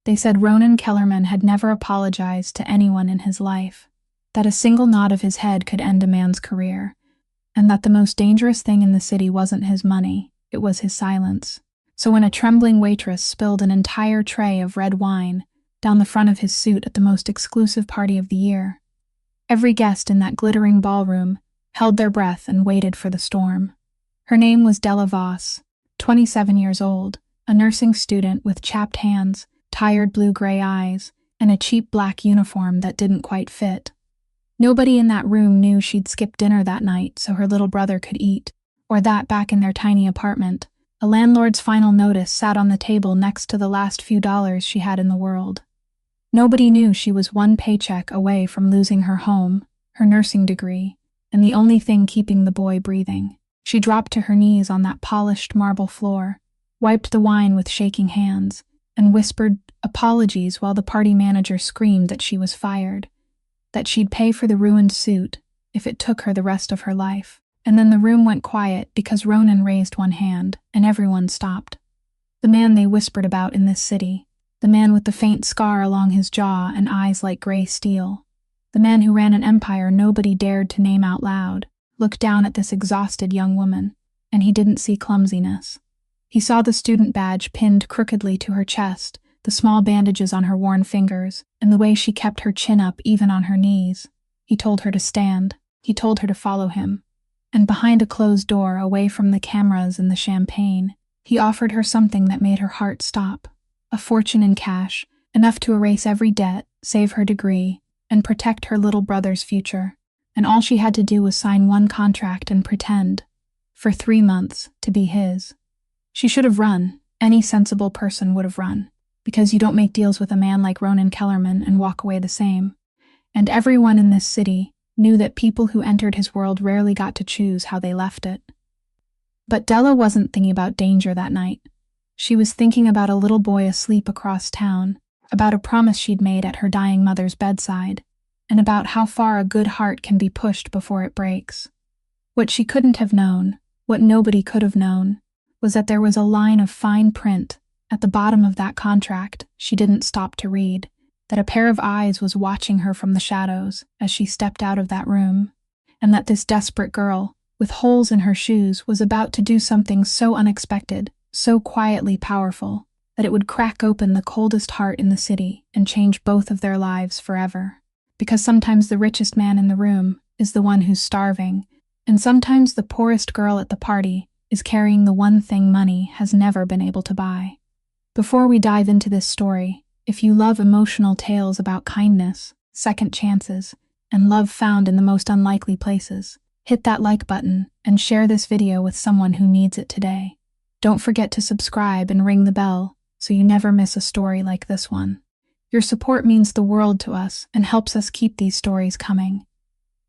They said Ronan Kellerman had never apologized to anyone in his life, that a single nod of his head could end a man's career, and that the most dangerous thing in the city wasn't his money, it was his silence. So when a trembling waitress spilled an entire tray of red wine down the front of his suit at the most exclusive party of the year, every guest in that glittering ballroom held their breath and waited for the storm. Her name was Della Voss, 27 years old, a nursing student with chapped hands, tired blue-gray eyes, and a cheap black uniform that didn't quite fit. Nobody in that room knew she'd skipped dinner that night so her little brother could eat, or that back in their tiny apartment, a landlord's final notice sat on the table next to the last few dollars she had in the world. Nobody knew she was one paycheck away from losing her home, her nursing degree, and the only thing keeping the boy breathing. She dropped to her knees on that polished marble floor, wiped the wine with shaking hands, and whispered apologies while the party manager screamed that she was fired, that she'd pay for the ruined suit if it took her the rest of her life. And then the room went quiet because Ronan raised one hand, and everyone stopped. The man they whispered about in this city, the man with the faint scar along his jaw and eyes like gray steel, the man who ran an empire nobody dared to name out loud, looked down at this exhausted young woman, and he didn't see clumsiness. He saw the student badge pinned crookedly to her chest, the small bandages on her worn fingers, and the way she kept her chin up even on her knees. He told her to stand. He told her to follow him. And behind a closed door, away from the cameras and the champagne, he offered her something that made her heart stop. A fortune in cash, enough to erase every debt, save her degree, and protect her little brother's future. And all she had to do was sign one contract and pretend, for 3 months, to be his. She should have run. Any sensible person would have run. Because you don't make deals with a man like Ronan Kellerman and walk away the same. And everyone in this city knew that people who entered his world rarely got to choose how they left it. But Della wasn't thinking about danger that night. She was thinking about a little boy asleep across town, about a promise she'd made at her dying mother's bedside, and about how far a good heart can be pushed before it breaks. What she couldn't have known, what nobody could have known, was that there was a line of fine print at the bottom of that contract she didn't stop to read, that a pair of eyes was watching her from the shadows as she stepped out of that room, and that this desperate girl, with holes in her shoes, was about to do something so unexpected, so quietly powerful, that it would crack open the coldest heart in the city and change both of their lives forever. Because sometimes the richest man in the room is the one who's starving, and sometimes the poorest girl at the party is carrying the one thing money has never been able to buy. Before we dive into this story, if you love emotional tales about kindness, second chances, and love found in the most unlikely places, hit that like button and share this video with someone who needs it today. Don't forget to subscribe and ring the bell so you never miss a story like this one. Your support means the world to us and helps us keep these stories coming.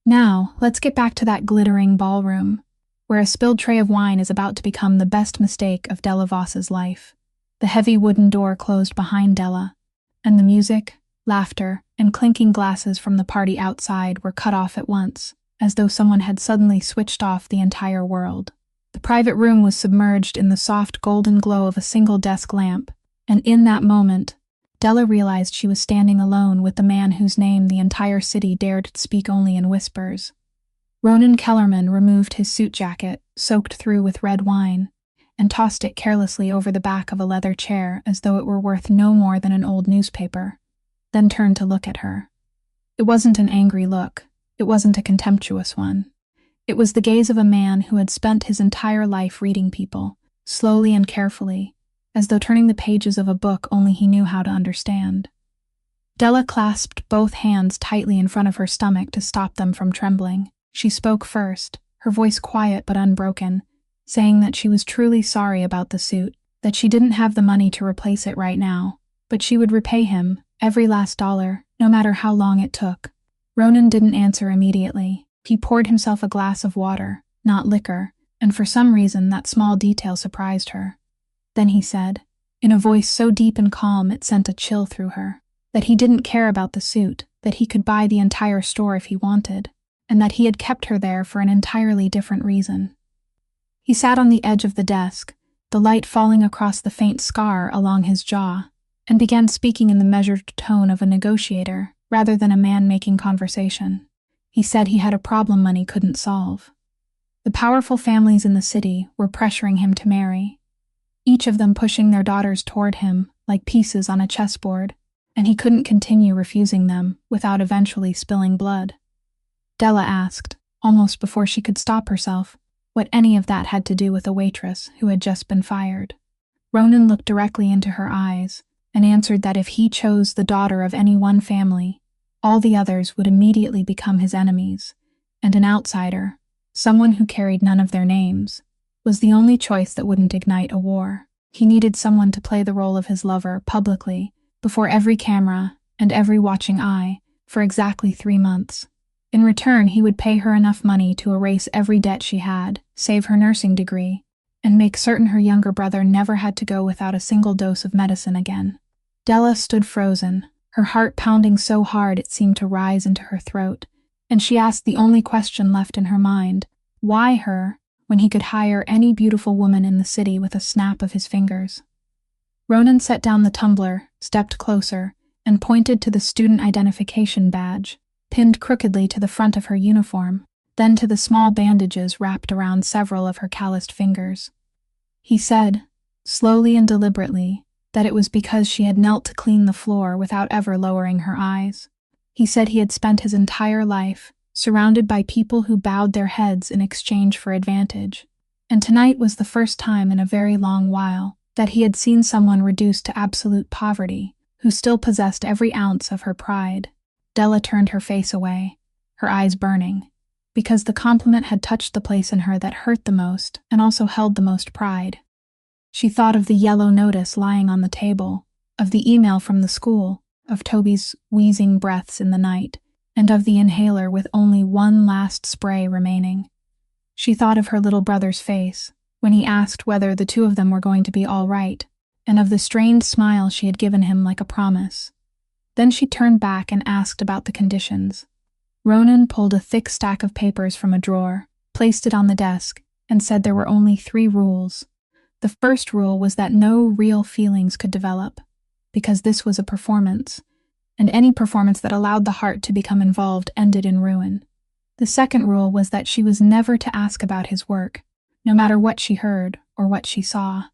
Now, let's get back to that glittering ballroom, where a spilled tray of wine is about to become the best mistake of Della Voss's life. The heavy wooden door closed behind Della, and the music, laughter, and clinking glasses from the party outside were cut off at once, as though someone had suddenly switched off the entire world. The private room was submerged in the soft golden glow of a single desk lamp, and in that moment, Della realized she was standing alone with the man whose name the entire city dared speak only in whispers. Ronan Kellerman removed his suit jacket, soaked through with red wine, and tossed it carelessly over the back of a leather chair as though it were worth no more than an old newspaper, then turned to look at her. It wasn't an angry look. It wasn't a contemptuous one. It was the gaze of a man who had spent his entire life reading people, slowly and carefully, as though turning the pages of a book only he knew how to understand. Della clasped both hands tightly in front of her stomach to stop them from trembling. She spoke first, her voice quiet but unbroken, saying that she was truly sorry about the suit, that she didn't have the money to replace it right now, but she would repay him, every last dollar, no matter how long it took. Ronan didn't answer immediately. He poured himself a glass of water, not liquor, and for some reason that small detail surprised her. Then he said, in a voice so deep and calm it sent a chill through her, that he didn't care about the suit, that he could buy the entire store if he wanted, and that he had kept her there for an entirely different reason. He sat on the edge of the desk, the light falling across the faint scar along his jaw, and began speaking in the measured tone of a negotiator rather than a man making conversation. He said he had a problem money couldn't solve. The powerful families in the city were pressuring him to marry, each of them pushing their daughters toward him like pieces on a chessboard, and he couldn't continue refusing them without eventually spilling blood. Della asked, almost before she could stop herself, what any of that had to do with a waitress who had just been fired. Ronan looked directly into her eyes and answered that if he chose the daughter of any one family, all the others would immediately become his enemies, and an outsider, someone who carried none of their names, was the only choice that wouldn't ignite a war. He needed someone to play the role of his lover publicly, before every camera and every watching eye, for exactly 3 months. In return, he would pay her enough money to erase every debt she had, save her nursing degree, and make certain her younger brother never had to go without a single dose of medicine again. Della stood frozen, her heart pounding so hard it seemed to rise into her throat, and she asked the only question left in her mind, why her, when he could hire any beautiful woman in the city with a snap of his fingers? Ronan set down the tumbler, stepped closer, and pointed to the student identification badge, pinned crookedly to the front of her uniform, then to the small bandages wrapped around several of her calloused fingers. He said, slowly and deliberately, that it was because she had knelt to clean the floor without ever lowering her eyes. He said he had spent his entire life surrounded by people who bowed their heads in exchange for advantage, and tonight was the first time in a very long while that he had seen someone reduced to absolute poverty, who still possessed every ounce of her pride. Della turned her face away, her eyes burning, because the compliment had touched the place in her that hurt the most and also held the most pride. She thought of the yellow notice lying on the table, of the email from the school, of Toby's wheezing breaths in the night, and of the inhaler with only one last spray remaining. She thought of her little brother's face, when he asked whether the two of them were going to be all right, and of the strained smile she had given him like a promise. Then she turned back and asked about the conditions. Ronan pulled a thick stack of papers from a drawer, placed it on the desk, and said there were only 3 rules. The first rule was that no real feelings could develop, because this was a performance, and any performance that allowed the heart to become involved ended in ruin. The second rule was that she was never to ask about his work, no matter what she heard or what she saw.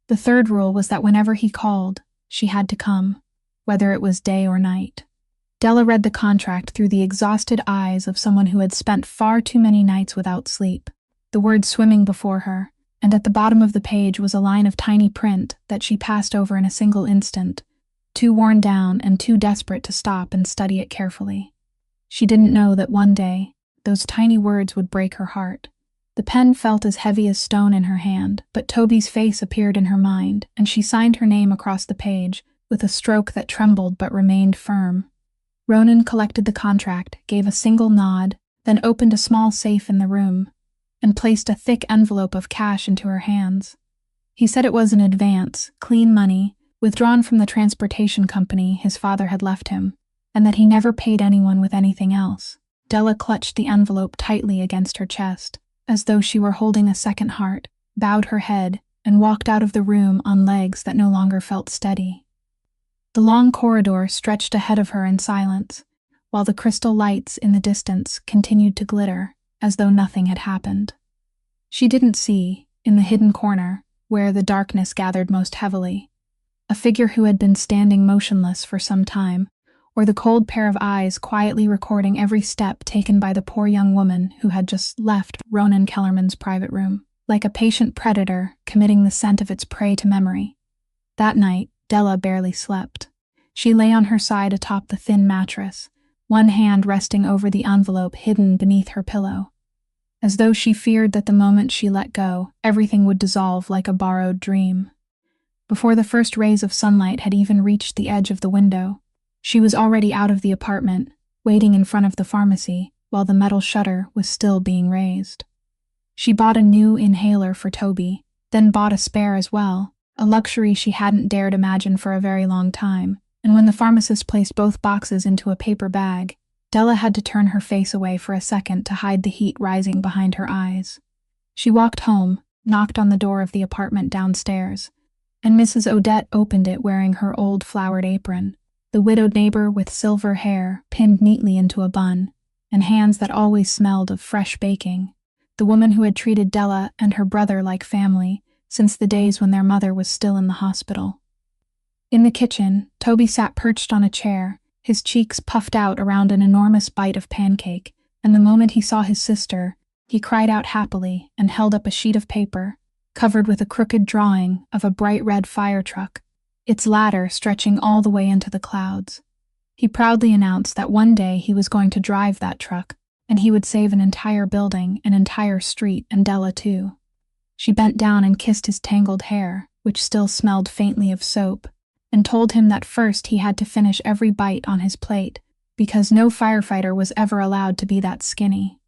The third rule was that whenever he called, she had to come, whether it was day or night. Della read the contract through the exhausted eyes of someone who had spent far too many nights without sleep, the words swimming before her, and at the bottom of the page was a line of tiny print that she passed over in a single instant, too worn down and too desperate to stop and study it carefully. She didn't know that one day, those tiny words would break her heart. The pen felt as heavy as stone in her hand, but Toby's face appeared in her mind, and she signed her name across the page, with a stroke that trembled but remained firm. Ronan collected the contract, gave a single nod, then opened a small safe in the room, and placed a thick envelope of cash into her hands. He said it was an advance, clean money, withdrawn from the transportation company his father had left him, and that he never paid anyone with anything else. Della clutched the envelope tightly against her chest, as though she were holding a second heart, bowed her head, and walked out of the room on legs that no longer felt steady. The long corridor stretched ahead of her in silence, while the crystal lights in the distance continued to glitter, as though nothing had happened. She didn't see, in the hidden corner, where the darkness gathered most heavily, a figure who had been standing motionless for some time, or the cold pair of eyes quietly recording every step taken by the poor young woman who had just left Ronan Kellerman's private room, like a patient predator committing the scent of its prey to memory. That night, Della barely slept. She lay on her side atop the thin mattress, one hand resting over the envelope hidden beneath her pillow, as though she feared that the moment she let go, everything would dissolve like a borrowed dream. Before the first rays of sunlight had even reached the edge of the window, she was already out of the apartment, waiting in front of the pharmacy, while the metal shutter was still being raised. She bought a new inhaler for Toby, then bought a spare as well, a luxury she hadn't dared imagine for a very long time, and when the pharmacist placed both boxes into a paper bag, Della had to turn her face away for a second to hide the heat rising behind her eyes. She walked home, knocked on the door of the apartment downstairs, and Mrs. Odette opened it wearing her old flowered apron, the widowed neighbor with silver hair pinned neatly into a bun, and hands that always smelled of fresh baking, the woman who had treated Della and her brother like family since the days when their mother was still in the hospital. In the kitchen, Toby sat perched on a chair, his cheeks puffed out around an enormous bite of pancake, and the moment he saw his sister, he cried out happily and held up a sheet of paper, covered with a crooked drawing of a bright red fire truck, its ladder stretching all the way into the clouds. He proudly announced that one day he was going to drive that truck, and he would save an entire building, an entire street, and Della too. She bent down and kissed his tangled hair, which still smelled faintly of soap, and told him that first he had to finish every bite on his plate, because no firefighter was ever allowed to be that skinny.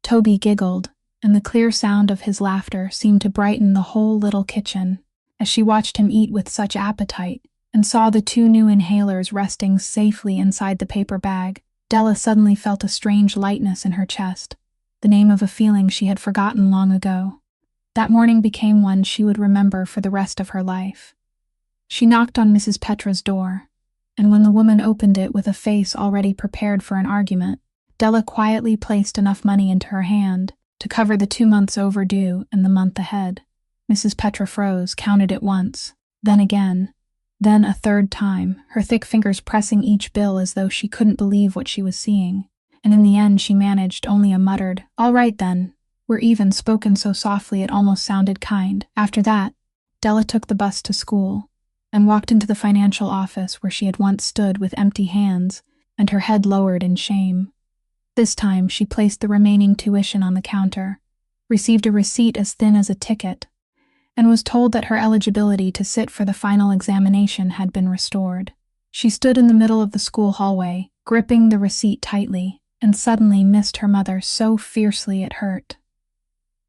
Toby giggled, and the clear sound of his laughter seemed to brighten the whole little kitchen, as she watched him eat with such appetite, and saw the 2 new inhalers resting safely inside the paper bag. Della suddenly felt a strange lightness in her chest, the name of a feeling she had forgotten long ago. That morning became one she would remember for the rest of her life. She knocked on Mrs. Petra's door, and when the woman opened it with a face already prepared for an argument, Della quietly placed enough money into her hand to cover the 2 months overdue and the month ahead. Mrs. Petra froze, counted it once, then again, then a third time, her thick fingers pressing each bill as though she couldn't believe what she was seeing, and in the end she managed only a muttered, "All right then, we're even," spoken so softly it almost sounded kind. After that, Della took the bus to school, and walked into the financial office where she had once stood with empty hands and her head lowered in shame. This time she placed the remaining tuition on the counter, received a receipt as thin as a ticket, and was told that her eligibility to sit for the final examination had been restored. She stood in the middle of the school hallway, gripping the receipt tightly, and suddenly missed her mother so fiercely it hurt.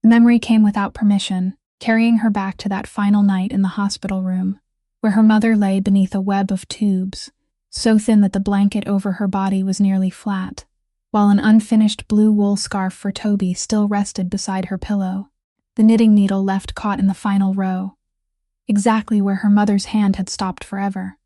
The memory came without permission, carrying her back to that final night in the hospital room, where her mother lay beneath a web of tubes, so thin that the blanket over her body was nearly flat, while an unfinished blue wool scarf for Toby still rested beside her pillow, the knitting needle left caught in the final row, exactly where her mother's hand had stopped forever.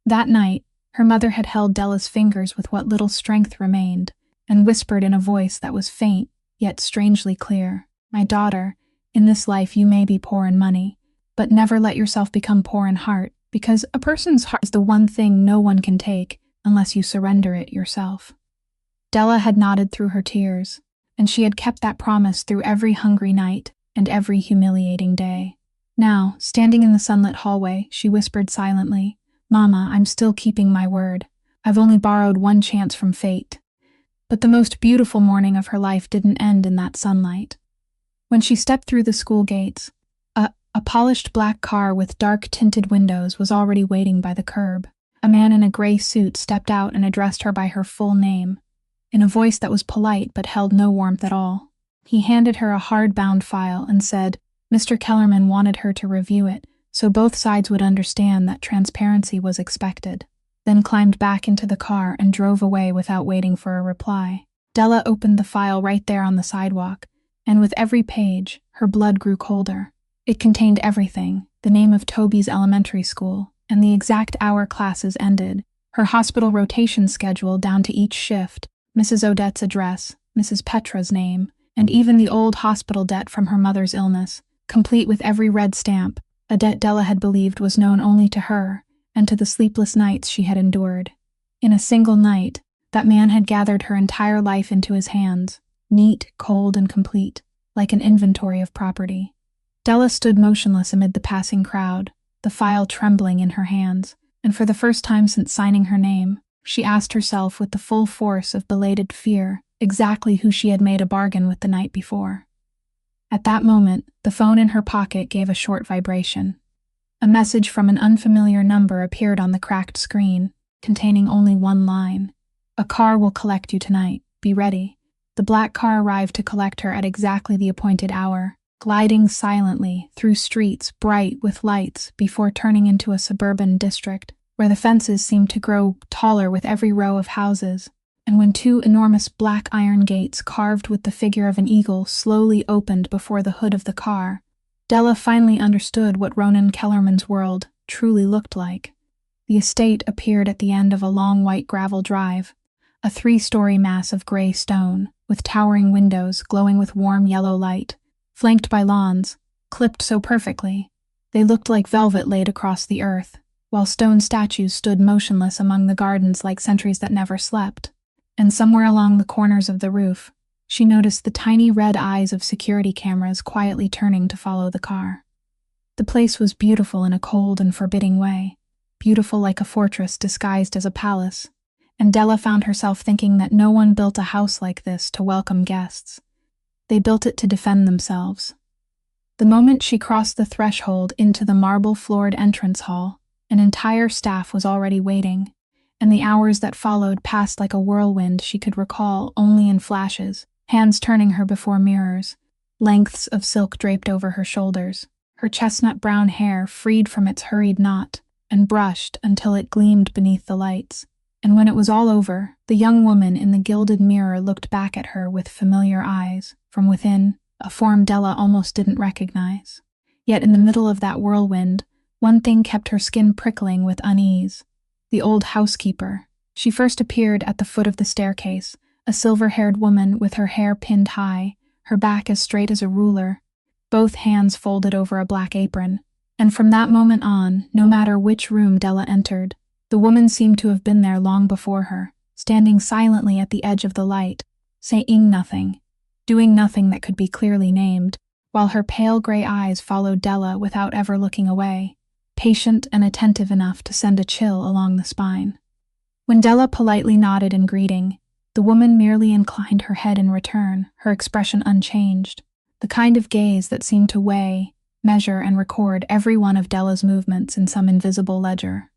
That night, her mother had held Della's fingers with what little strength remained, and whispered in a voice that was faint, yet strangely clear, "My daughter, in this life you may be poor in money, but never let yourself become poor in heart, because a person's heart is the one thing no one can take unless you surrender it yourself." Della had nodded through her tears, and she had kept that promise through every hungry night and every humiliating day. Now, standing in the sunlit hallway, she whispered silently, "Mama, I'm still keeping my word. I've only borrowed one chance from fate." But the most beautiful morning of her life didn't end in that sunlight. When she stepped through the school gates, a polished black car with dark-tinted windows was already waiting by the curb. A man in a gray suit stepped out and addressed her by her full name, in a voice that was polite but held no warmth at all. He handed her a hard-bound file and said Mr. Kellerman wanted her to review it, so both sides would understand that transparency was expected, then climbed back into the car and drove away without waiting for a reply. Della opened the file right there on the sidewalk, and with every page, her blood grew colder. It contained everything, the name of Toby's elementary school, and the exact hour classes ended, her hospital rotation schedule down to each shift, Mrs. Odette's address, Mrs. Petra's name, and even the old hospital debt from her mother's illness, complete with every red stamp, a debt Della had believed was known only to her and to the sleepless nights she had endured. In a single night, that man had gathered her entire life into his hands, neat, cold, and complete, like an inventory of property. Della stood motionless amid the passing crowd, the file trembling in her hands, and for the first time since signing her name, she asked herself with the full force of belated fear exactly who she had made a bargain with the night before. At that moment, the phone in her pocket gave a short vibration. A message from an unfamiliar number appeared on the cracked screen, containing only one line. "A car will collect you tonight. Be ready." The black car arrived to collect her at exactly the appointed hour, gliding silently through streets bright with lights before turning into a suburban district where the fences seemed to grow taller with every row of houses, and when 2 enormous black iron gates carved with the figure of an eagle slowly opened before the hood of the car, Della finally understood what Ronan Kellerman's world truly looked like. The estate appeared at the end of a long white gravel drive, a 3-story mass of gray stone, with towering windows glowing with warm yellow light, flanked by lawns, clipped so perfectly, they looked like velvet laid across the earth, while stone statues stood motionless among the gardens like sentries that never slept. And somewhere along the corners of the roof, she noticed the tiny red eyes of security cameras quietly turning to follow the car. The place was beautiful in a cold and forbidding way, beautiful like a fortress disguised as a palace, and Della found herself thinking that no one built a house like this to welcome guests. They built it to defend themselves. The moment she crossed the threshold into the marble-floored entrance hall, an entire staff was already waiting, and the hours that followed passed like a whirlwind she could recall only in flashes, hands turning her before mirrors, lengths of silk draped over her shoulders, her chestnut brown hair freed from its hurried knot and brushed until it gleamed beneath the lights. And when it was all over, the young woman in the gilded mirror looked back at her with familiar eyes, from within, a form Della almost didn't recognize. Yet in the middle of that whirlwind, one thing kept her skin prickling with unease. The old housekeeper. She first appeared at the foot of the staircase, a silver-haired woman with her hair pinned high, her back as straight as a ruler, both hands folded over a black apron. And from that moment on, no matter which room Della entered, the woman seemed to have been there long before her, standing silently at the edge of the light, saying nothing, doing nothing that could be clearly named, while her pale gray eyes followed Della without ever looking away, patient and attentive enough to send a chill along the spine. When Della politely nodded in greeting, the woman merely inclined her head in return, her expression unchanged, the kind of gaze that seemed to weigh, measure, and record every one of Della's movements in some invisible ledger.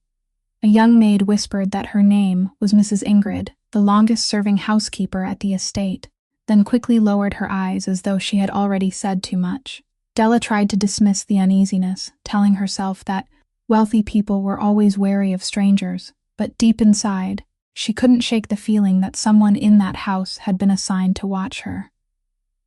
A young maid whispered that her name was Mrs. Ingrid, the longest-serving housekeeper at the estate, then quickly lowered her eyes as though she had already said too much. Della tried to dismiss the uneasiness, telling herself that wealthy people were always wary of strangers, but deep inside, she couldn't shake the feeling that someone in that house had been assigned to watch her.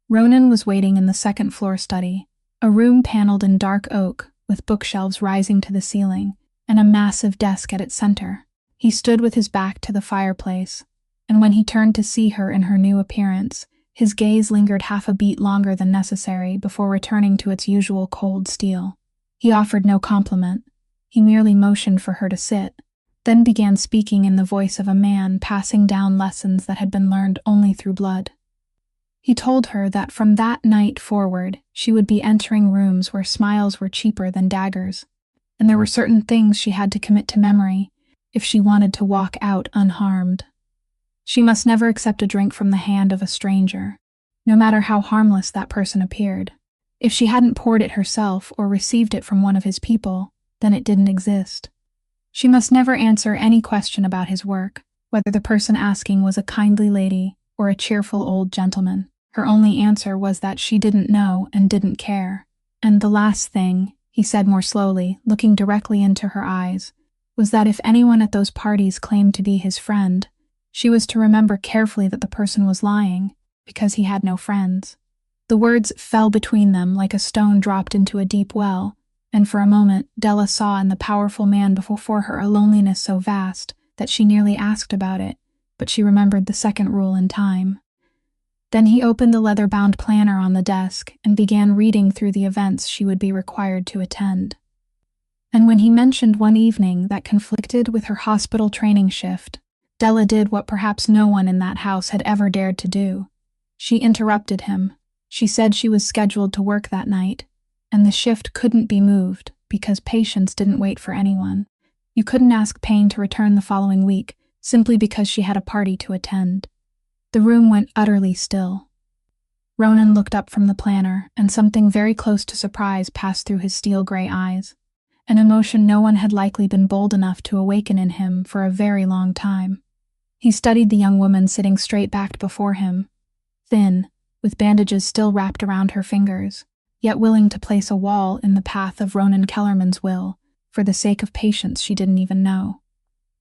Ronan was waiting in the second-floor study, a room paneled in dark oak with bookshelves rising to the ceiling, and a massive desk at its center. He stood with his back to the fireplace, and when he turned to see her in her new appearance, his gaze lingered half a beat longer than necessary before returning to its usual cold steel. He offered no compliment. He merely motioned for her to sit, then began speaking in the voice of a man passing down lessons that had been learned only through blood. He told her that from that night forward, she would be entering rooms where smiles were cheaper than daggers, and there were certain things she had to commit to memory if she wanted to walk out unharmed. She must never accept a drink from the hand of a stranger, no matter how harmless that person appeared. If she hadn't poured it herself or received it from one of his people, then it didn't exist. She must never answer any question about his work, whether the person asking was a kindly lady or a cheerful old gentleman. Her only answer was that she didn't know and didn't care. And the last thing, he said more slowly, looking directly into her eyes, was that if anyone at those parties claimed to be his friend, she was to remember carefully that the person was lying, because he had no friends. The words fell between them like a stone dropped into a deep well, and for a moment Della saw in the powerful man before her a loneliness so vast that she nearly asked about it, but she remembered the second rule in time. Then he opened the leather-bound planner on the desk and began reading through the events she would be required to attend. And when he mentioned one evening that conflicted with her hospital training shift, Della did what perhaps no one in that house had ever dared to do. She interrupted him. She said she was scheduled to work that night, and the shift couldn't be moved because patients didn't wait for anyone. You couldn't ask Payne to return the following week simply because she had a party to attend. The room went utterly still. Ronan looked up from the planner, and something very close to surprise passed through his steel-gray eyes, an emotion no one had likely been bold enough to awaken in him for a very long time. He studied the young woman sitting straight-backed before him, thin, with bandages still wrapped around her fingers, yet willing to place a wall in the path of Ronan Kellerman's will for the sake of patients she didn't even know.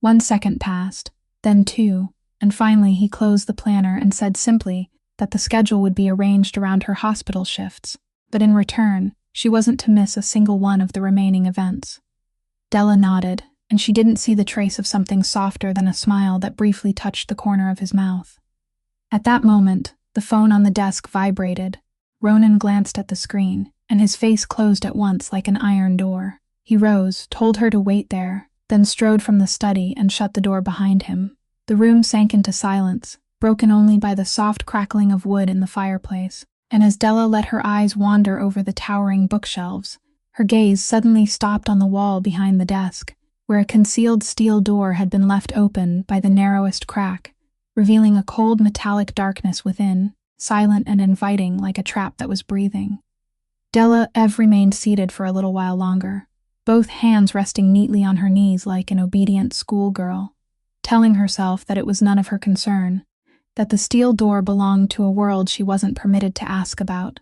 1 second passed, then 2, and finally he closed the planner and said simply that the schedule would be arranged around her hospital shifts, but in return, She wasn't to miss a single one of the remaining events. Della nodded, and she didn't see the trace of something softer than a smile that briefly touched the corner of his mouth. At that moment, the phone on the desk vibrated. Ronan glanced at the screen, and his face closed at once like an iron door. He rose, told her to wait there, then strode from the study and shut the door behind him. The room sank into silence, broken only by the soft crackling of wood in the fireplace, and as Della let her eyes wander over the towering bookshelves, her gaze suddenly stopped on the wall behind the desk, where a concealed steel door had been left open by the narrowest crack, revealing a cold metallic darkness within, silent and inviting like a trap that was breathing. Della remained seated for a little while longer, both hands resting neatly on her knees like an obedient schoolgirl, telling herself that it was none of her concern, that the steel door belonged to a world she wasn't permitted to ask about.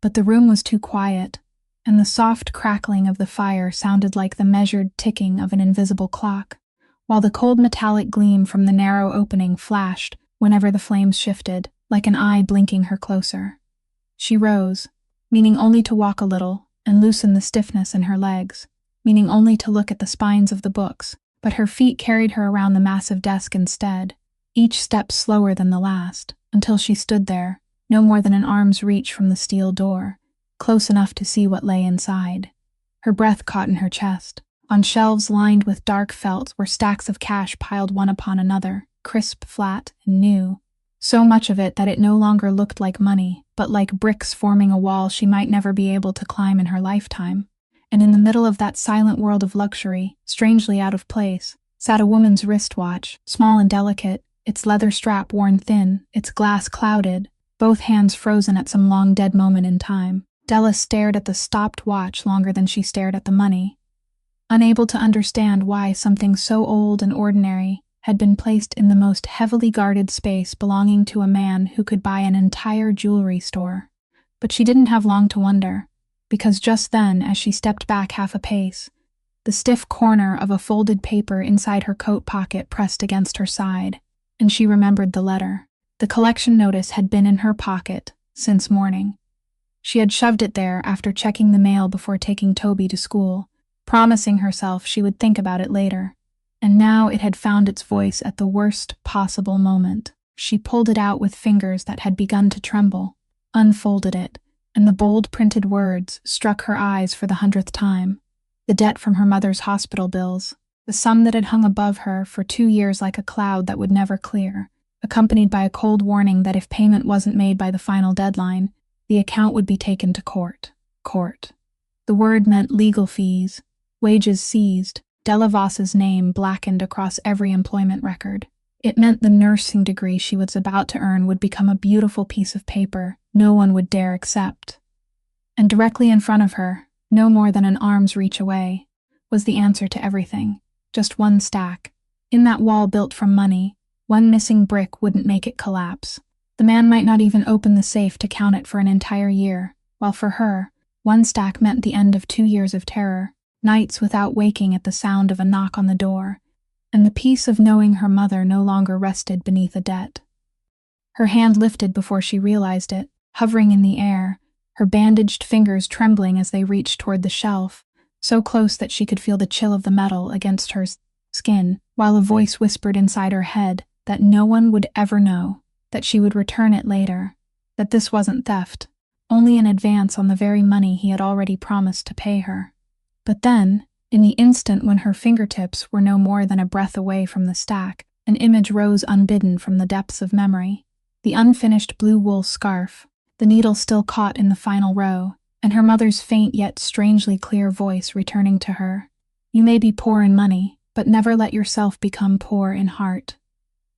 But the room was too quiet, and the soft crackling of the fire sounded like the measured ticking of an invisible clock, while the cold metallic gleam from the narrow opening flashed whenever the flames shifted, like an eye blinking her closer. She rose, meaning only to walk a little and loosen the stiffness in her legs, meaning only to look at the spines of the books, but her feet carried her around the massive desk instead, each step slower than the last, until she stood there, no more than an arm's reach from the steel door, close enough to see what lay inside. Her breath caught in her chest. On shelves lined with dark felt were stacks of cash piled one upon another, crisp, flat, and new. So much of it that it no longer looked like money, but like bricks forming a wall she might never be able to climb in her lifetime. And in the middle of that silent world of luxury, strangely out of place, sat a woman's wristwatch, small and delicate, its leather strap worn thin, its glass clouded, both hands frozen at some long dead moment in time. Della stared at the stopped watch longer than she stared at the money, unable to understand why something so old and ordinary had been placed in the most heavily guarded space belonging to a man who could buy an entire jewelry store. But she didn't have long to wonder, because just then, as she stepped back half a pace, the stiff corner of a folded paper inside her coat pocket pressed against her side, and she remembered the letter. The collection notice had been in her pocket since morning. She had shoved it there after checking the mail before taking Toby to school, promising herself she would think about it later. And now it had found its voice at the worst possible moment. She pulled it out with fingers that had begun to tremble, unfolded it, and the bold printed words struck her eyes for the 100th time. The debt from her mother's hospital bills, the sum that had hung above her for 2 years like a cloud that would never clear, accompanied by a cold warning that if payment wasn't made by the final deadline, the account would be taken to court. Court. The word meant legal fees, wages seized, Della Voss's name blackened across every employment record. It meant the nursing degree she was about to earn would become a beautiful piece of paper no one would dare accept. And directly in front of her, no more than an arm's reach away, was the answer to everything. Just one stack. In that wall built from money, one missing brick wouldn't make it collapse. The man might not even open the safe to count it for an entire year, while for her, one stack meant the end of 2 years of terror, nights without waking at the sound of a knock on the door, and the peace of knowing her mother no longer rested beneath a debt. Her hand lifted before she realized it, hovering in the air, her bandaged fingers trembling as they reached toward the shelf, so close that she could feel the chill of the metal against her skin, while a voice whispered inside her head that no one would ever know, that she would return it later, that this wasn't theft, only an advance on the very money he had already promised to pay her. But then, in the instant when her fingertips were no more than a breath away from the stack, an image rose unbidden from the depths of memory. The unfinished blue wool scarf, the needle still caught in the final row, and her mother's faint yet strangely clear voice returning to her. You may be poor in money, but never let yourself become poor in heart.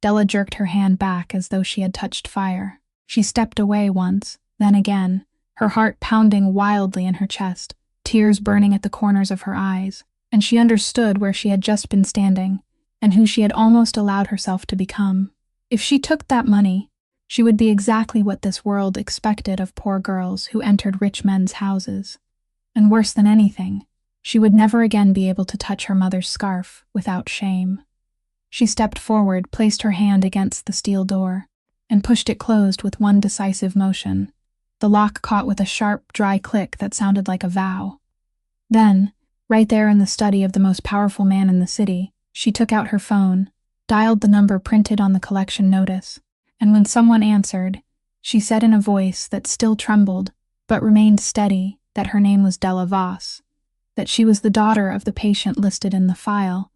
Della jerked her hand back as though she had touched fire. She stepped away once, then again, her heart pounding wildly in her chest, tears burning at the corners of her eyes, and she understood where she had just been standing, and who she had almost allowed herself to become. If she took that money, she would be exactly what this world expected of poor girls who entered rich men's houses. And worse than anything, she would never again be able to touch her mother's scarf without shame. She stepped forward, placed her hand against the steel door, and pushed it closed with one decisive motion. the lock caught with a sharp, dry click that sounded like a vow. Then, right there in the study of the most powerful man in the city, she took out her phone, dialed the number printed on the collection notice, and when someone answered, she said in a voice that still trembled, but remained steady, that her name was Della Voss, that she was the daughter of the patient listed in the file,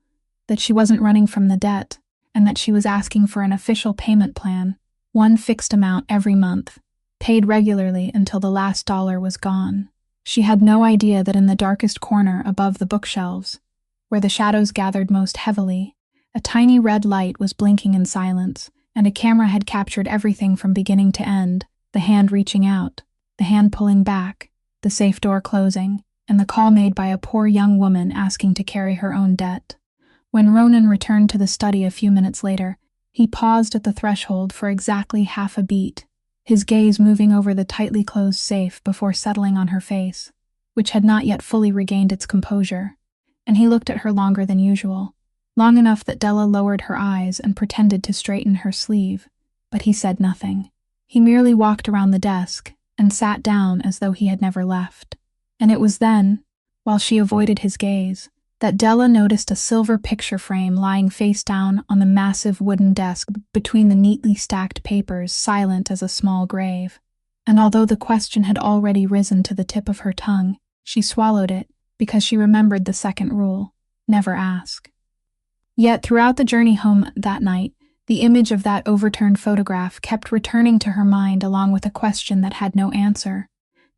that she wasn't running from the debt, and that she was asking for an official payment plan, one fixed amount every month, paid regularly until the last dollar was gone. She had no idea that in the darkest corner above the bookshelves, where the shadows gathered most heavily, a tiny red light was blinking in silence, and a camera had captured everything from beginning to end, the hand reaching out, the hand pulling back, the safe door closing, and the call made by a poor young woman asking to carry her own debt. When Ronan returned to the study a few minutes later, he paused at the threshold for exactly half a beat, his gaze moving over the tightly closed safe before settling on her face, which had not yet fully regained its composure, and he looked at her longer than usual, long enough that Della lowered her eyes and pretended to straighten her sleeve, but he said nothing. He merely walked around the desk and sat down as though he had never left. And it was then, while she avoided his gaze, that Della noticed a silver picture frame lying face down on the massive wooden desk between the neatly stacked papers, silent as a small grave. And although the question had already risen to the tip of her tongue, she swallowed it because she remembered the second rule: never ask. Yet throughout the journey home that night, the image of that overturned photograph kept returning to her mind along with a question that had no answer,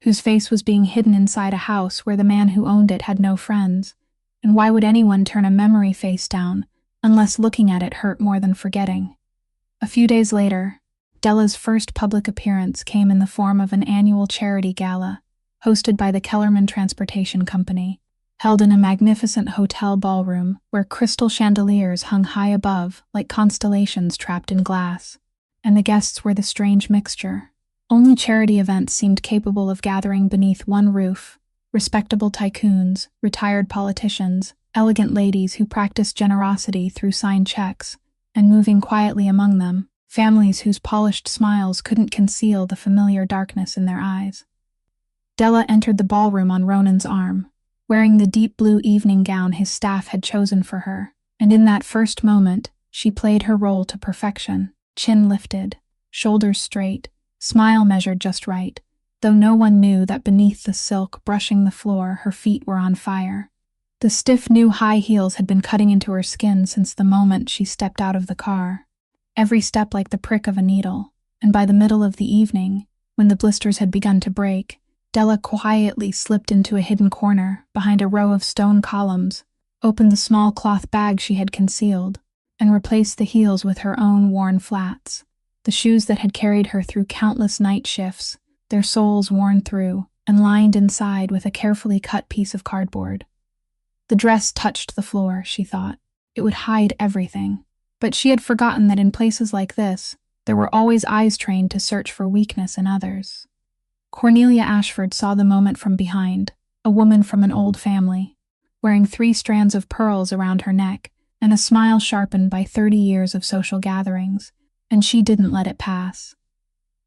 whose face was being hidden inside a house where the man who owned it had no friends. And why would anyone turn a memory face down, unless looking at it hurt more than forgetting? A few days later, Della's first public appearance came in the form of an annual charity gala, hosted by the Kellerman Transportation Company, held in a magnificent hotel ballroom where crystal chandeliers hung high above like constellations trapped in glass. And the guests were the strange mixture. Only charity events seemed capable of gathering beneath one roof: respectable tycoons, retired politicians, elegant ladies who practiced generosity through signed checks, and moving quietly among them, families whose polished smiles couldn't conceal the familiar darkness in their eyes. Della entered the ballroom on Ronan's arm, wearing the deep blue evening gown his staff had chosen for her, and in that first moment, she played her role to perfection, chin lifted, shoulders straight, smile measured just right, though no one knew that beneath the silk brushing the floor her feet were on fire. The stiff new high heels had been cutting into her skin since the moment she stepped out of the car, every step like the prick of a needle, and by the middle of the evening, when the blisters had begun to break, Della quietly slipped into a hidden corner behind a row of stone columns, opened the small cloth bag she had concealed, and replaced the heels with her own worn flats, the shoes that had carried her through countless night shifts, their soles worn through and lined inside with a carefully cut piece of cardboard. The dress touched the floor, she thought. It would hide everything. But she had forgotten that in places like this, there were always eyes trained to search for weakness in others. Cornelia Ashford saw the moment from behind, a woman from an old family, wearing 3 strands of pearls around her neck and a smile sharpened by 30 years of social gatherings, and she didn't let it pass.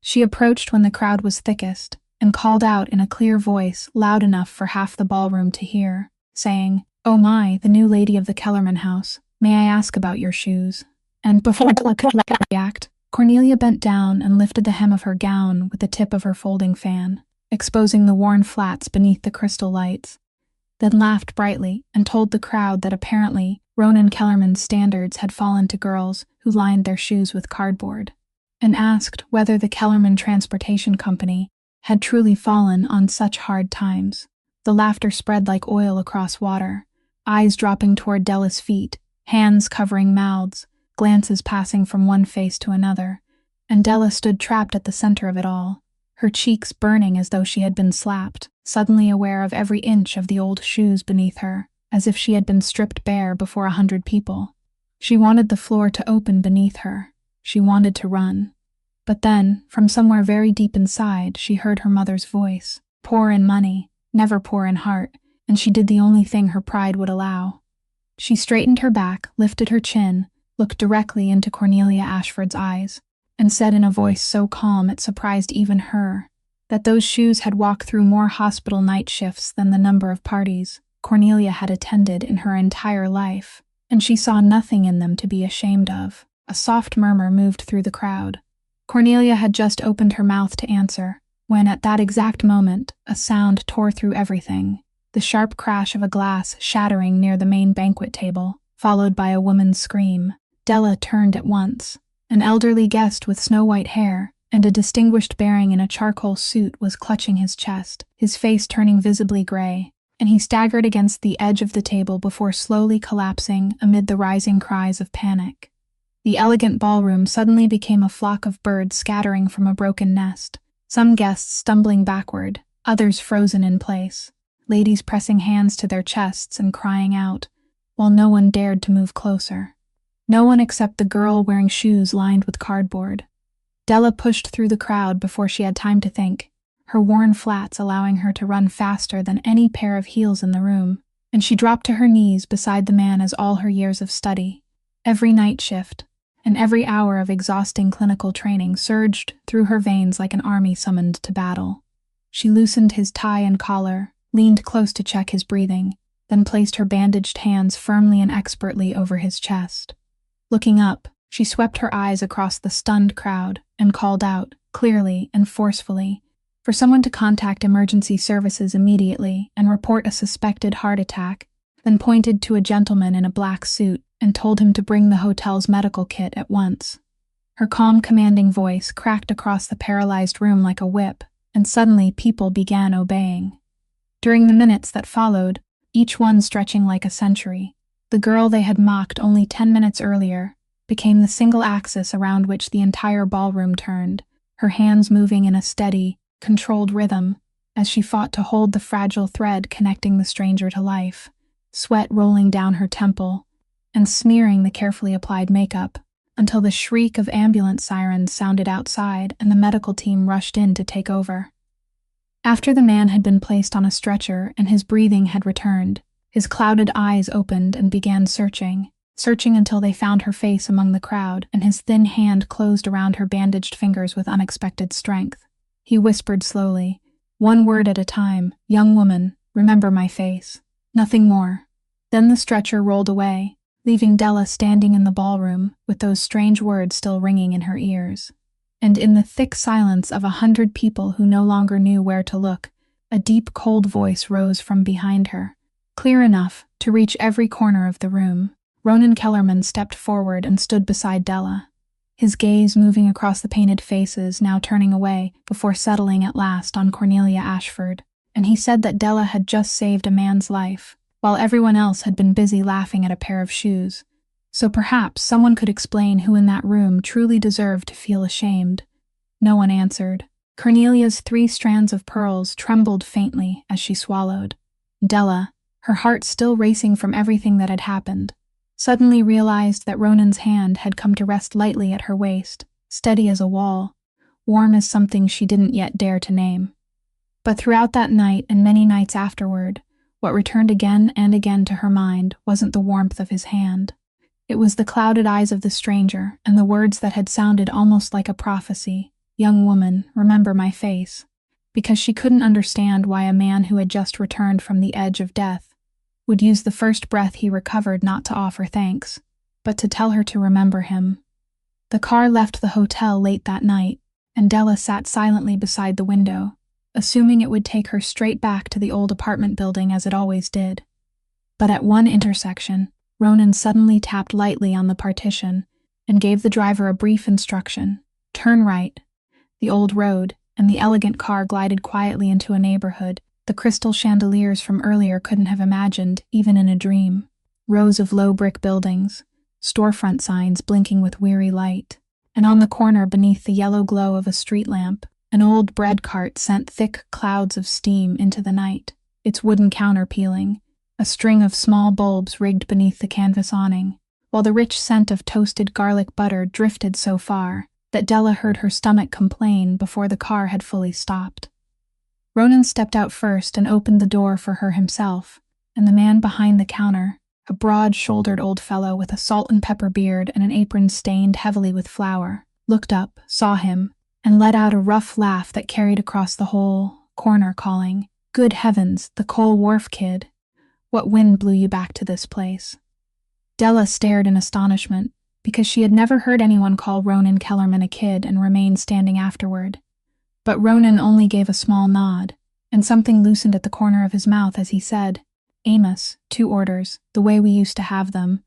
She approached when the crowd was thickest and called out in a clear voice loud enough for half the ballroom to hear, saying, "Oh my, the new lady of the Kellerman house, may I ask about your shoes?" And before Della could react, Cornelia bent down and lifted the hem of her gown with the tip of her folding fan, exposing the worn flats beneath the crystal lights, then laughed brightly and told the crowd that apparently Ronan Kellerman's standards had fallen to girls who lined their shoes with cardboard, and asked whether the Kellerman Transportation Company had truly fallen on such hard times. The laughter spread like oil across water, eyes dropping toward Della's feet, hands covering mouths, glances passing from one face to another, and Della stood trapped at the center of it all, her cheeks burning as though she had been slapped, suddenly aware of every inch of the old shoes beneath her, as if she had been stripped bare before 100 people. She wanted the floor to open beneath her. She wanted to run. But then, from somewhere very deep inside, she heard her mother's voice, poor in money, never poor in heart, and she did the only thing her pride would allow. She straightened her back, lifted her chin, looked directly into Cornelia Ashford's eyes, and said in a voice so calm it surprised even her, that those shoes had walked through more hospital night shifts than the number of parties Cornelia had attended in her entire life, and she saw nothing in them to be ashamed of. A soft murmur moved through the crowd. Cornelia had just opened her mouth to answer, when at that exact moment, a sound tore through everything. The sharp crash of a glass shattering near the main banquet table, followed by a woman's scream. Della turned at once. An elderly guest with snow-white hair and a distinguished bearing in a charcoal suit was clutching his chest, his face turning visibly gray, and he staggered against the edge of the table before slowly collapsing amid the rising cries of panic. The elegant ballroom suddenly became a flock of birds scattering from a broken nest, some guests stumbling backward, others frozen in place, ladies pressing hands to their chests and crying out, while no one dared to move closer. No one except the girl wearing shoes lined with cardboard. Della pushed through the crowd before she had time to think, her worn flats allowing her to run faster than any pair of heels in the room, and she dropped to her knees beside the man as all her years of study, every night shift, and every hour of exhausting clinical training surged through her veins like an army summoned to battle. She loosened his tie and collar, leaned close to check his breathing, then placed her bandaged hands firmly and expertly over his chest. Looking up, she swept her eyes across the stunned crowd and called out, clearly and forcefully, for someone to contact emergency services immediately and report a suspected heart attack, then pointed to a gentleman in a black suit and told him to bring the hotel's medical kit at once. Her calm, commanding voice cracked across the paralyzed room like a whip, and suddenly people began obeying. During the minutes that followed, each one stretching like a century, the girl they had mocked only 10 minutes earlier became the single axis around which the entire ballroom turned, her hands moving in a steady, controlled rhythm as she fought to hold the fragile thread connecting the stranger to life, sweat rolling down her temple and smearing the carefully applied makeup until the shriek of ambulance sirens sounded outside and the medical team rushed in to take over. After the man had been placed on a stretcher and his breathing had returned, his clouded eyes opened and began searching until they found her face among the crowd, and his thin hand closed around her bandaged fingers with unexpected strength. He whispered slowly, one word at a time, "Young woman, remember my face." Nothing more. Then the stretcher rolled away, leaving Della standing in the ballroom with those strange words still ringing in her ears. And in the thick silence of 100 people who no longer knew where to look, a deep, cold voice rose from behind her, clear enough to reach every corner of the room. Ronan Kellerman stepped forward and stood beside Della, his gaze moving across the painted faces, now turning away before settling at last on Cornelia Ashford, and he said that Della had just saved a man's life, while everyone else had been busy laughing at a pair of shoes. So perhaps someone could explain who in that room truly deserved to feel ashamed. No one answered. Cornelia's 3 strands of pearls trembled faintly as she swallowed. Della, her heart still racing from everything that had happened, suddenly realized that Ronan's hand had come to rest lightly at her waist, steady as a wall, warm as something she didn't yet dare to name. But throughout that night and many nights afterward, what returned again and again to her mind wasn't the warmth of his hand. It was the clouded eyes of the stranger and the words that had sounded almost like a prophecy, "Young woman, remember my face," because she couldn't understand why a man who had just returned from the edge of death would use the first breath he recovered not to offer thanks, but to tell her to remember him. The car left the hotel late that night, and Della sat silently beside the window, assuming it would take her straight back to the old apartment building as it always did. But at one intersection, Ronan suddenly tapped lightly on the partition and gave the driver a brief instruction: turn right. The old road and the elegant car glided quietly into a neighborhood the crystal chandeliers from earlier couldn't have imagined, even in a dream. Rows of low brick buildings, storefront signs blinking with weary light, and on the corner beneath the yellow glow of a street lamp, an old bread cart sent thick clouds of steam into the night, its wooden counter peeling, a string of small bulbs rigged beneath the canvas awning, while the rich scent of toasted garlic butter drifted so far that Della heard her stomach complain before the car had fully stopped. Ronan stepped out first and opened the door for her himself, and the man behind the counter, a broad-shouldered old fellow with a salt and pepper beard and an apron stained heavily with flour, looked up, saw him, and let out a rough laugh that carried across the whole corner, calling, "Good heavens, the Coal Wharf kid! What wind blew you back to this place?" Della stared in astonishment, because she had never heard anyone call Ronan Kellerman a kid and remained standing afterward. But Ronan only gave a small nod, and something loosened at the corner of his mouth as he said, "Amos, 2 orders, the way we used to have them,"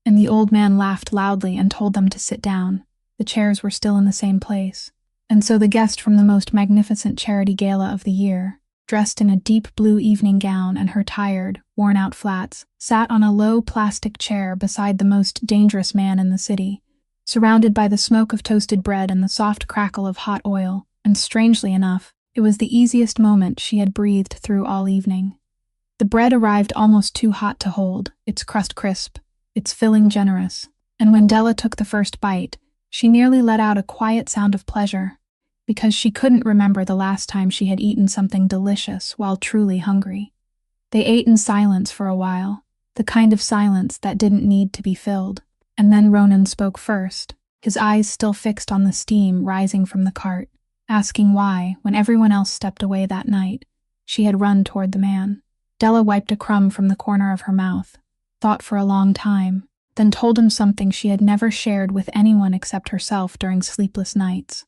and the old man laughed loudly and told them to sit down. The chairs were still in the same place, and so the guest from the most magnificent charity gala of the year, dressed in a deep blue evening gown and her tired, worn-out flats, sat on a low plastic chair beside the most dangerous man in the city, surrounded by the smoke of toasted bread and the soft crackle of hot oil, and strangely enough, it was the easiest moment she had breathed through all evening. The bread arrived almost too hot to hold, its crust crisp, its filling generous, and when Della took the first bite, she nearly let out a quiet sound of pleasure, because she couldn't remember the last time she had eaten something delicious while truly hungry. They ate in silence for a while, the kind of silence that didn't need to be filled, and then Ronan spoke first, his eyes still fixed on the steam rising from the cart, asking why, when everyone else stepped away that night, she had run toward the man. Della wiped a crumb from the corner of her mouth, thought for a long time, then told him something she had never shared with anyone except herself during sleepless nights.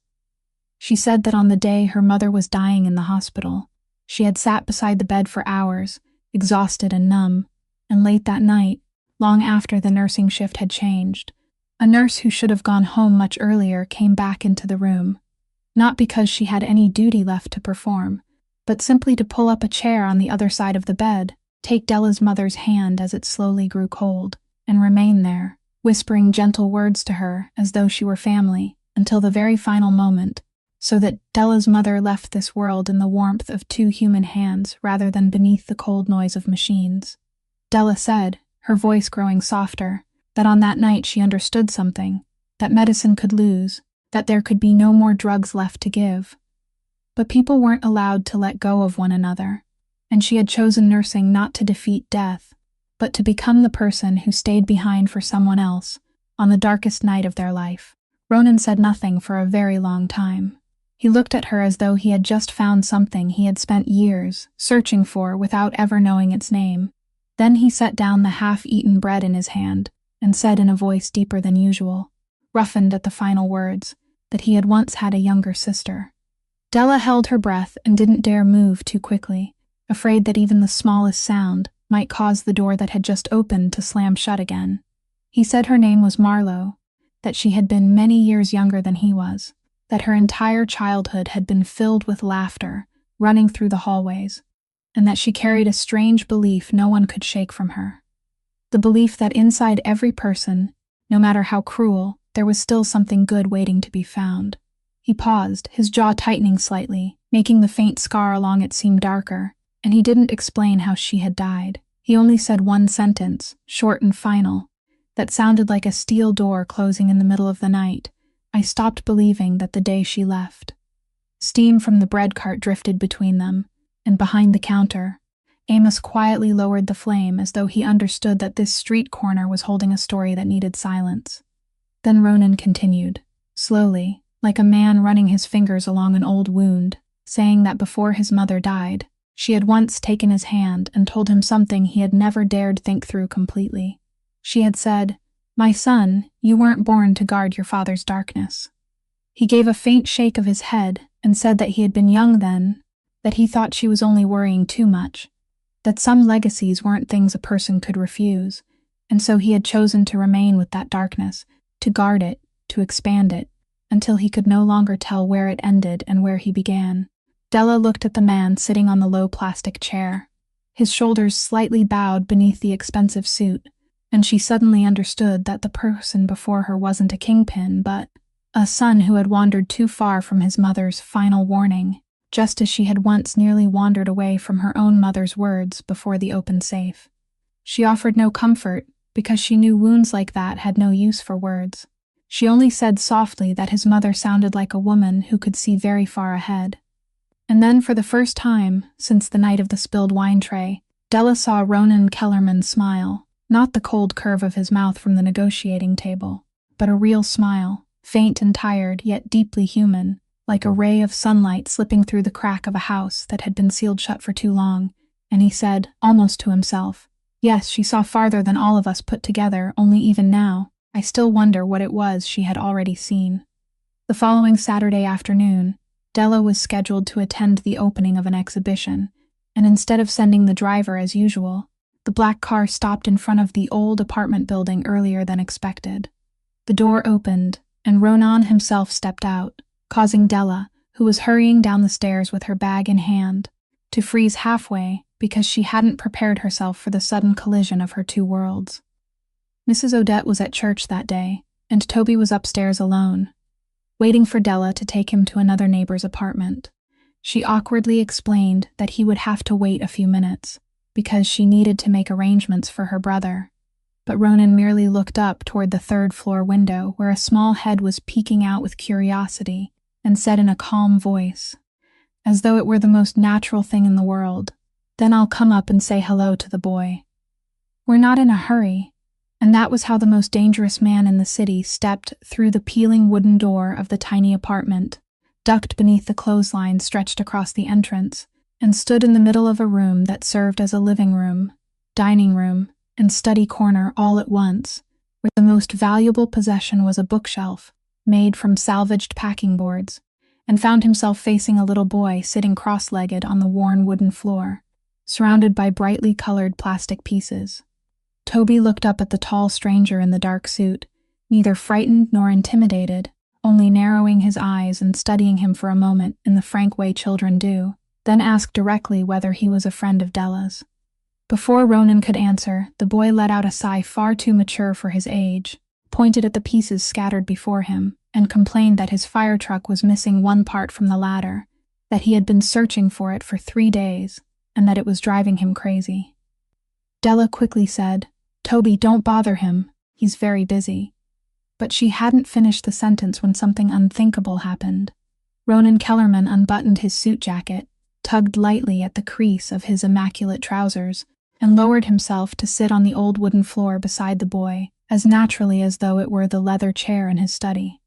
She said that on the day her mother was dying in the hospital, she had sat beside the bed for hours, exhausted and numb, and late that night, long after the nursing shift had changed, a nurse who should have gone home much earlier came back into the room, not because she had any duty left to perform, but simply to pull up a chair on the other side of the bed, take Della's mother's hand as it slowly grew cold, and remain there, whispering gentle words to her as though she were family, until the very final moment, so that Della's mother left this world in the warmth of 2 human hands rather than beneath the cold noise of machines. Della said, her voice growing softer, that on that night she understood something, that medicine could lose, that there could be no more drugs left to give. But people weren't allowed to let go of one another, and she had chosen nursing not to defeat death, but to become the person who stayed behind for someone else on the darkest night of their life. Ronan said nothing for a very long time. He looked at her as though he had just found something he had spent years searching for without ever knowing its name. Then he set down the half-eaten bread in his hand and said in a voice deeper than usual, roughened at the final words, that he had once had a younger sister. Della held her breath and didn't dare move too quickly, afraid that even the smallest sound might cause the door that had just opened to slam shut again. He said her name was Marlowe, that she had been many years younger than he was, that her entire childhood had been filled with laughter, running through the hallways, and that she carried a strange belief no one could shake from her. The belief that inside every person, no matter how cruel, there was still something good waiting to be found. He paused, his jaw tightening slightly, making the faint scar along it seem darker, and he didn't explain how she had died. He only said one sentence, short and final, that sounded like a steel door closing in the middle of the night. I stopped believing that the day she left. Steam from the bread cart drifted between them, and behind the counter, Amos quietly lowered the flame as though he understood that this street corner was holding a story that needed silence. Then Ronan continued, slowly, like a man running his fingers along an old wound, saying that before his mother died, she had once taken his hand and told him something he had never dared think through completely. She had said, "My son, you weren't born to guard your father's darkness." He gave a faint shake of his head and said that he had been young then, that he thought she was only worrying too much, that some legacies weren't things a person could refuse, and so he had chosen to remain with that darkness, to guard it, to expand it, until he could no longer tell where it ended and where he began. Della looked at the man sitting on the low plastic chair, his shoulders slightly bowed beneath the expensive suit, and she suddenly understood that the person before her wasn't a kingpin, but a son who had wandered too far from his mother's final warning, just as she had once nearly wandered away from her own mother's words before the open safe. She offered no comfort, because she knew wounds like that had no use for words. She only said softly that his mother sounded like a woman who could see very far ahead. And then, for the first time since the night of the spilled wine tray, Della saw Ronan Kellerman smile, not the cold curve of his mouth from the negotiating table, but a real smile, faint and tired, yet deeply human, like a ray of sunlight slipping through the crack of a house that had been sealed shut for too long, and he said, almost to himself, "Yes, she saw farther than all of us put together, only even now, I still wonder what it was she had already seen." The following Saturday afternoon, Della was scheduled to attend the opening of an exhibition, and instead of sending the driver as usual, the black car stopped in front of the old apartment building earlier than expected. The door opened, and Ronan himself stepped out, causing Della, who was hurrying down the stairs with her bag in hand, to freeze halfway because she hadn't prepared herself for the sudden collision of her two worlds. Mrs. Odette was at church that day, and Toby was upstairs alone, waiting for Della to take him to another neighbor's apartment. She awkwardly explained that he would have to wait a few minutes, because she needed to make arrangements for her brother. But Ronan merely looked up toward the third-floor window where a small head was peeking out with curiosity, and said in a calm voice, as though it were the most natural thing in the world, "Then I'll come up and say hello to the boy." "We're not in a hurry." And that was how the most dangerous man in the city stepped through the peeling wooden door of the tiny apartment, ducked beneath the clothesline stretched across the entrance, and stood in the middle of a room that served as a living room, dining room, and study corner all at once, where the most valuable possession was a bookshelf made from salvaged packing boards, and found himself facing a little boy sitting cross-legged on the worn wooden floor, surrounded by brightly colored plastic pieces. Toby looked up at the tall stranger in the dark suit, neither frightened nor intimidated, only narrowing his eyes and studying him for a moment in the frank way children do, then asked directly whether he was a friend of Della's. Before Ronan could answer, the boy let out a sigh far too mature for his age, pointed at the pieces scattered before him, and complained that his fire truck was missing one part from the ladder, that he had been searching for it for 3 days, and that it was driving him crazy. Della quickly said, "Toby, don't bother him. He's very busy." But she hadn't finished the sentence when something unthinkable happened. Ronan Kellerman unbuttoned his suit jacket, tugged lightly at the crease of his immaculate trousers, and lowered himself to sit on the old wooden floor beside the boy, as naturally as though it were the leather chair in his study.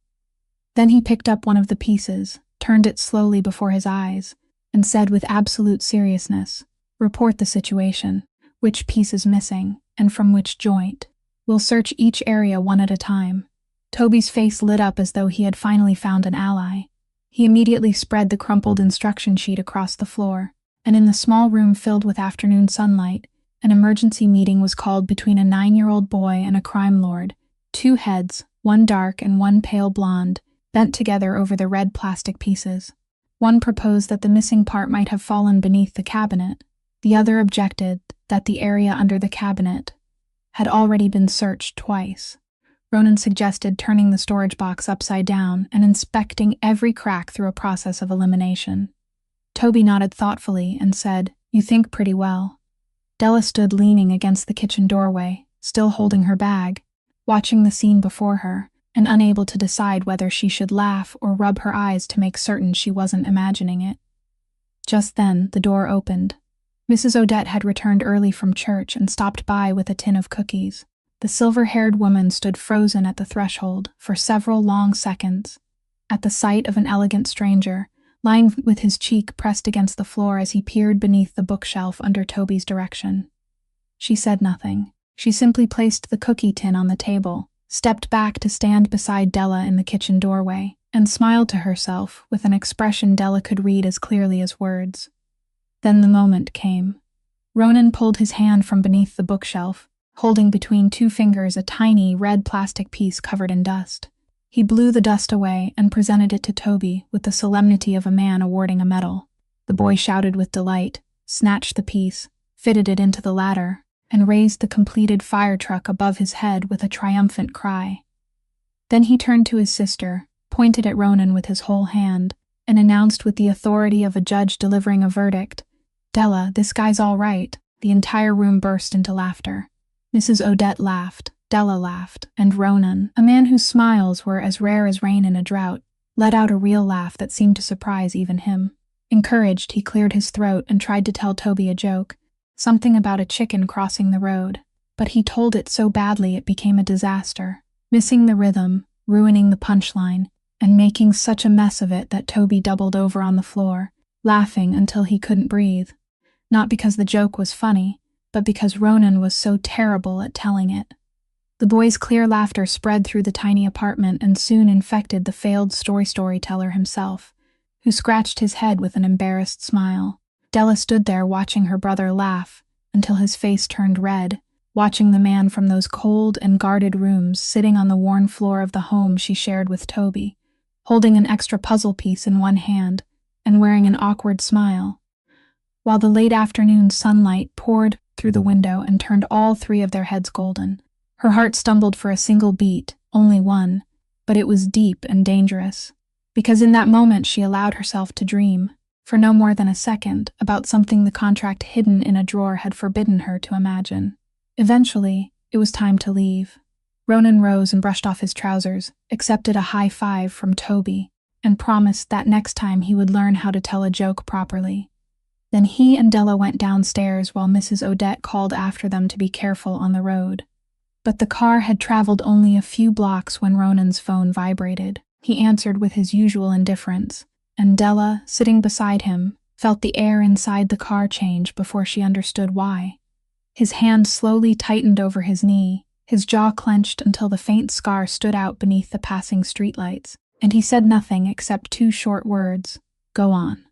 Then he picked up one of the pieces, turned it slowly before his eyes, and said with absolute seriousness, "Report the situation. Which piece is missing, and from which joint? We'll search each area one at a time." Toby's face lit up as though he had finally found an ally. He immediately spread the crumpled instruction sheet across the floor, and in the small room filled with afternoon sunlight, an emergency meeting was called between a 9-year-old boy and a crime lord. 2 heads, one dark and one pale blonde, bent together over the red plastic pieces. One proposed that the missing part might have fallen beneath the cabinet. The other objected that the area under the cabinet had already been searched twice. Ronan suggested turning the storage box upside down and inspecting every crack through a process of elimination. Toby nodded thoughtfully and said, "You think pretty well." Della stood leaning against the kitchen doorway, still holding her bag, watching the scene before her, and unable to decide whether she should laugh or rub her eyes to make certain she wasn't imagining it. Just then, the door opened. Mrs. Odette had returned early from church and stopped by with a tin of cookies. The silver-haired woman stood frozen at the threshold for several long seconds, at the sight of an elegant stranger, lying with his cheek pressed against the floor as he peered beneath the bookshelf under Toby's direction. She said nothing. She simply placed the cookie tin on the table, stepped back to stand beside Della in the kitchen doorway, and smiled to herself with an expression Della could read as clearly as words. Then the moment came. Ronan pulled his hand from beneath the bookshelf, holding between 2 fingers a tiny red plastic piece covered in dust. He blew the dust away and presented it to Toby with the solemnity of a man awarding a medal. The boy shouted with delight, snatched the piece, fitted it into the ladder, and raised the completed fire truck above his head with a triumphant cry. Then he turned to his sister, pointed at Ronan with his whole hand, and announced with the authority of a judge delivering a verdict, "Della, this guy's all right." The entire room burst into laughter. Mrs. Odette laughed, Della laughed, and Ronan, a man whose smiles were as rare as rain in a drought, let out a real laugh that seemed to surprise even him. Encouraged, he cleared his throat and tried to tell Toby a joke, something about a chicken crossing the road, but he told it so badly it became a disaster, missing the rhythm, ruining the punchline, and making such a mess of it that Toby doubled over on the floor, laughing until he couldn't breathe. Not because the joke was funny, but because Ronan was so terrible at telling it. The boy's clear laughter spread through the tiny apartment and soon infected the failed storyteller himself, who scratched his head with an embarrassed smile. Della stood there watching her brother laugh until his face turned red, watching the man from those cold and guarded rooms sitting on the worn floor of the home she shared with Toby, holding an extra puzzle piece in one hand and wearing an awkward smile, while the late afternoon sunlight poured through the window and turned all three of their heads golden. Her heart stumbled for a single beat, only one, but it was deep and dangerous, because in that moment she allowed herself to dream, for no more than a second, about something the contract hidden in a drawer had forbidden her to imagine. Eventually, it was time to leave. Ronan rose and brushed off his trousers, accepted a high five from Toby, and promised that next time he would learn how to tell a joke properly. Then he and Della went downstairs while Mrs. Odette called after them to be careful on the road. But the car had traveled only a few blocks when Ronan's phone vibrated. He answered with his usual indifference, and Della, sitting beside him, felt the air inside the car change before she understood why. His hand slowly tightened over his knee, his jaw clenched until the faint scar stood out beneath the passing streetlights, and he said nothing except two short words, "Go on."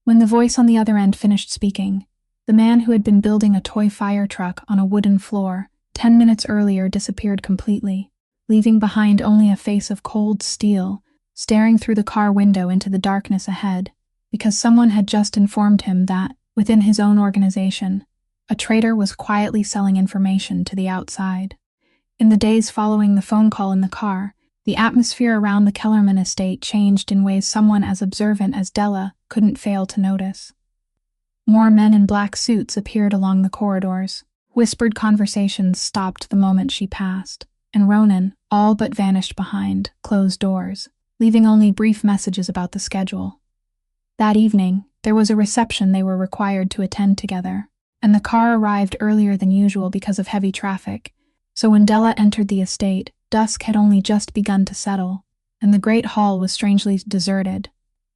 When the voice on the other end finished speaking, the man who had been building a toy fire truck on a wooden floor 10 minutes earlier disappeared completely, leaving behind only a face of cold steel, staring through the car window into the darkness ahead, because someone had just informed him that, within his own organization, a traitor was quietly selling information to the outside. In the days following the phone call in the car, the atmosphere around the Kellerman estate changed in ways someone as observant as Della couldn't fail to notice. More men in black suits appeared along the corridors. Whispered conversations stopped the moment she passed, and Ronan, all but vanished behind closed doors, leaving only brief messages about the schedule. That evening, there was a reception they were required to attend together, and the car arrived earlier than usual because of heavy traffic, so when Della entered the estate, dusk had only just begun to settle, and the great hall was strangely deserted.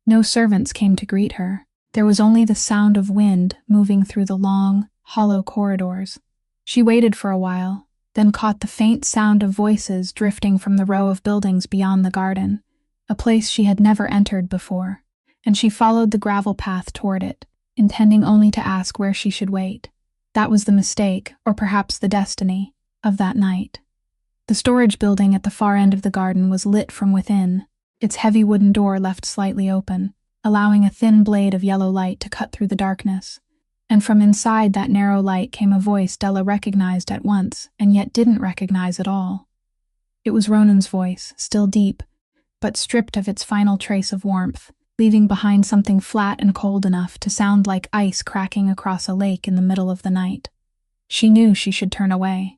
No servants came to greet her. There was only the sound of wind moving through the long, hollow corridors. She waited for a while, then caught the faint sound of voices drifting from the row of buildings beyond the garden, a place she had never entered before, and she followed the gravel path toward it, intending only to ask where she should wait. That was the mistake, or perhaps the destiny, of that night. The storage building at the far end of the garden was lit from within, its heavy wooden door left slightly open, allowing a thin blade of yellow light to cut through the darkness. And from inside that narrow light came a voice Della recognized at once, and yet didn't recognize at all. It was Ronan's voice, still deep, but stripped of its final trace of warmth, leaving behind something flat and cold enough to sound like ice cracking across a lake in the middle of the night. She knew she should turn away.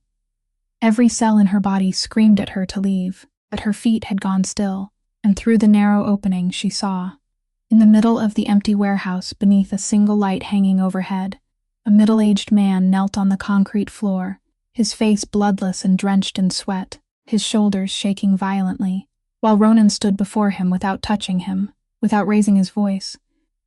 Every cell in her body screamed at her to leave, but her feet had gone still, and through the narrow opening she saw, in the middle of the empty warehouse beneath a single light hanging overhead, a middle-aged man knelt on the concrete floor, his face bloodless and drenched in sweat, his shoulders shaking violently, while Ronan stood before him without touching him, without raising his voice,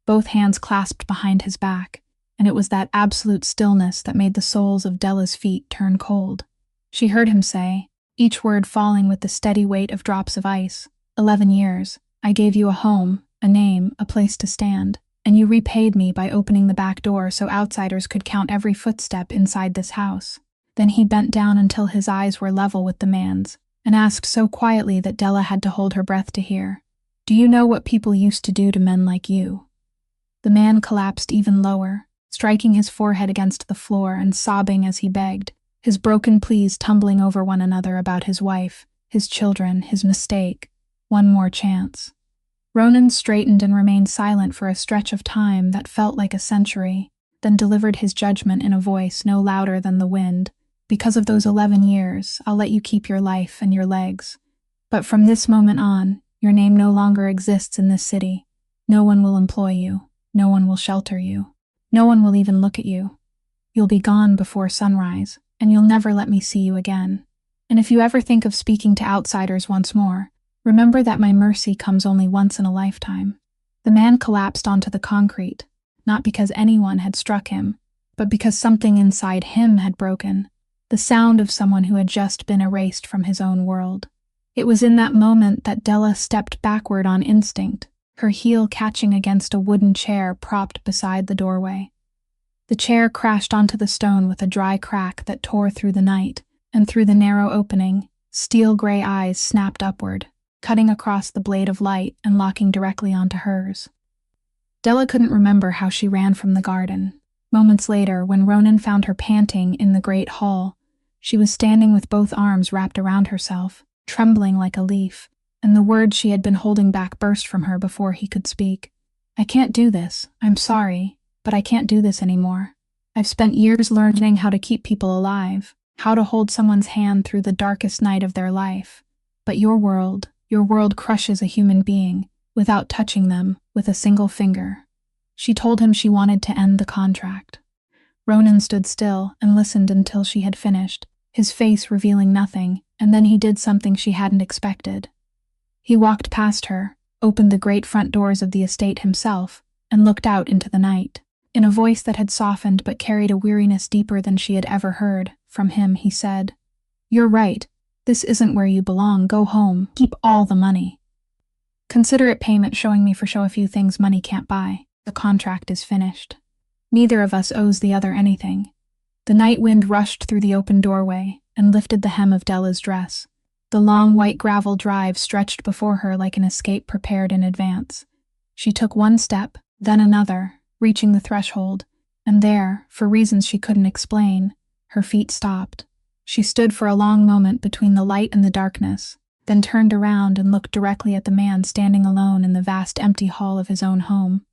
both hands clasped behind his back, and it was that absolute stillness that made the soles of Della's feet turn cold. She heard him say, each word falling with the steady weight of drops of ice, 11 years, I gave you a home, a name, a place to stand, and you repaid me by opening the back door so outsiders could count every footstep inside this house. Then he bent down until his eyes were level with the man's, and asked so quietly that Della had to hold her breath to hear, Do you know what people used to do to men like you? The man collapsed even lower, striking his forehead against the floor and sobbing as he begged, his broken pleas tumbling over one another about his wife, his children, his mistake, one more chance. Ronan straightened and remained silent for a stretch of time that felt like a century, then delivered his judgment in a voice no louder than the wind. Because of those 11 years, I'll let you keep your life and your legs. But from this moment on, your name no longer exists in this city. No one will employ you. No one will shelter you. No one will even look at you. You'll be gone before sunrise, and you'll never let me see you again. And if you ever think of speaking to outsiders once more, Remember that my mercy comes only once in a lifetime." The man collapsed onto the concrete, not because anyone had struck him, but because something inside him had broken, the sound of someone who had just been erased from his own world. It was in that moment that Della stepped backward on instinct, her heel catching against a wooden chair propped beside the doorway. The chair crashed onto the stone with a dry crack that tore through the night, and through the narrow opening, steel-gray eyes snapped upward, cutting across the blade of light and locking directly onto hers. Della couldn't remember how she ran from the garden. Moments later, when Ronan found her panting in the great hall, she was standing with both arms wrapped around herself, trembling like a leaf, and the words she had been holding back burst from her before he could speak. "I can't do this. I'm sorry, but I can't do this anymore. I've spent years learning how to keep people alive, how to hold someone's hand through the darkest night of their life. But your world crushes a human being without touching them with a single finger." She told him she wanted to end the contract. Ronan stood still and listened until she had finished, his face revealing nothing, and then he did something she hadn't expected. He walked past her, opened the great front doors of the estate himself, and looked out into the night. In a voice that had softened but carried a weariness deeper than she had ever heard from him, he said, "You're right. This isn't where you belong. Go home. Keep all the money. Consider it payment showing me for show a few things money can't buy. The contract is finished. Neither of us owes the other anything." The night wind rushed through the open doorway and lifted the hem of Della's dress. The long white gravel drive stretched before her like an escape prepared in advance. She took one step, then another, reaching the threshold, and there, for reasons she couldn't explain, her feet stopped. She stood for a long moment between the light and the darkness, then turned around and looked directly at the man standing alone in the vast empty hall of his own home.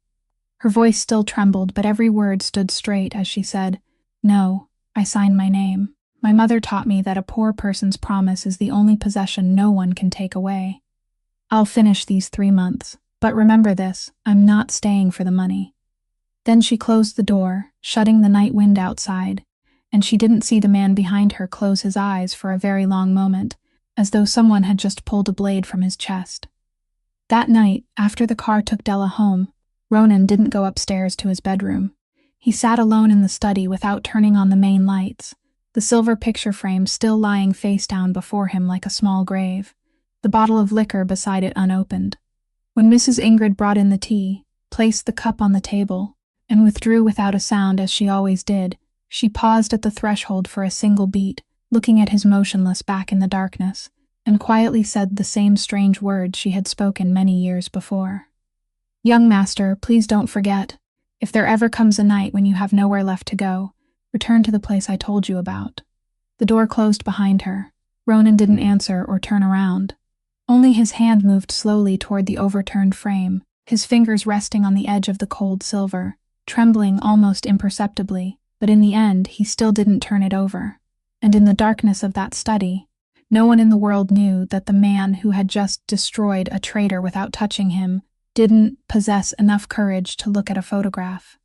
Her voice still trembled, but every word stood straight as she said, "No, I signed my name. My mother taught me that a poor person's promise is the only possession no one can take away. I'll finish these 3 months, but remember this, I'm not staying for the money." Then she closed the door, shutting the night wind outside, and she didn't see the man behind her close his eyes for a very long moment, as though someone had just pulled a blade from his chest. That night, after the car took Della home, Ronan didn't go upstairs to his bedroom. He sat alone in the study without turning on the main lights, the silver picture frame still lying face down before him like a small grave, the bottle of liquor beside it unopened. When Mrs. Ingrid brought in the tea, placed the cup on the table, and withdrew without a sound as she always did, she paused at the threshold for a single beat, looking at his motionless back in the darkness, and quietly said the same strange words she had spoken many years before. "Young master, please don't forget. If there ever comes a night when you have nowhere left to go, return to the place I told you about." The door closed behind her. Ronan didn't answer or turn around. Only his hand moved slowly toward the overturned frame, his fingers resting on the edge of the cold silver, trembling almost imperceptibly, but in the end he still didn't turn it over. And in the darkness of that study, no one in the world knew that the man who had just destroyed a traitor without touching him didn't possess enough courage to look at a photograph.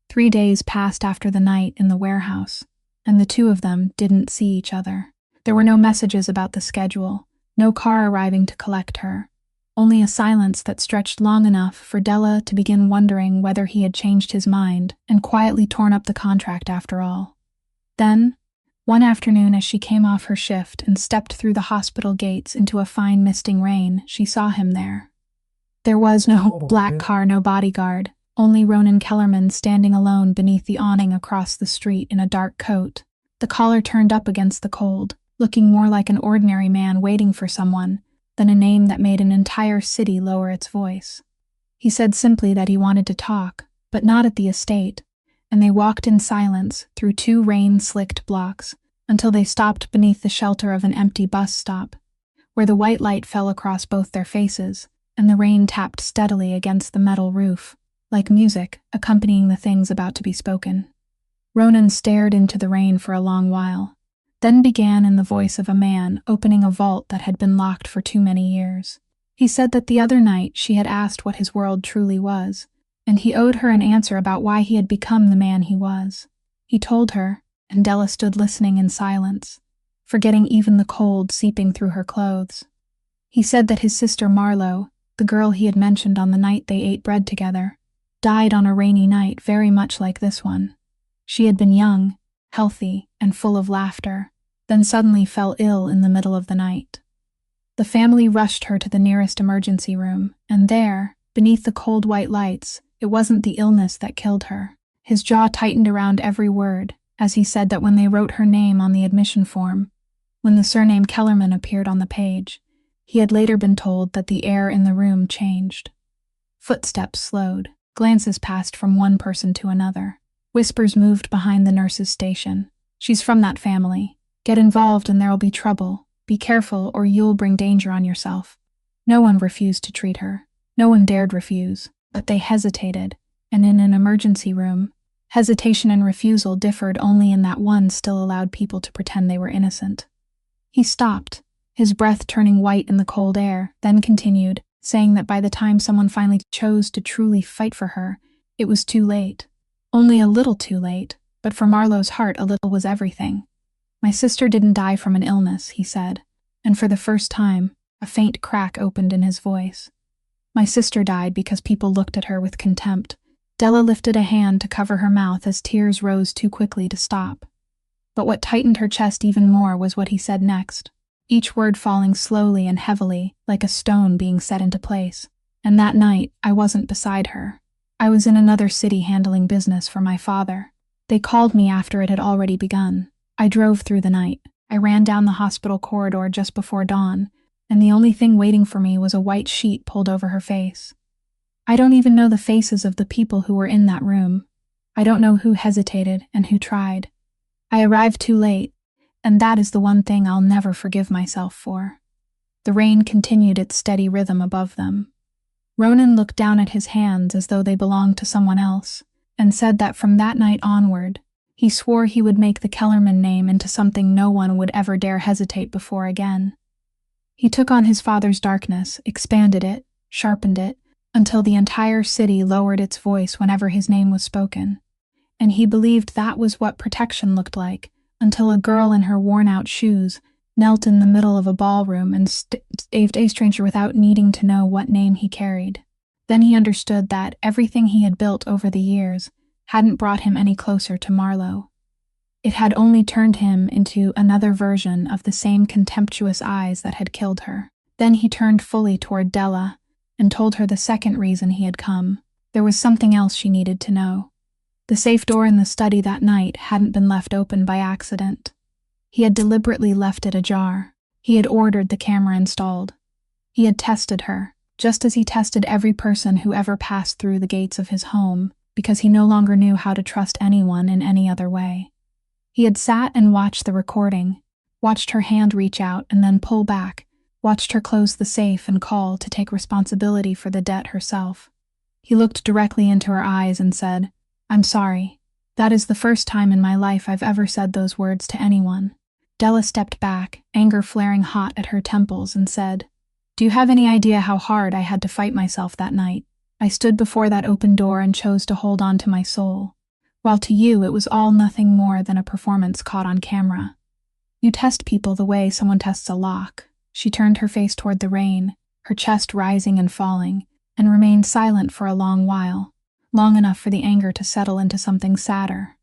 3 days passed after the night in the warehouse, and the two of them didn't see each other. There were no messages about the schedule, no car arriving to collect her, only a silence that stretched long enough for Della to begin wondering whether he had changed his mind and quietly torn up the contract after all. Then, one afternoon as she came off her shift and stepped through the hospital gates into a fine misting rain, she saw him there. There was no black car, no bodyguard, only Ronan Kellerman standing alone beneath the awning across the street in a dark coat, the collar turned up against the cold, looking more like an ordinary man waiting for someone than a name that made an entire city lower its voice. He said simply that he wanted to talk, but not at the estate, and they walked in silence through 2 rain-slicked blocks until they stopped beneath the shelter of an empty bus stop, where the white light fell across both their faces, and the rain tapped steadily against the metal roof, like music accompanying the things about to be spoken. Ronan stared into the rain for a long while, then began in the voice of a man opening a vault that had been locked for too many years. He said that the other night she had asked what his world truly was, and he owed her an answer about why he had become the man he was. He told her, and Della stood listening in silence, forgetting even the cold seeping through her clothes. He said that his sister Marlowe, the girl he had mentioned on the night they ate bread together, died on a rainy night very much like this one. She had been young, healthy, and full of laughter, then suddenly fell ill in the middle of the night. The family rushed her to the nearest emergency room, and there, beneath the cold white lights, it wasn't the illness that killed her. His jaw tightened around every word, as he said that when they wrote her name on the admission form, when the surname Kellerman appeared on the page, he had later been told that the air in the room changed. Footsteps slowed, glances passed from one person to another. Whispers moved behind the nurse's station. "She's from that family. Get involved and there'll be trouble. Be careful or you'll bring danger on yourself." No one refused to treat her. No one dared refuse, but they hesitated, and in an emergency room, hesitation and refusal differed only in that one still allowed people to pretend they were innocent. He stopped, his breath turning white in the cold air, then continued, saying that by the time someone finally chose to truly fight for her, it was too late. Only a little too late, but for Marlowe's heart a little was everything. "My sister didn't die from an illness," he said, and for the first time, a faint crack opened in his voice. "My sister died because people looked at her with contempt." Della lifted a hand to cover her mouth as tears rose too quickly to stop. But what tightened her chest even more was what he said next, each word falling slowly and heavily, like a stone being set into place. "And that night, I wasn't beside her. I was in another city handling business for my father. They called me after it had already begun. I drove through the night. I ran down the hospital corridor just before dawn, and the only thing waiting for me was a white sheet pulled over her face. I don't even know the faces of the people who were in that room. I don't know who hesitated and who tried. I arrived too late, and that is the one thing I'll never forgive myself for." The rain continued its steady rhythm above them. Ronan looked down at his hands as though they belonged to someone else, and said that from that night onward, he swore he would make the Kellerman name into something no one would ever dare hesitate before again. He took on his father's darkness, expanded it, sharpened it, until the entire city lowered its voice whenever his name was spoken. And he believed that was what protection looked like, until a girl in her worn-out shoes knelt in the middle of a ballroom and saved a stranger without needing to know what name he carried. Then he understood that everything he had built over the years hadn't brought him any closer to Marlowe. It had only turned him into another version of the same contemptuous eyes that had killed her. Then he turned fully toward Della and told her the second reason he had come. There was something else she needed to know. The safe door in the study that night hadn't been left open by accident. He had deliberately left it ajar. He had ordered the camera installed. He had tested her, just as he tested every person who ever passed through the gates of his home, because he no longer knew how to trust anyone in any other way. He had sat and watched the recording, watched her hand reach out and then pull back, watched her close the safe and call to take responsibility for the debt herself. He looked directly into her eyes and said, "I'm sorry. That is the first time in my life I've ever said those words to anyone." Della stepped back, anger flaring hot at her temples, and said, "Do you have any idea how hard I had to fight myself that night? I stood before that open door and chose to hold on to my soul, while to you it was all nothing more than a performance caught on camera. You test people the way someone tests a lock." She turned her face toward the rain, her chest rising and falling, and remained silent for a long while, long enough for the anger to settle into something sadder.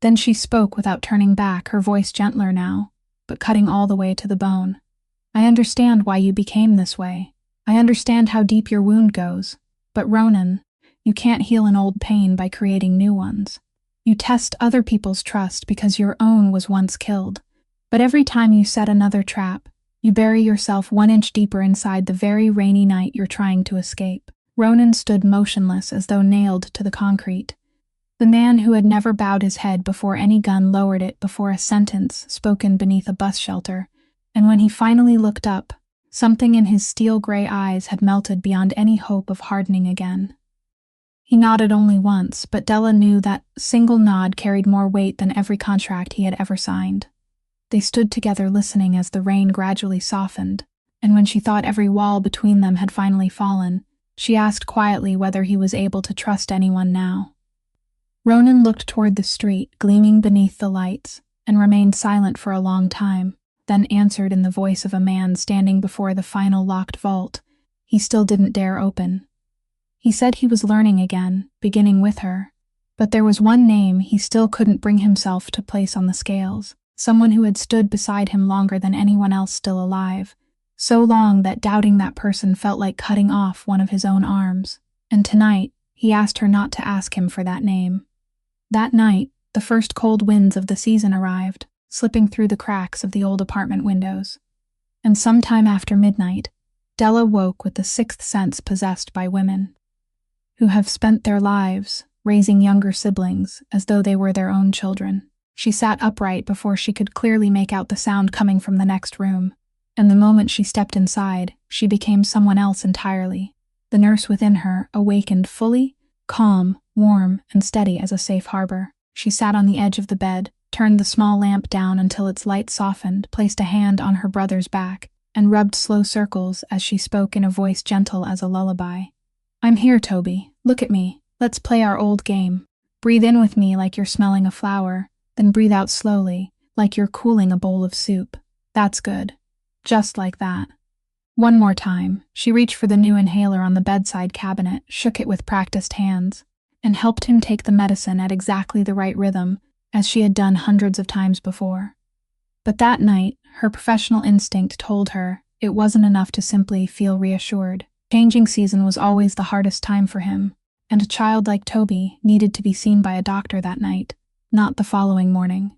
Then she spoke without turning back, her voice gentler now, but cutting all the way to the bone. "I understand why you became this way. I understand how deep your wound goes. But Ronan, you can't heal an old pain by creating new ones. You test other people's trust because your own was once killed. But every time you set another trap, you bury yourself 1 inch deeper inside the very rainy night you're trying to escape." Ronan stood motionless as though nailed to the concrete. The man who had never bowed his head before any gun lowered it before a sentence spoken beneath a bus shelter, and when he finally looked up, something in his steel-gray eyes had melted beyond any hope of hardening again. He nodded only once, but Della knew that single nod carried more weight than every contract he had ever signed. They stood together listening as the rain gradually softened, and when she thought every wall between them had finally fallen, she asked quietly whether he was able to trust anyone now. Ronan looked toward the street, gleaming beneath the lights, and remained silent for a long time. then answered in the voice of a man standing before the final locked vault he still didn't dare open. He said he was learning again, beginning with her. But there was one name he still couldn't bring himself to place on the scales, someone who had stood beside him longer than anyone else still alive, so long that doubting that person felt like cutting off one of his own arms. And tonight, he asked her not to ask him for that name. That night, the first cold winds of the season arrived, slipping through the cracks of the old apartment windows. And sometime after midnight, Della woke with the sixth sense possessed by women, who have spent their lives raising younger siblings as though they were their own children. She sat upright before she could clearly make out the sound coming from the next room, and the moment she stepped inside, she became someone else entirely. The nurse within her awakened fully, calm, warm, and steady as a safe harbor. She sat on the edge of the bed, turned the small lamp down until its light softened, placed a hand on her brother's back, and rubbed slow circles as she spoke in a voice gentle as a lullaby. "I'm here, Toby. Look at me. Let's play our old game. Breathe in with me like you're smelling a flower, then breathe out slowly, like you're cooling a bowl of soup. That's good. Just like that." One more time, she reached for the new inhaler on the bedside cabinet, shook it with practiced hands, and helped him take the medicine at exactly the right rhythm, as she had done hundreds of times before. But that night, her professional instinct told her it wasn't enough to simply feel reassured. Changing season was always the hardest time for him, and a child like Toby needed to be seen by a doctor that night, not the following morning.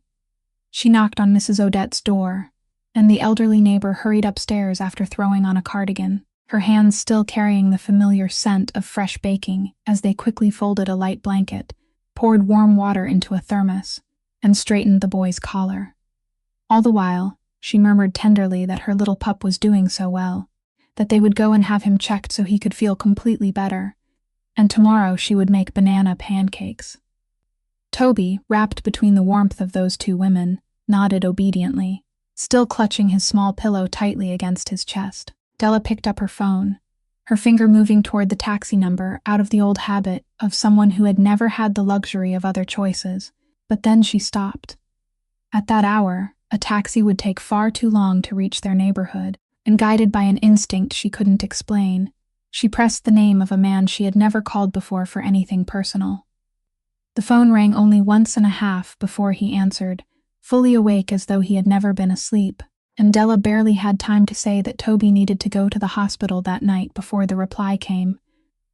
She knocked on Mrs. Odette's door, and the elderly neighbor hurried upstairs after throwing on a cardigan, her hands still carrying the familiar scent of fresh baking as they quickly folded a light blanket, poured warm water into a thermos, and straightened the boy's collar. All the while, she murmured tenderly that her little pup was doing so well, that they would go and have him checked so he could feel completely better, and tomorrow she would make banana pancakes. Toby, wrapped between the warmth of those two women, nodded obediently, still clutching his small pillow tightly against his chest. Della picked up her phone, her finger moving toward the taxi number out of the old habit of someone who had never had the luxury of other choices, but then she stopped. At that hour, a taxi would take far too long to reach their neighborhood, and guided by an instinct she couldn't explain, she pressed the name of a man she had never called before for anything personal. The phone rang only once and a half before he answered, fully awake as though he had never been asleep, and Della barely had time to say that Toby needed to go to the hospital that night before the reply came,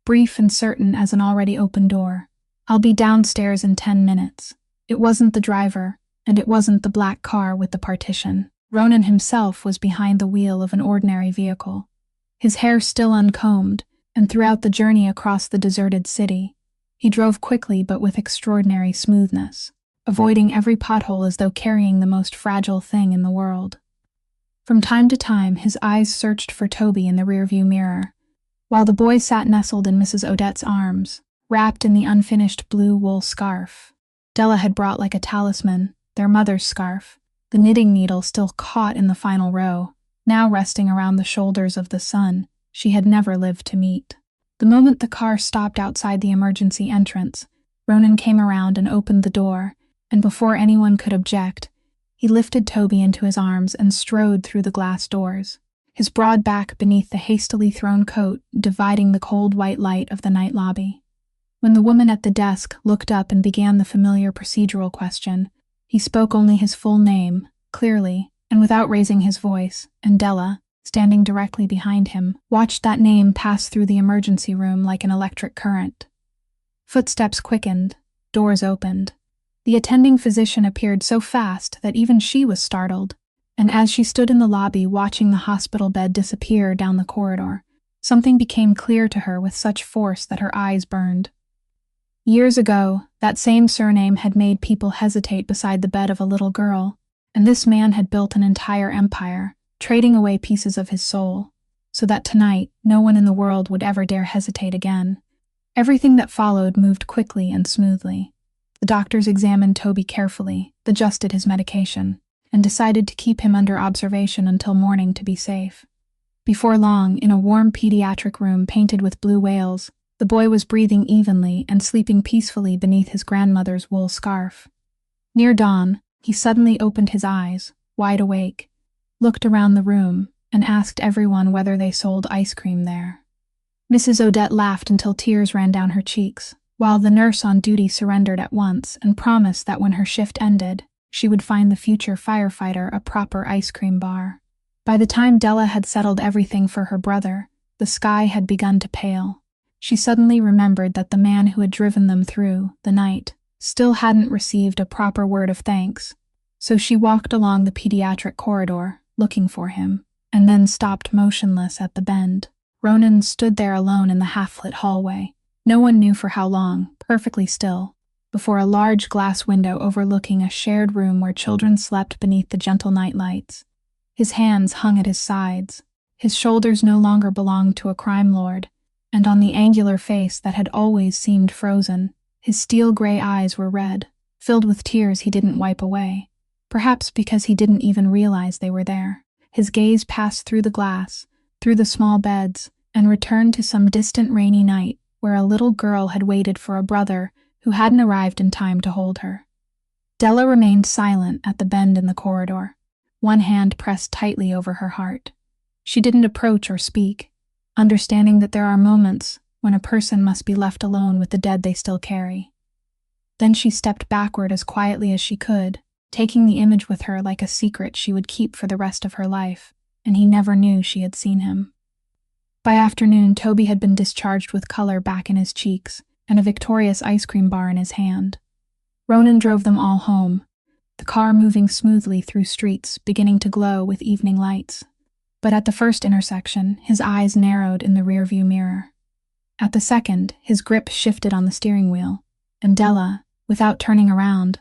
brief and certain as an already open door. "I'll be downstairs in 10 minutes. It wasn't the driver, and it wasn't the black car with the partition. Ronan himself was behind the wheel of an ordinary vehicle, his hair still uncombed, and throughout the journey across the deserted city, he drove quickly but with extraordinary smoothness, avoiding every pothole as though carrying the most fragile thing in the world. From time to time, his eyes searched for Toby in the rearview mirror, while the boy sat nestled in Mrs. Odette's arms, wrapped in the unfinished blue wool scarf Della had brought like a talisman, their mother's scarf, the knitting needle still caught in the final row, now resting around the shoulders of the son she had never lived to meet. The moment the car stopped outside the emergency entrance, Ronan came around and opened the door, and before anyone could object, he lifted Toby into his arms and strode through the glass doors, his broad back beneath the hastily thrown coat dividing the cold white light of the night lobby. When the woman at the desk looked up and began the familiar procedural question, he spoke only his full name, clearly, and without raising his voice, and Della, standing directly behind him, watched that name pass through the emergency room like an electric current. Footsteps quickened, doors opened. The attending physician appeared so fast that even she was startled, and as she stood in the lobby watching the hospital bed disappear down the corridor, something became clear to her with such force that her eyes burned. Years ago, that same surname had made people hesitate beside the bed of a little girl, and this man had built an entire empire, trading away pieces of his soul, so that tonight no one in the world would ever dare hesitate again. Everything that followed moved quickly and smoothly. The doctors examined Toby carefully, adjusted his medication, and decided to keep him under observation until morning to be safe. Before long, in a warm pediatric room painted with blue whales, the boy was breathing evenly and sleeping peacefully beneath his grandmother's wool scarf. Near dawn, he suddenly opened his eyes, wide awake, looked around the room, and asked everyone whether they sold ice cream there. Mrs. Odette laughed until tears ran down her cheeks, while the nurse on duty surrendered at once and promised that when her shift ended, she would find the future firefighter a proper ice cream bar. By the time Della had settled everything for her brother, the sky had begun to pale. She suddenly remembered that the man who had driven them through the night still hadn't received a proper word of thanks, so she walked along the pediatric corridor, looking for him, and then stopped motionless at the bend. Ronan stood there alone in the half-lit hallway, no one knew for how long, perfectly still, before a large glass window overlooking a shared room where children slept beneath the gentle night lights. His hands hung at his sides. His shoulders no longer belonged to a crime lord, and on the angular face that had always seemed frozen, his steel-gray eyes were red, filled with tears he didn't wipe away, perhaps because he didn't even realize they were there. His gaze passed through the glass, through the small beds, and returned to some distant rainy night where a little girl had waited for a brother who hadn't arrived in time to hold her. Della remained silent at the bend in the corridor, one hand pressed tightly over her heart. She didn't approach or speak, understanding that there are moments when a person must be left alone with the dead they still carry. Then she stepped backward as quietly as she could, taking the image with her like a secret she would keep for the rest of her life, and he never knew she had seen him. By afternoon, Toby had been discharged with color back in his cheeks and a victorious ice cream bar in his hand. Ronan drove them all home, the car moving smoothly through streets beginning to glow with evening lights. But at the first intersection, his eyes narrowed in the rearview mirror. At the second, his grip shifted on the steering wheel, and Della, without turning around,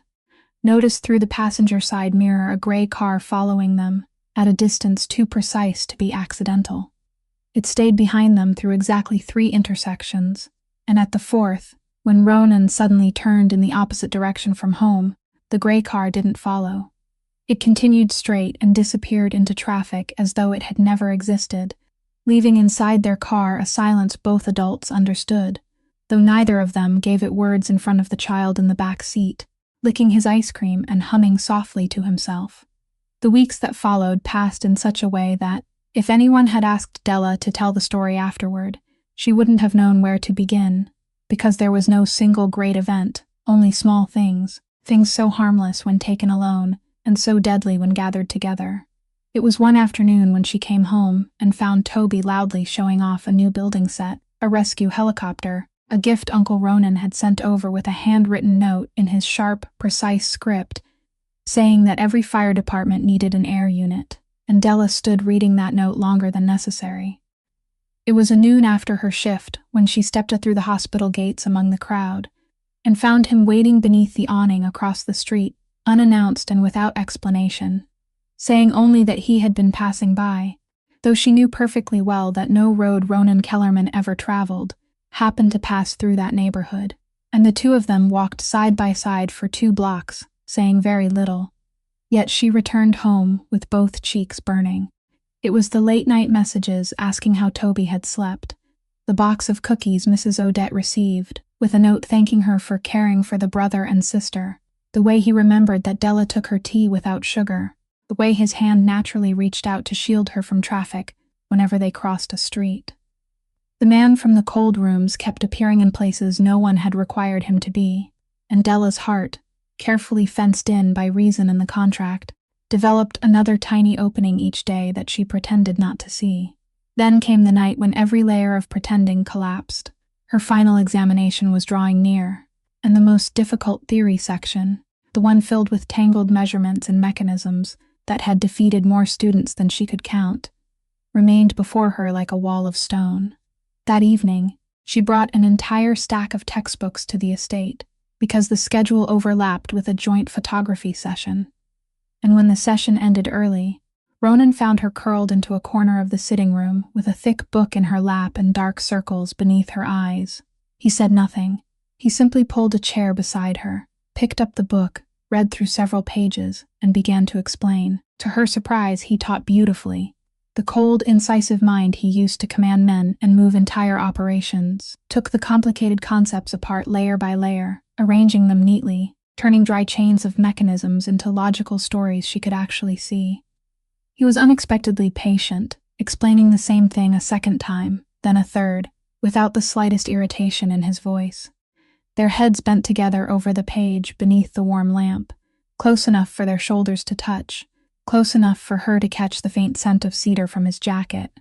noticed through the passenger side mirror a gray car following them, at a distance too precise to be accidental. It stayed behind them through exactly 3 intersections, and at the 4th, when Ronan suddenly turned in the opposite direction from home, the gray car didn't follow. It continued straight and disappeared into traffic as though it had never existed, leaving inside their car a silence both adults understood, though neither of them gave it words in front of the child in the back seat, licking his ice cream and humming softly to himself. The weeks that followed passed in such a way that, if anyone had asked Della to tell the story afterward, she wouldn't have known where to begin, because there was no single great event, only small things so harmless when taken alone, and so deadly when gathered together. It was one afternoon when she came home and found Toby loudly showing off a new building set, a rescue helicopter, a gift Uncle Ronan had sent over with a handwritten note in his sharp, precise script, saying that every fire department needed an air unit, and Della stood reading that note longer than necessary. It was a noon after her shift when she stepped through the hospital gates among the crowd, and found him waiting beneath the awning across the street, unannounced and without explanation, saying only that he had been passing by, though she knew perfectly well that no road Ronan Kellerman ever traveled happened to pass through that neighborhood, and the two of them walked side by side for 2 blocks, saying very little. Yet she returned home with both cheeks burning. It was the late-night messages asking how Toby had slept, the box of cookies Mrs. Odette received, with a note thanking her for caring for the brother and sister, the way he remembered that Della took her tea without sugar, the way his hand naturally reached out to shield her from traffic whenever they crossed a street. The man from the cold rooms kept appearing in places no one had required him to be, and Della's heart, carefully fenced in by reason in the contract, developed another tiny opening each day that she pretended not to see. Then came the night when every layer of pretending collapsed. Her final examination was drawing near, and the most difficult theory section, the one filled with tangled measurements and mechanisms that had defeated more students than she could count, remained before her like a wall of stone. That evening, she brought an entire stack of textbooks to the estate, because the schedule overlapped with a joint photography session. And when the session ended early, Ronan found her curled into a corner of the sitting room with a thick book in her lap and dark circles beneath her eyes. He said nothing. He simply pulled a chair beside her, picked up the book, read through several pages, and began to explain. To her surprise, he taught beautifully. The cold, incisive mind he used to command men and move entire operations took the complicated concepts apart layer by layer, arranging them neatly, turning dry chains of mechanisms into logical stories she could actually see. He was unexpectedly patient, explaining the same thing a second time, then a third, without the slightest irritation in his voice. Their heads bent together over the page beneath the warm lamp, close enough for their shoulders to touch, close enough for her to catch the faint scent of cedar from his jacket.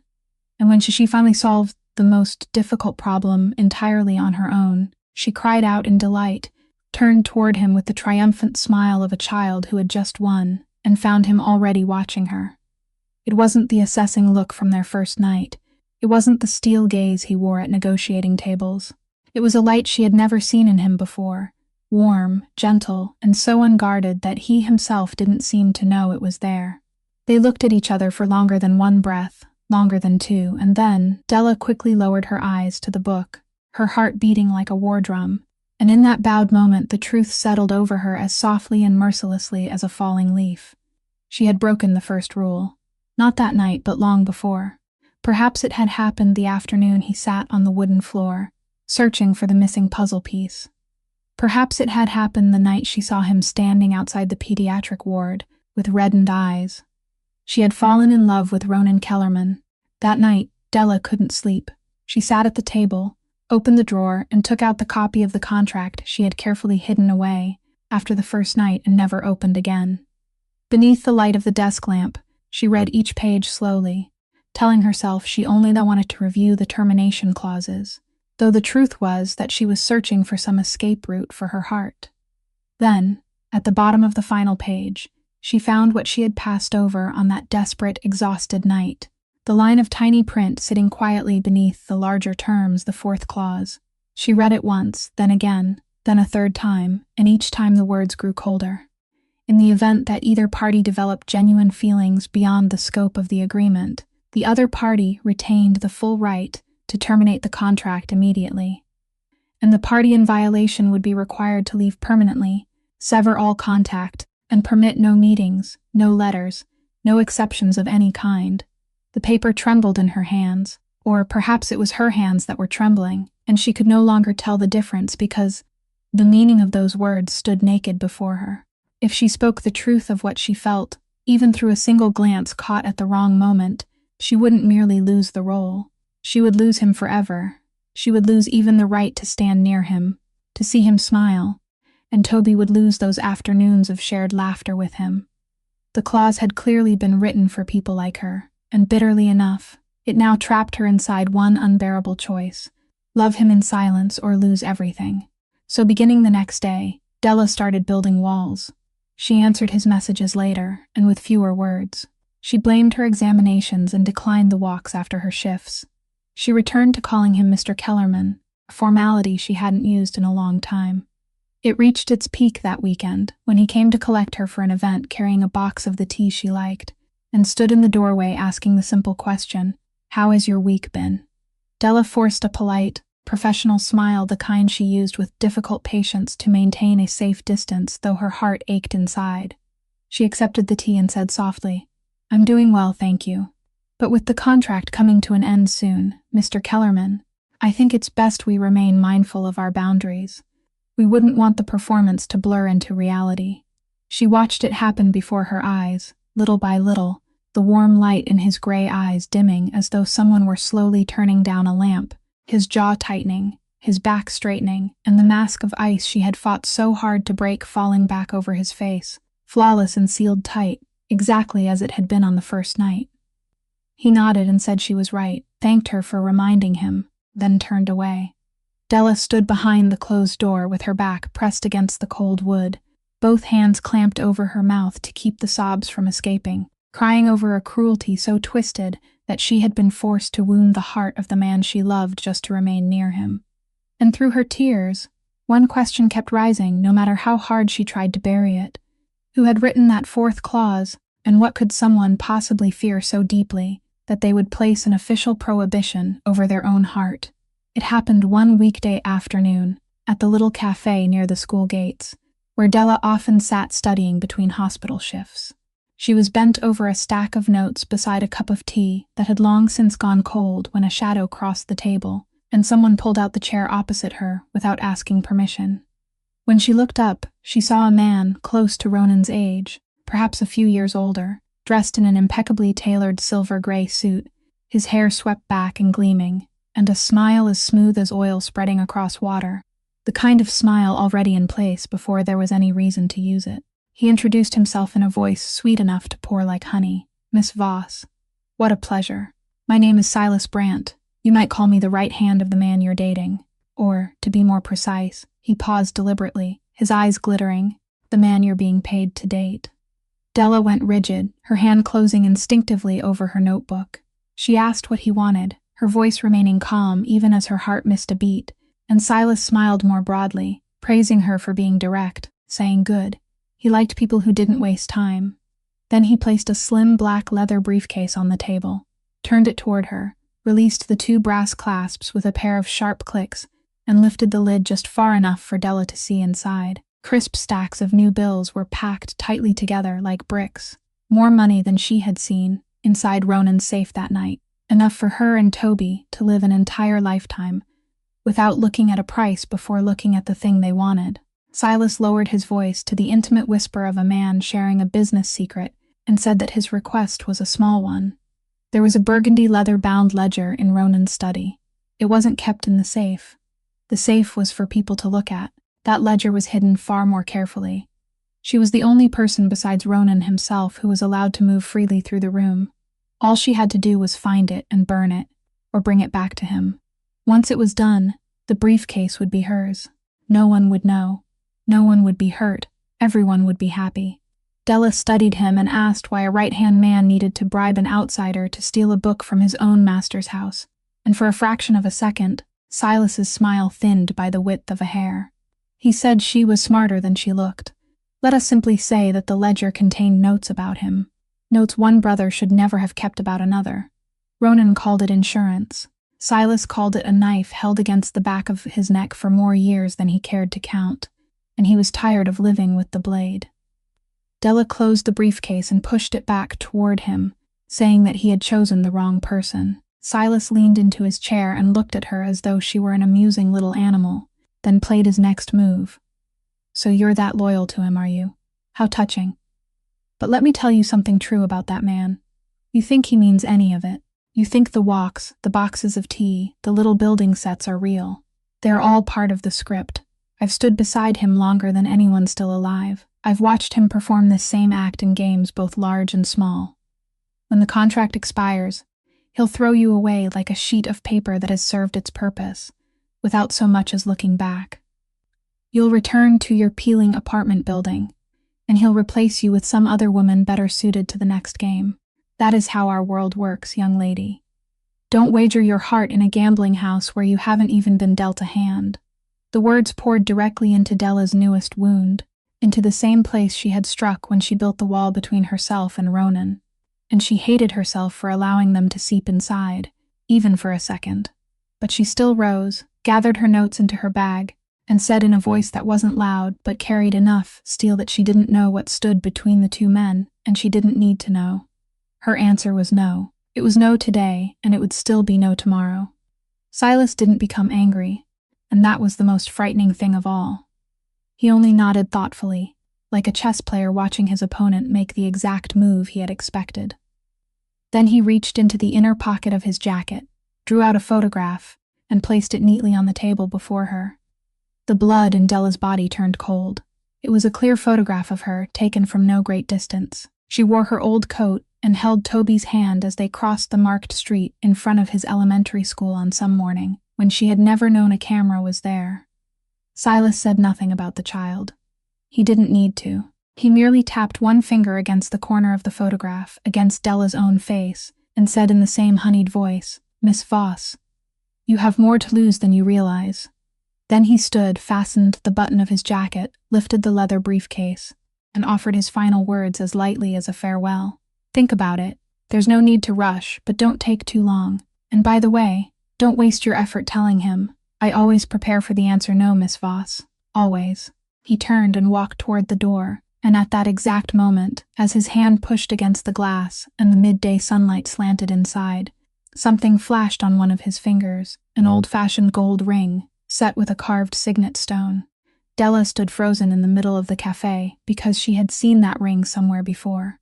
And when she finally solved the most difficult problem entirely on her own, she cried out in delight, turned toward him with the triumphant smile of a child who had just won, and found him already watching her. It wasn't the assessing look from their first night. It wasn't the steel gaze he wore at negotiating tables. It was a light she had never seen in him before, warm, gentle, and so unguarded that he himself didn't seem to know it was there. They looked at each other for longer than one breath, longer than two, and then Della quickly lowered her eyes to the book, her heart beating like a war drum, and in that bowed moment the truth settled over her as softly and mercilessly as a falling leaf. She had broken the first rule. Not that night, but long before. Perhaps it had happened the afternoon he sat on the wooden floor, searching for the missing puzzle piece. Perhaps it had happened the night she saw him standing outside the pediatric ward, with reddened eyes. She had fallen in love with Ronan Kellerman. That night, Della couldn't sleep. She sat at the table, opened the drawer, and took out the copy of the contract she had carefully hidden away after the first night and never opened again. Beneath the light of the desk lamp, she read each page slowly, telling herself she only wanted to review the termination clauses, though the truth was that she was searching for some escape route for her heart. Then, at the bottom of the final page, she found what she had passed over on that desperate, exhausted night, the line of tiny print sitting quietly beneath the larger terms, the fourth clause. She read it once, then again, then a third time, and each time the words grew colder. In the event that either party developed genuine feelings beyond the scope of the agreement, the other party retained the full right to terminate the contract immediately. And the party in violation would be required to leave permanently, sever all contact, and permit no meetings, no letters, no exceptions of any kind. The paper trembled in her hands, or perhaps it was her hands that were trembling, and she could no longer tell the difference because the meaning of those words stood naked before her. If she spoke the truth of what she felt, even through a single glance caught at the wrong moment, she wouldn't merely lose the role. She would lose him forever. She would lose even the right to stand near him, to see him smile, and Toby would lose those afternoons of shared laughter with him. The clause had clearly been written for people like her, and bitterly enough, it now trapped her inside one unbearable choice: love him in silence or lose everything. So beginning the next day, Della started building walls. She answered his messages later, and with fewer words. She blamed her examinations and declined the walks after her shifts. She returned to calling him Mr. Kellerman, a formality she hadn't used in a long time. It reached its peak that weekend, when he came to collect her for an event carrying a box of the tea she liked, and stood in the doorway asking the simple question, "How has your week been?" Della forced a polite, professional smile, the kind she used with difficult patience to maintain a safe distance, though her heart ached inside. She accepted the tea and said softly, "I'm doing well, thank you. But with the contract coming to an end soon, Mr. Kellerman, I think it's best we remain mindful of our boundaries. We wouldn't want the performance to blur into reality." She watched it happen before her eyes, little by little, the warm light in his gray eyes dimming as though someone were slowly turning down a lamp, his jaw tightening, his back straightening, and the mask of ice she had fought so hard to break falling back over his face, flawless and sealed tight, exactly as it had been on the first night. He nodded and said she was right, thanked her for reminding him, then turned away. Della stood behind the closed door with her back pressed against the cold wood, both hands clamped over her mouth to keep the sobs from escaping, crying over a cruelty so twisted that she had been forced to wound the heart of the man she loved just to remain near him. And through her tears, one question kept rising no matter how hard she tried to bury it. Who had written that fourth clause, and what could someone possibly fear so deeply that they would place an official prohibition over their own heart? It happened one weekday afternoon, at the little cafe near the school gates, where Della often sat studying between hospital shifts. She was bent over a stack of notes beside a cup of tea that had long since gone cold when a shadow crossed the table, and someone pulled out the chair opposite her without asking permission. When she looked up, she saw a man close to Ronan's age, perhaps a few years older, dressed in an impeccably tailored silver-gray suit, his hair swept back and gleaming, and a smile as smooth as oil spreading across water, the kind of smile already in place before there was any reason to use it. He introduced himself in a voice sweet enough to pour like honey. "Miss Voss. What a pleasure. My name is Silas Brandt. You might call me the right hand of the man you're dating. Or, to be more precise," he paused deliberately, his eyes glittering, "the man you're being paid to date." Della went rigid, her hand closing instinctively over her notebook. She asked what he wanted, her voice remaining calm even as her heart missed a beat, and Silas smiled more broadly, praising her for being direct, saying good. He liked people who didn't waste time. Then he placed a slim black leather briefcase on the table, turned it toward her, released the 2 brass clasps with a pair of sharp clicks, and lifted the lid just far enough for Della to see inside. Crisp stacks of new bills were packed tightly together like bricks. More money than she had seen inside Ronan's safe that night, enough for her and Toby to live an entire lifetime, without looking at a price before looking at the thing they wanted. Silas lowered his voice to the intimate whisper of a man sharing a business secret and said that his request was a small one. There was a burgundy leather-bound ledger in Ronan's study. It wasn't kept in the safe. The safe was for people to look at. That ledger was hidden far more carefully. She was the only person besides Ronan himself who was allowed to move freely through the room. All she had to do was find it and burn it, or bring it back to him. Once it was done, the briefcase would be hers. No one would know. No one would be hurt. Everyone would be happy. Della studied him and asked why a right-hand man needed to bribe an outsider to steal a book from his own master's house, and for a fraction of a second, Silas's smile thinned by the width of a hair. He said she was smarter than she looked. Let us simply say that the ledger contained notes about him. Notes one brother should never have kept about another. Ronan called it insurance. Silas called it a knife held against the back of his neck for more years than he cared to count, and he was tired of living with the blade. Della closed the briefcase and pushed it back toward him, saying that he had chosen the wrong person. Silas leaned into his chair and looked at her as though she were an amusing little animal, then played his next move. "So you're that loyal to him, are you? How touching. But let me tell you something true about that man. You think he means any of it. You think the walks, the boxes of tea, the little building sets are real. They're all part of the script. I've stood beside him longer than anyone still alive. I've watched him perform this same act in games both large and small. When the contract expires, he'll throw you away like a sheet of paper that has served its purpose, without so much as looking back. You'll return to your peeling apartment building, and he'll replace you with some other woman better suited to the next game. That is how our world works, young lady. Don't wager your heart in a gambling house where you haven't even been dealt a hand." The words poured directly into Della's newest wound, into the same place she had struck when she built the wall between herself and Ronan, and she hated herself for allowing them to seep inside, even for a second. But she still rose, gathered her notes into her bag, and said in a voice that wasn't loud but carried enough steel that she didn't know what stood between the two men, and she didn't need to know. Her answer was no. It was no today, and it would still be no tomorrow. Silas didn't become angry, and that was the most frightening thing of all. He only nodded thoughtfully, like a chess player watching his opponent make the exact move he had expected. Then he reached into the inner pocket of his jacket, drew out a photograph, and placed it neatly on the table before her. The blood in Della's body turned cold. It was a clear photograph of her, taken from no great distance. She wore her old coat and held Toby's hand as they crossed the marked street in front of his elementary school on some morning, when she had never known a camera was there. Silas said nothing about the child. He didn't need to. He merely tapped one finger against the corner of the photograph, against Della's own face, and said in the same honeyed voice, "Miss Voss, you have more to lose than you realize." Then he stood, fastened the button of his jacket, lifted the leather briefcase, and offered his final words as lightly as a farewell. "Think about it. There's no need to rush, but don't take too long. And by the way, don't waste your effort telling him. I always prepare for the answer no, Miss Voss. Always." He turned and walked toward the door, and at that exact moment, as his hand pushed against the glass and the midday sunlight slanted inside, something flashed on one of his fingers, an old-fashioned gold ring, set with a carved signet stone. Della stood frozen in the middle of the cafe because she had seen that ring somewhere before.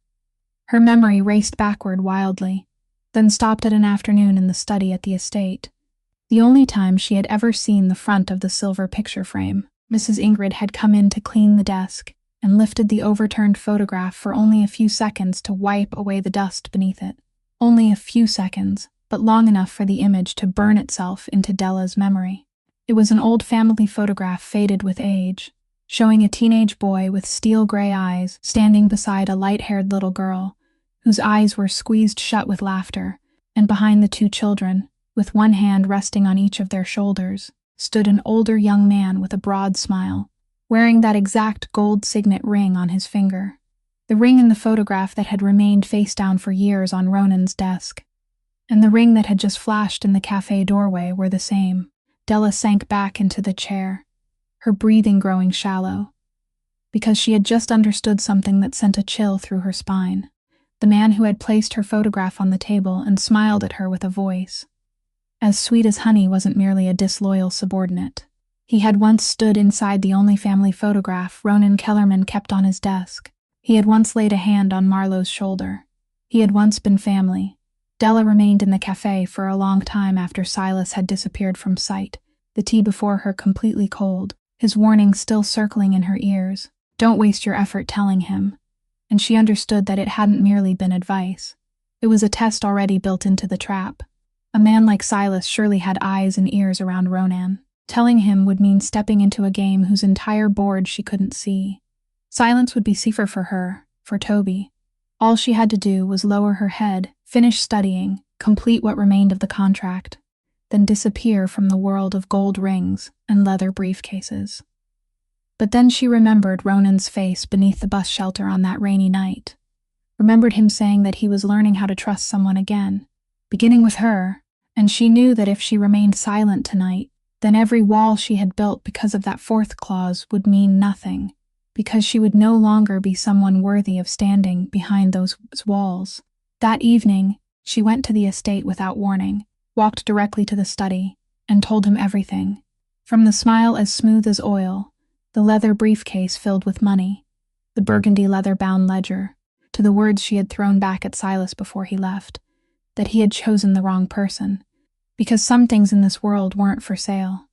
Her memory raced backward wildly, then stopped at an afternoon in the study at the estate. The only time she had ever seen the front of the silver picture frame. Mrs. Ingrid had come in to clean the desk and lifted the overturned photograph for only a few seconds to wipe away the dust beneath it. Only a few seconds, but long enough for the image to burn itself into Della's memory. It was an old family photograph faded with age, showing a teenage boy with steel gray eyes standing beside a light-haired little girl, whose eyes were squeezed shut with laughter, and behind the two children, with one hand resting on each of their shoulders, stood an older young man with a broad smile, wearing that exact gold signet ring on his finger. The ring in the photograph that had remained face down for years on Ronan's desk, and the ring that had just flashed in the cafe doorway were the same. Della sank back into the chair, her breathing growing shallow, because she had just understood something that sent a chill through her spine. The man who had placed her photograph on the table and smiled at her with a voice as sweet as honey wasn't merely a disloyal subordinate. He had once stood inside the only family photograph Ronan Kellerman kept on his desk. He had once laid a hand on Marlowe's shoulder. He had once been family. Della remained in the cafe for a long time after Silas had disappeared from sight, the tea before her completely cold, his warning still circling in her ears. Don't waste your effort telling him. And she understood that it hadn't merely been advice. It was a test already built into the trap. A man like Silas surely had eyes and ears around Ronan. Telling him would mean stepping into a game whose entire board she couldn't see. Silence would be safer for her, for Toby. All she had to do was lower her head, finish studying, complete what remained of the contract, then disappear from the world of gold rings and leather briefcases. But then she remembered Ronan's face beneath the bus shelter on that rainy night. Remembered him saying that he was learning how to trust someone again, beginning with her, and she knew that if she remained silent tonight, then every wall she had built because of that fourth clause would mean nothing, because she would no longer be someone worthy of standing behind those walls. That evening, she went to the estate without warning, walked directly to the study, and told him everything. From the smile as smooth as oil, the leather briefcase filled with money, the burgundy leather-bound ledger, to the words she had thrown back at Silas before he left, that he had chosen the wrong person, because some things in this world weren't for sale.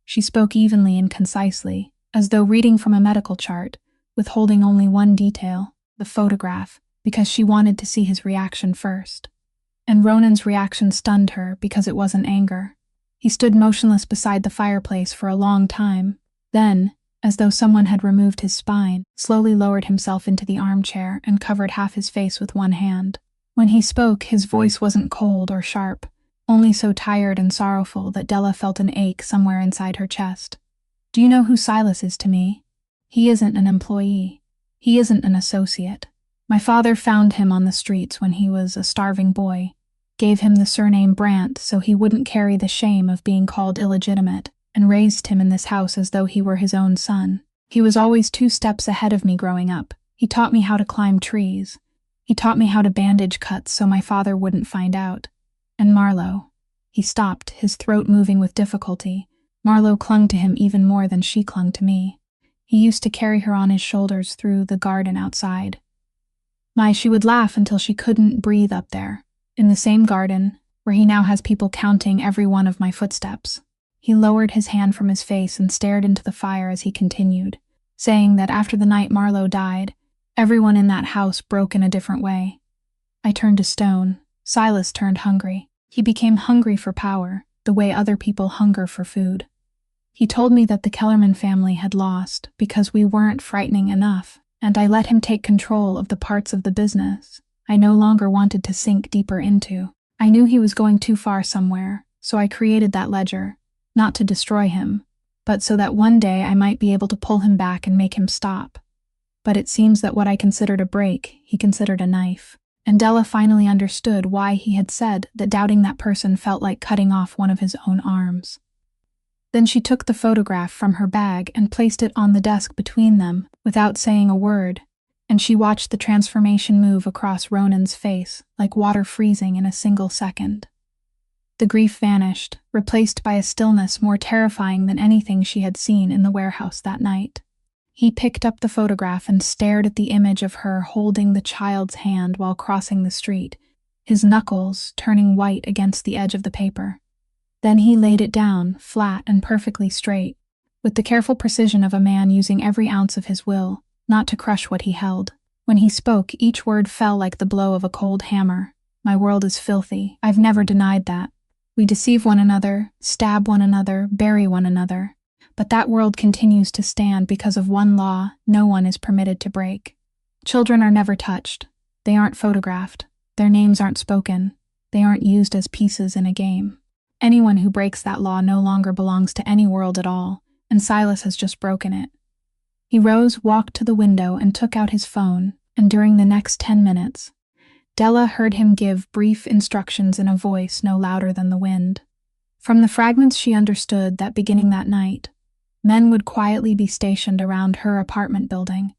She spoke evenly and concisely, as though reading from a medical chart, withholding only one detail, the photograph, because she wanted to see his reaction first. And Ronan's reaction stunned her because it wasn't anger. He stood motionless beside the fireplace for a long time, then, as though someone had removed his spine, slowly lowered himself into the armchair and covered half his face with one hand. When he spoke, his voice wasn't cold or sharp, only so tired and sorrowful that Della felt an ache somewhere inside her chest. Do you know who Silas is to me? He isn't an employee. He isn't an associate. My father found him on the streets when he was a starving boy, gave him the surname Brandt so he wouldn't carry the shame of being called illegitimate, and raised him in this house as though he were his own son. He was always 2 steps ahead of me growing up. He taught me how to climb trees. He taught me how to bandage cuts so my father wouldn't find out. And Marlowe. He stopped, his throat moving with difficulty. Marlowe clung to him even more than she clung to me. He used to carry her on his shoulders through the garden outside. She would laugh until she couldn't breathe up there, in the same garden, where he now has people counting every one of my footsteps. He lowered his hand from his face and stared into the fire as he continued, saying that after the night Marlowe died, everyone in that house broke in a different way. I turned to stone. Silas turned hungry. He became hungry for power, the way other people hunger for food. He told me that the Kellerman family had lost because we weren't frightening enough, and I let him take control of the parts of the business I no longer wanted to sink deeper into. I knew he was going too far somewhere, so I created that ledger, not to destroy him, but so that one day I might be able to pull him back and make him stop. But it seems that what I considered a break, he considered a knife. And Della finally understood why he had said that doubting that person felt like cutting off one of his own arms. Then she took the photograph from her bag and placed it on the desk between them, without saying a word, and she watched the transformation move across Ronan's face, like water freezing in a single second. The grief vanished, replaced by a stillness more terrifying than anything she had seen in the warehouse that night. He picked up the photograph and stared at the image of her holding the child's hand while crossing the street, his knuckles turning white against the edge of the paper. Then he laid it down, flat and perfectly straight, with the careful precision of a man using every ounce of his will, not to crush what he held. When he spoke, each word fell like the blow of a cold hammer. My world is filthy. I've never denied that. We deceive one another, stab one another, bury one another. But that world continues to stand because of one law no one is permitted to break. Children are never touched. They aren't photographed. Their names aren't spoken. They aren't used as pieces in a game. Anyone who breaks that law no longer belongs to any world at all, and Silas has just broken it. He rose, walked to the window, and took out his phone, and during the next 10 minutes, Della heard him give brief instructions in a voice no louder than the wind. From the fragments she understood that beginning that night, men would quietly be stationed around her apartment building,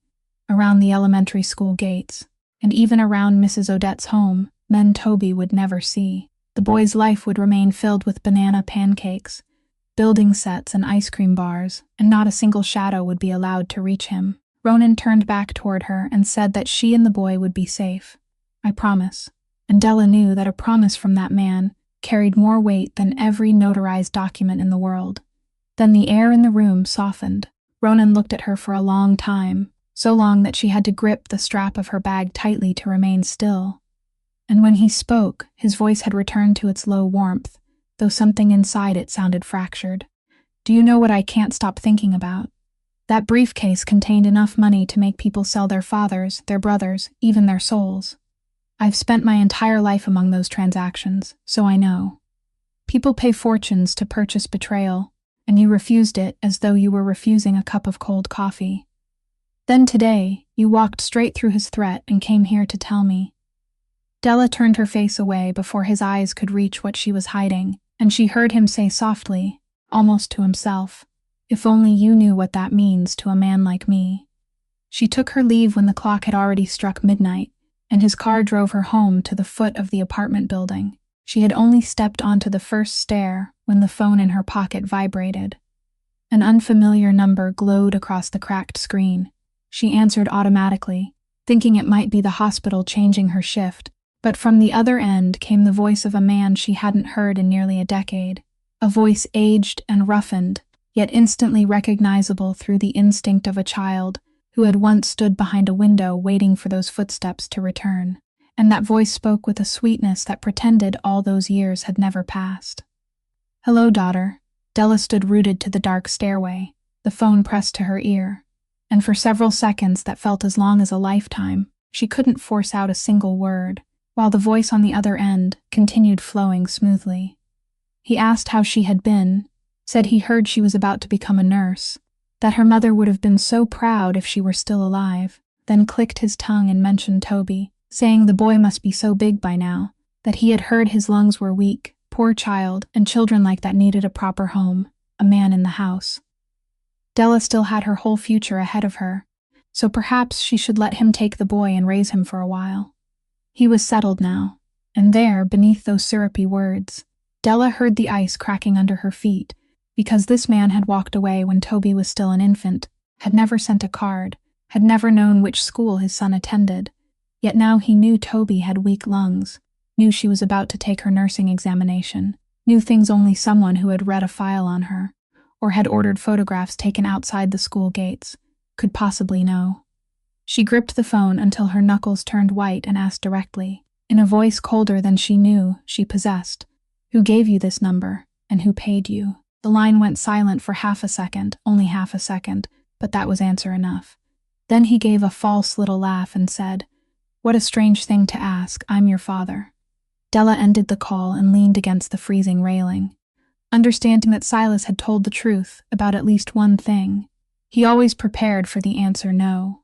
around the elementary school gates, and even around Mrs. Odette's home, men Toby would never see. The boy's life would remain filled with banana pancakes, building sets and ice cream bars, and not a single shadow would be allowed to reach him. Ronan turned back toward her and said that she and the boy would be safe. I promise. And Della knew that a promise from that man carried more weight than every notarized document in the world. Then the air in the room softened. Ronan looked at her for a long time, so long that she had to grip the strap of her bag tightly to remain still. And when he spoke, his voice had returned to its low warmth, though something inside it sounded fractured. Do you know what I can't stop thinking about? That briefcase contained enough money to make people sell their fathers, their brothers, even their souls. I've spent my entire life among those transactions, so I know. People pay fortunes to purchase betrayal, and you refused it as though you were refusing a cup of cold coffee. Then today, you walked straight through his threat and came here to tell me. Della turned her face away before his eyes could reach what she was hiding, and she heard him say softly, almost to himself, "If only you knew what that means to a man like me." She took her leave when the clock had already struck midnight, and his car drove her home to the foot of the apartment building. She had only stepped onto the first stair when the phone in her pocket vibrated. An unfamiliar number glowed across the cracked screen. She answered automatically, thinking it might be the hospital changing her shift, but from the other end came the voice of a man she hadn't heard in nearly a decade, a voice aged and roughened, yet instantly recognizable through the instinct of a child who had once stood behind a window waiting for those footsteps to return, and that voice spoke with a sweetness that pretended all those years had never passed. "Hello, daughter." Della stood rooted to the dark stairway, the phone pressed to her ear, and for several seconds that felt as long as a lifetime, she couldn't force out a single word, while the voice on the other end continued flowing smoothly. He asked how she had been, said he heard she was about to become a nurse, that her mother would have been so proud if she were still alive, then clicked his tongue and mentioned Toby, saying the boy must be so big by now, that he had heard his lungs were weak, poor child, and children like that needed a proper home, a man in the house. Della still had her whole future ahead of her, so perhaps she should let him take the boy and raise him for a while. He was settled now, and there, beneath those syrupy words, Della heard the ice cracking under her feet, because this man had walked away when Toby was still an infant, had never sent a card, had never known which school his son attended, yet now he knew Toby had weak lungs, knew she was about to take her nursing examination, knew things only someone who had read a file on her, or had ordered photographs taken outside the school gates, could possibly know. She gripped the phone until her knuckles turned white and asked directly, in a voice colder than she knew she possessed, "Who gave you this number, and who paid you?" The line went silent for half a second, only half a second, but that was answer enough. Then he gave a false little laugh and said, "What a strange thing to ask, I'm your father." Della ended the call and leaned against the freezing railing, understanding that Silas had told the truth about at least one thing. He always prepared for the answer no.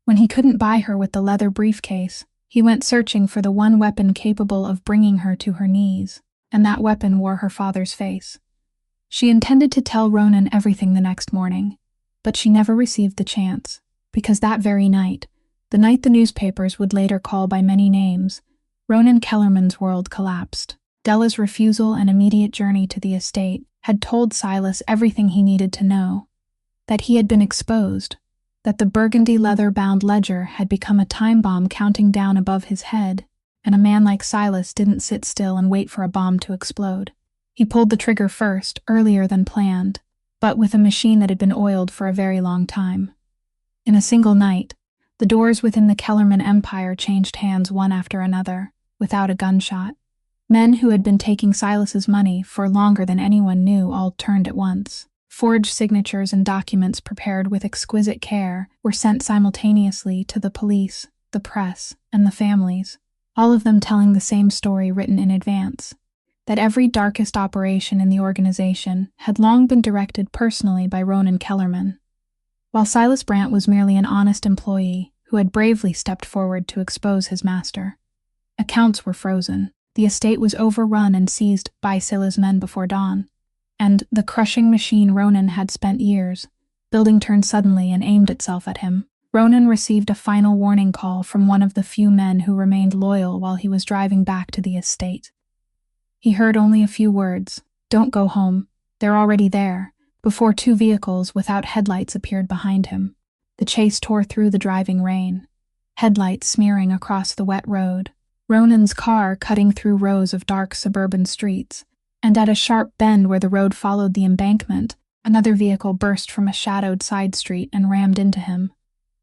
When he couldn't buy her with the leather briefcase, he went searching for the one weapon capable of bringing her to her knees, and that weapon wore her father's face. She intended to tell Ronan everything the next morning, but she never received the chance, because that very night, the night the newspapers would later call by many names, Ronan Kellerman's world collapsed. Della's refusal and immediate journey to the estate had told Silas everything he needed to know, that he had been exposed, that the burgundy leather-bound ledger had become a time bomb counting down above his head, and a man like Silas didn't sit still and wait for a bomb to explode. He pulled the trigger first, earlier than planned, but with a machine that had been oiled for a very long time. In a single night, the doors within the Kellerman empire changed hands one after another, without a gunshot. Men who had been taking Silas's money for longer than anyone knew all turned at once. Forged signatures and documents prepared with exquisite care were sent simultaneously to the police, the press, and the families, all of them telling the same story written in advance, that every darkest operation in the organization had long been directed personally by Ronan Kellerman, while Silas Brandt was merely an honest employee who had bravely stepped forward to expose his master. Accounts were frozen. The estate was overrun and seized by Silas's men before dawn, and the crushing machine Ronan had spent years building turned suddenly and aimed itself at him. Ronan received a final warning call from one of the few men who remained loyal while he was driving back to the estate. He heard only a few words, "Don't go home, they're already there," before two vehicles without headlights appeared behind him. The chase tore through the driving rain, headlights smearing across the wet road, Ronan's car cutting through rows of dark suburban streets, and at a sharp bend where the road followed the embankment, another vehicle burst from a shadowed side street and rammed into him.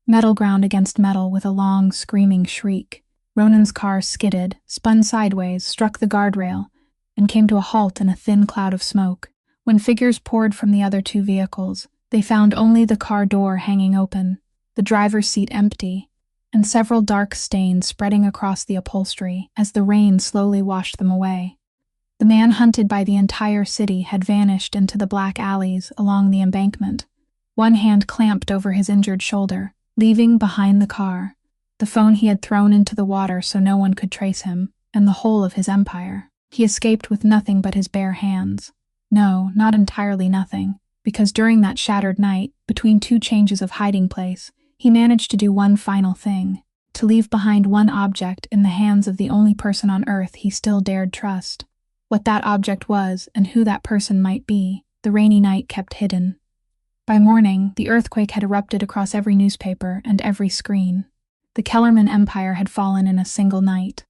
Metal ground against metal with a long, screaming shriek. Ronan's car skidded, spun sideways, struck the guardrail, and came to a halt in a thin cloud of smoke. When figures poured from the other two vehicles, they found only the car door hanging open, the driver's seat empty, and several dark stains spreading across the upholstery as the rain slowly washed them away. The man hunted by the entire city had vanished into the black alleys along the embankment, one hand clamped over his injured shoulder, leaving behind the car, the phone he had thrown into the water so no one could trace him, and the whole of his empire. He escaped with nothing but his bare hands. No, not entirely nothing, because during that shattered night, between two changes of hiding place, he managed to do one final thing, to leave behind one object in the hands of the only person on earth he still dared trust. What that object was and who that person might be, the rainy night kept hidden. By morning, the earthquake had erupted across every newspaper and every screen. The Kellerman empire had fallen in a single night.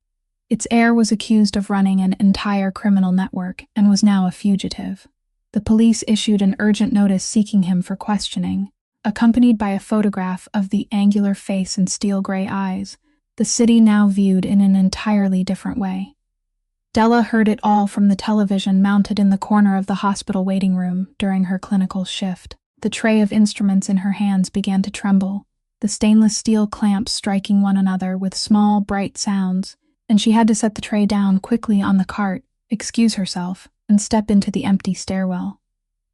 Its heir was accused of running an entire criminal network and was now a fugitive. The police issued an urgent notice seeking him for questioning, accompanied by a photograph of the angular face and steel-gray eyes, the city now viewed in an entirely different way. Della heard it all from the television mounted in the corner of the hospital waiting room during her clinical shift. The tray of instruments in her hands began to tremble, the stainless steel clamps striking one another with small, bright sounds, and she had to set the tray down quickly on the cart, excuse herself, and step into the empty stairwell.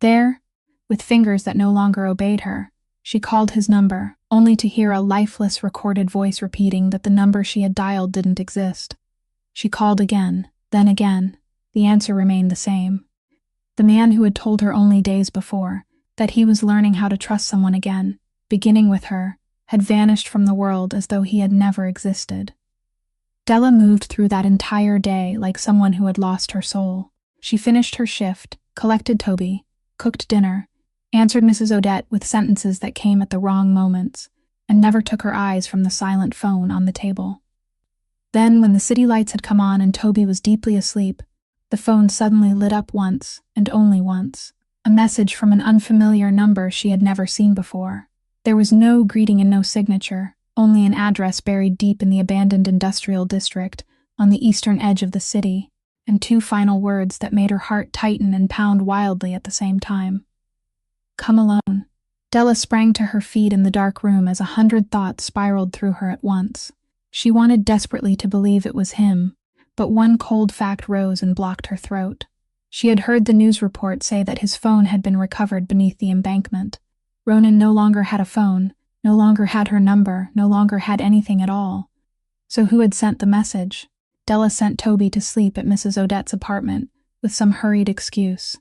There, with fingers that no longer obeyed her, she called his number, only to hear a lifeless recorded voice repeating that the number she had dialed didn't exist. She called again, then again. The answer remained the same. The man who had told her only days before that he was learning how to trust someone again, beginning with her, had vanished from the world as though he had never existed. Della moved through that entire day like someone who had lost her soul. She finished her shift, collected Toby, cooked dinner, answered Mrs. Odette with sentences that came at the wrong moments, and never took her eyes from the silent phone on the table. Then, when the city lights had come on and Toby was deeply asleep, the phone suddenly lit up once, and only once. A message from an unfamiliar number she had never seen before. There was no greeting and no signature, only an address buried deep in the abandoned industrial district on the eastern edge of the city, and two final words that made her heart tighten and pound wildly at the same time. Come alone. Della sprang to her feet in the dark room as 100 thoughts spiraled through her at once. She wanted desperately to believe it was him, but one cold fact rose and blocked her throat. She had heard the news report say that his phone had been recovered beneath the embankment. Ronan no longer had a phone, no longer had her number, no longer had anything at all. So who had sent the message? Della sent Toby to sleep at Mrs. Odette's apartment with some hurried excuse,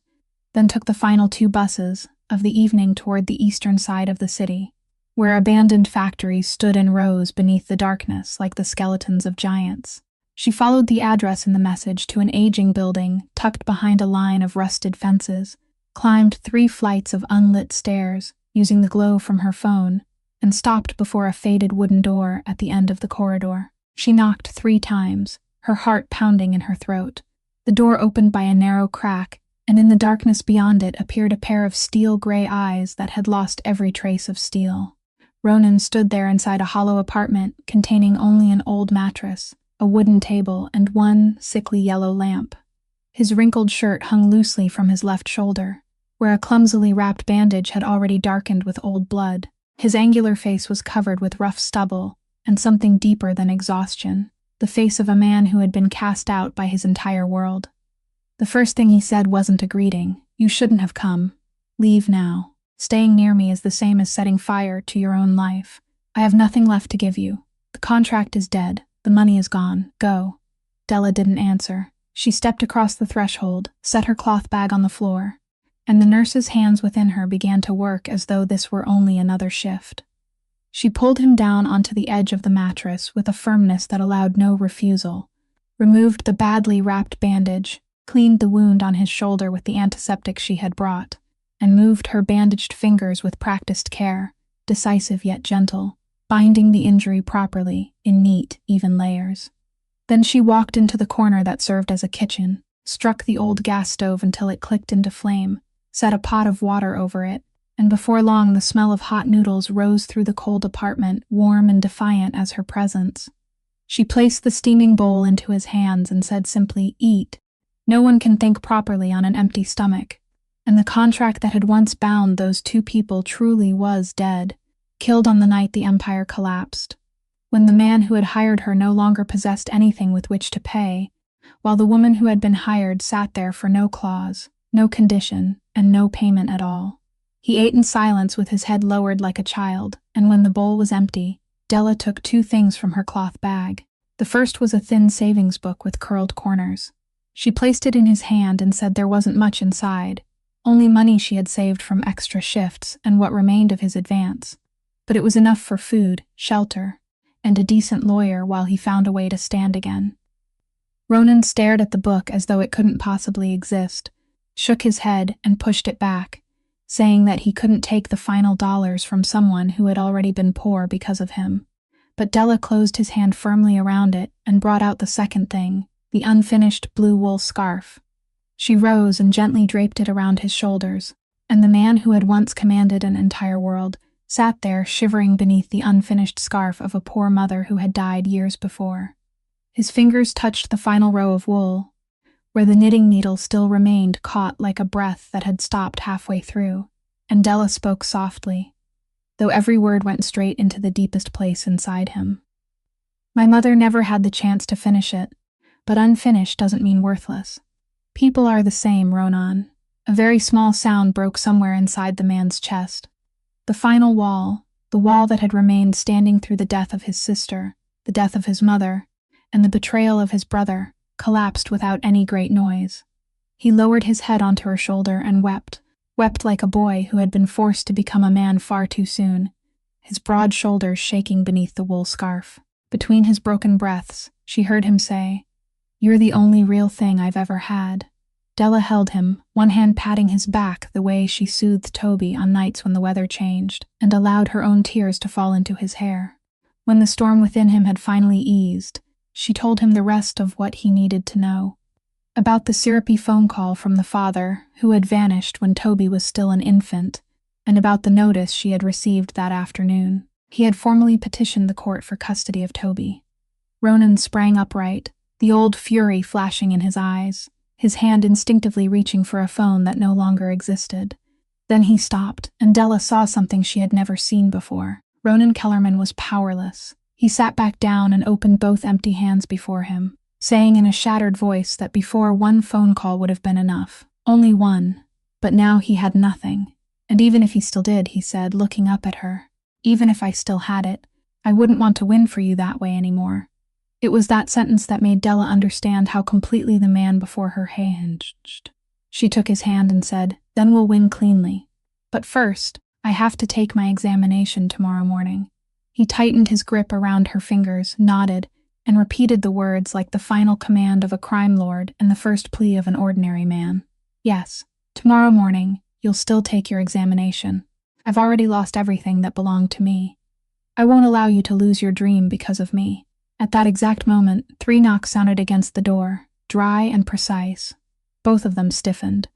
then took the final 2 buses of the evening toward the eastern side of the city, where abandoned factories stood in rows beneath the darkness like the skeletons of giants. She followed the address in the message to an aging building tucked behind a line of rusted fences, climbed 3 flights of unlit stairs, using the glow from her phone, and stopped before a faded wooden door at the end of the corridor. She knocked 3 times, her heart pounding in her throat. The door opened by a narrow crack, and in the darkness beyond it appeared a pair of steel-gray eyes that had lost every trace of steel. Ronan stood there inside a hollow apartment containing only an old mattress, a wooden table, and one sickly yellow lamp. His wrinkled shirt hung loosely from his left shoulder, where a clumsily wrapped bandage had already darkened with old blood. His angular face was covered with rough stubble and something deeper than exhaustion, the face of a man who had been cast out by his entire world. The first thing he said wasn't a greeting. "You shouldn't have come. Leave now. Staying near me is the same as setting fire to your own life. I have nothing left to give you. The contract is dead. The money is gone. Go." Della didn't answer. She stepped across the threshold, set her cloth bag on the floor, and the nurse's hands within her began to work as though this were only another shift. She pulled him down onto the edge of the mattress with a firmness that allowed no refusal, removed the badly wrapped bandage, cleaned the wound on his shoulder with the antiseptic she had brought, and moved her bandaged fingers with practiced care, decisive yet gentle, binding the injury properly, in neat, even layers. Then she walked into the corner that served as a kitchen, struck the old gas stove until it clicked into flame, set a pot of water over it, and before long the smell of hot noodles rose through the cold apartment, warm and defiant as her presence. She placed the steaming bowl into his hands and said simply, "Eat. No one can think properly on an empty stomach." And the contract that had once bound those 2 people truly was dead, killed on the night the empire collapsed, when the man who had hired her no longer possessed anything with which to pay, while the woman who had been hired sat there for no clause, no condition, and no payment at all. He ate in silence with his head lowered like a child, and when the bowl was empty, Della took 2 things from her cloth bag. The first was a thin savings book with curled corners. She placed it in his hand and said there wasn't much inside, only money she had saved from extra shifts and what remained of his advance. But it was enough for food, shelter, and a decent lawyer while he found a way to stand again. Ronan stared at the book as though it couldn't possibly exist, shook his head and pushed it back, saying that he couldn't take the final dollars from someone who had already been poor because of him. But Della closed his hand firmly around it and brought out the second thing, the unfinished blue wool scarf. She rose and gently draped it around his shoulders, and the man who had once commanded an entire world sat there shivering beneath the unfinished scarf of a poor mother who had died years before. His fingers touched the final row of wool, where the knitting needle still remained caught like a breath that had stopped halfway through, and Della spoke softly, though every word went straight into the deepest place inside him. "My mother never had the chance to finish it, but unfinished doesn't mean worthless. People are the same, Ronan." A very small sound broke somewhere inside the man's chest. The final wall, the wall that had remained standing through the death of his sister, the death of his mother, and the betrayal of his brother, collapsed without any great noise. He lowered his head onto her shoulder and wept like a boy who had been forced to become a man far too soon, his broad shoulders shaking beneath the wool scarf. Between his broken breaths, she heard him say, "You're the only real thing I've ever had." Della held him, one hand patting his back the way she soothed Toby on nights when the weather changed, and allowed her own tears to fall into his hair. When the storm within him had finally eased, she told him the rest of what he needed to know. About the syrupy phone call from the father, who had vanished when Toby was still an infant, and about the notice she had received that afternoon. He had formally petitioned the court for custody of Toby. Ronan sprang upright, the old fury flashing in his eyes, his hand instinctively reaching for a phone that no longer existed. Then he stopped, and Della saw something she had never seen before. Ronan Kellerman was powerless. He sat back down and opened both empty hands before him, saying in a shattered voice that before one phone call would have been enough. Only one. But now he had nothing. And even if he still did, he said, looking up at her, "Even if I still had it, I wouldn't want to win for you that way anymore." It was that sentence that made Della understand how completely the man before her hinged. She took his hand and said, "Then we'll win cleanly. But first, I have to take my examination tomorrow morning." He tightened his grip around her fingers, nodded, and repeated the words like the final command of a crime lord and the first plea of an ordinary man. "Yes, tomorrow morning, you'll still take your examination. I've already lost everything that belonged to me. I won't allow you to lose your dream because of me." At that exact moment, 3 knocks sounded against the door, dry and precise. Both of them stiffened.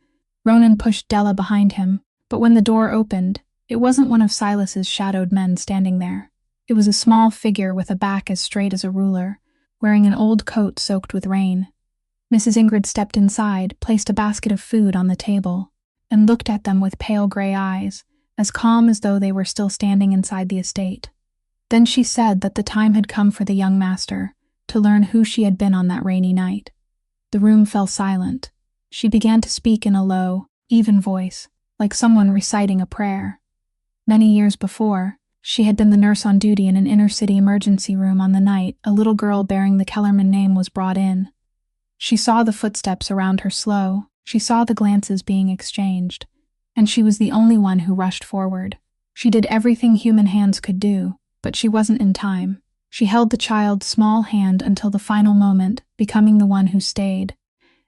Ronan pushed Della behind him, but when the door opened, it wasn't one of Silas's shadowed men standing there. It was a small figure with a back as straight as a ruler, wearing an old coat soaked with rain. Mrs. Ingrid stepped inside, placed a basket of food on the table, and looked at them with pale gray eyes, as calm as though they were still standing inside the estate. Then she said that the time had come for the young master to learn who she had been on that rainy night. The room fell silent. She began to speak in a low, even voice, like someone reciting a prayer. Many years before, she had been the nurse on duty in an inner-city emergency room on the night a little girl bearing the Kellerman name was brought in. She saw the footsteps around her slow, she saw the glances being exchanged, and she was the only one who rushed forward. She did everything human hands could do, but she wasn't in time. She held the child's small hand until the final moment, becoming the one who stayed,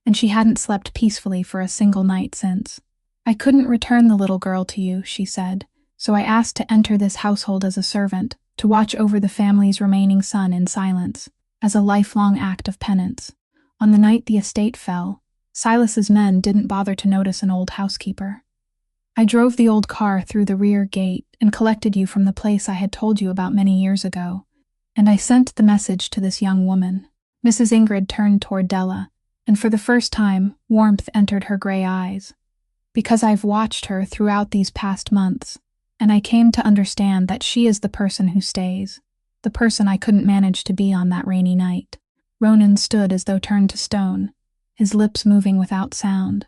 and she hadn't slept peacefully for a single night since. "I couldn't return the little girl to you," she said, "so I asked to enter this household as a servant, to watch over the family's remaining son in silence, as a lifelong act of penance. On the night the estate fell, Silas's men didn't bother to notice an old housekeeper. I drove the old car through the rear gate and collected you from the place I had told you about many years ago, and I sent the message to this young woman." Mrs. Ingrid turned toward Della, and for the first time, warmth entered her gray eyes. "Because I've watched her throughout these past months, and I came to understand that she is the person who stays, the person I couldn't manage to be on that rainy night." Ronan stood as though turned to stone, his lips moving without sound.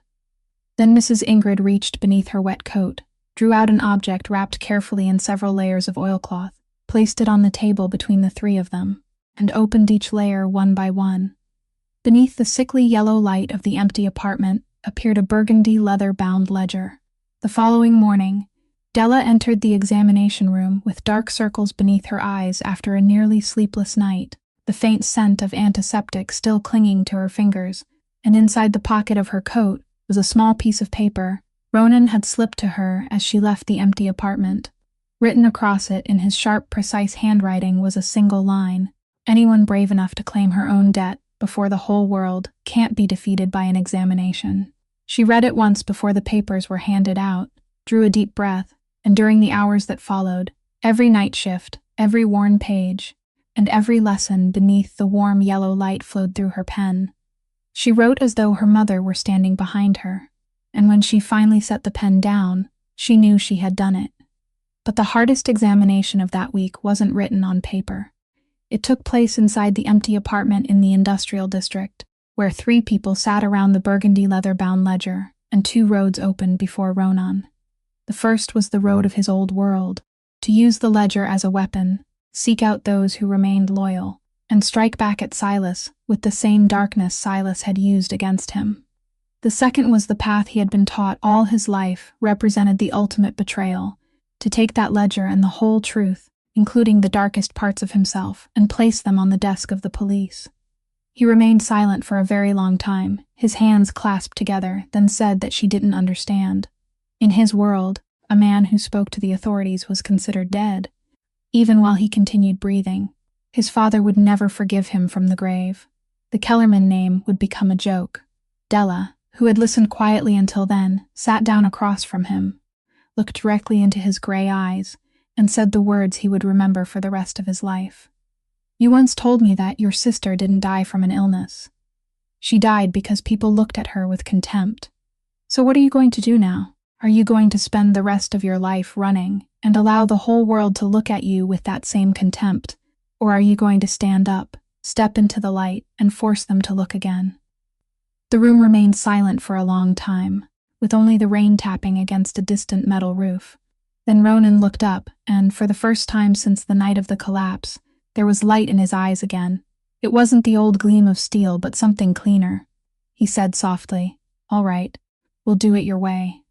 Then Mrs. Ingrid reached beneath her wet coat, drew out an object wrapped carefully in several layers of oilcloth, placed it on the table between the 3 of them, and opened each layer one by one. Beneath the sickly yellow light of the empty apartment appeared a burgundy leather-bound ledger. The following morning, Della entered the examination room with dark circles beneath her eyes after a nearly sleepless night, the faint scent of antiseptic still clinging to her fingers, and inside the pocket of her coat was a small piece of paper Ronan had slipped to her as she left the empty apartment. Written across it in his sharp, precise handwriting was a single line: "Anyone brave enough to claim her own debt before the whole world can't be defeated by an examination." She read it once before the papers were handed out, drew a deep breath, and during the hours that followed, every night shift, every worn page, and every lesson beneath the warm yellow light flowed through her pen. She wrote as though her mother were standing behind her, and when she finally set the pen down, she knew she had done it. But the hardest examination of that week wasn't written on paper. It took place inside the empty apartment in the industrial district, where 3 people sat around the burgundy leather-bound ledger, and 2 roads opened before Ronan. The first was the road of his old world, to use the ledger as a weapon, seek out those who remained loyal, and strike back at Silas with the same darkness Silas had used against him. The second was the path he had been taught all his life represented the ultimate betrayal, to take that ledger and the whole truth, including the darkest parts of himself, and place them on the desk of the police. He remained silent for a very long time, his hands clasped together, then said that she didn't understand. In his world, a man who spoke to the authorities was considered dead. Even while he continued breathing, his father would never forgive him from the grave. The Kellerman name would become a joke. Della, who had listened quietly until then, sat down across from him, looked directly into his gray eyes, and said the words he would remember for the rest of his life. "You once told me that your sister didn't die from an illness. She died because people looked at her with contempt. So what are you going to do now? Are you going to spend the rest of your life running and allow the whole world to look at you with that same contempt? Or are you going to stand up, step into the light, and force them to look again?" The room remained silent for a long time, with only the rain tapping against a distant metal roof. Then Ronan looked up, and for the first time since the night of the collapse, there was light in his eyes again. It wasn't the old gleam of steel, but something cleaner. He said softly, "All right, we'll do it your way."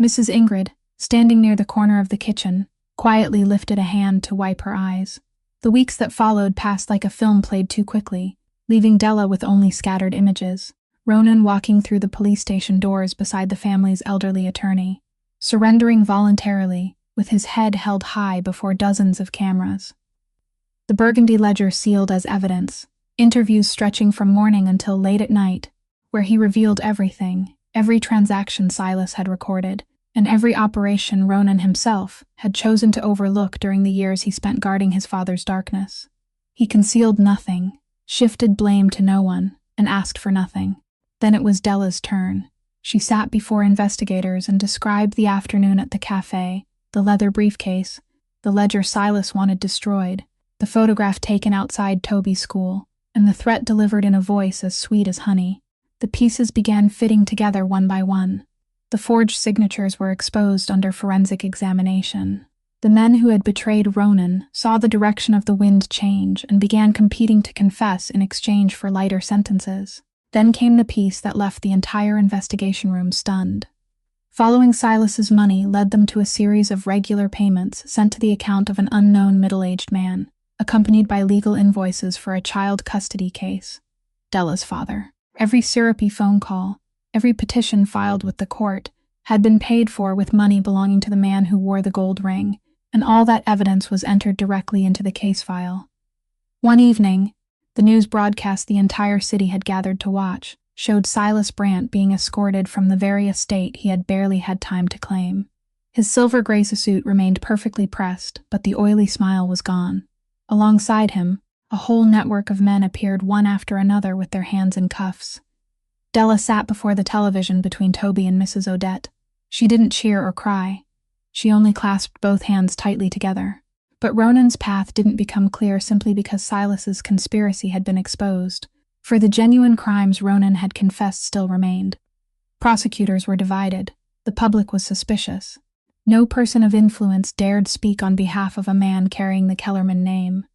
Mrs. Ingrid, standing near the corner of the kitchen, quietly lifted a hand to wipe her eyes. The weeks that followed passed like a film played too quickly, leaving Della with only scattered images. Ronan walking through the police station doors beside the family's elderly attorney, surrendering voluntarily, with his head held high before dozens of cameras. The burgundy ledger sealed as evidence, interviews stretching from morning until late at night, where he revealed everything, every transaction Silas had recorded, and every operation Ronan himself had chosen to overlook during the years he spent guarding his father's darkness. He concealed nothing, shifted blame to no one, and asked for nothing. Then it was Della's turn. She sat before investigators and described the afternoon at the cafe, the leather briefcase, the ledger Silas wanted destroyed, the photograph taken outside Toby's school, and the threat delivered in a voice as sweet as honey. The pieces began fitting together one by one. The forged signatures were exposed under forensic examination. The men who had betrayed Ronan saw the direction of the wind change and began competing to confess in exchange for lighter sentences. Then came the piece that left the entire investigation room stunned. Following Silas's money led them to a series of regular payments sent to the account of an unknown middle-aged man, accompanied by legal invoices for a child custody case. Della's father. Every syrupy phone call, every petition filed with the court, had been paid for with money belonging to the man who wore the gold ring, and all that evidence was entered directly into the case file. One evening, the news broadcast the entire city had gathered to watch showed Silas Brandt being escorted from the very estate he had barely had time to claim. His silver gray suit remained perfectly pressed, but the oily smile was gone. Alongside him, a whole network of men appeared one after another with their hands in cuffs. Della sat before the television between Toby and Mrs. Odette. She didn't cheer or cry. She only clasped both hands tightly together. But Ronan's path didn't become clear simply because Silas's conspiracy had been exposed, for the genuine crimes Ronan had confessed still remained. Prosecutors were divided. The public was suspicious. No person of influence dared speak on behalf of a man carrying the Kellerman name.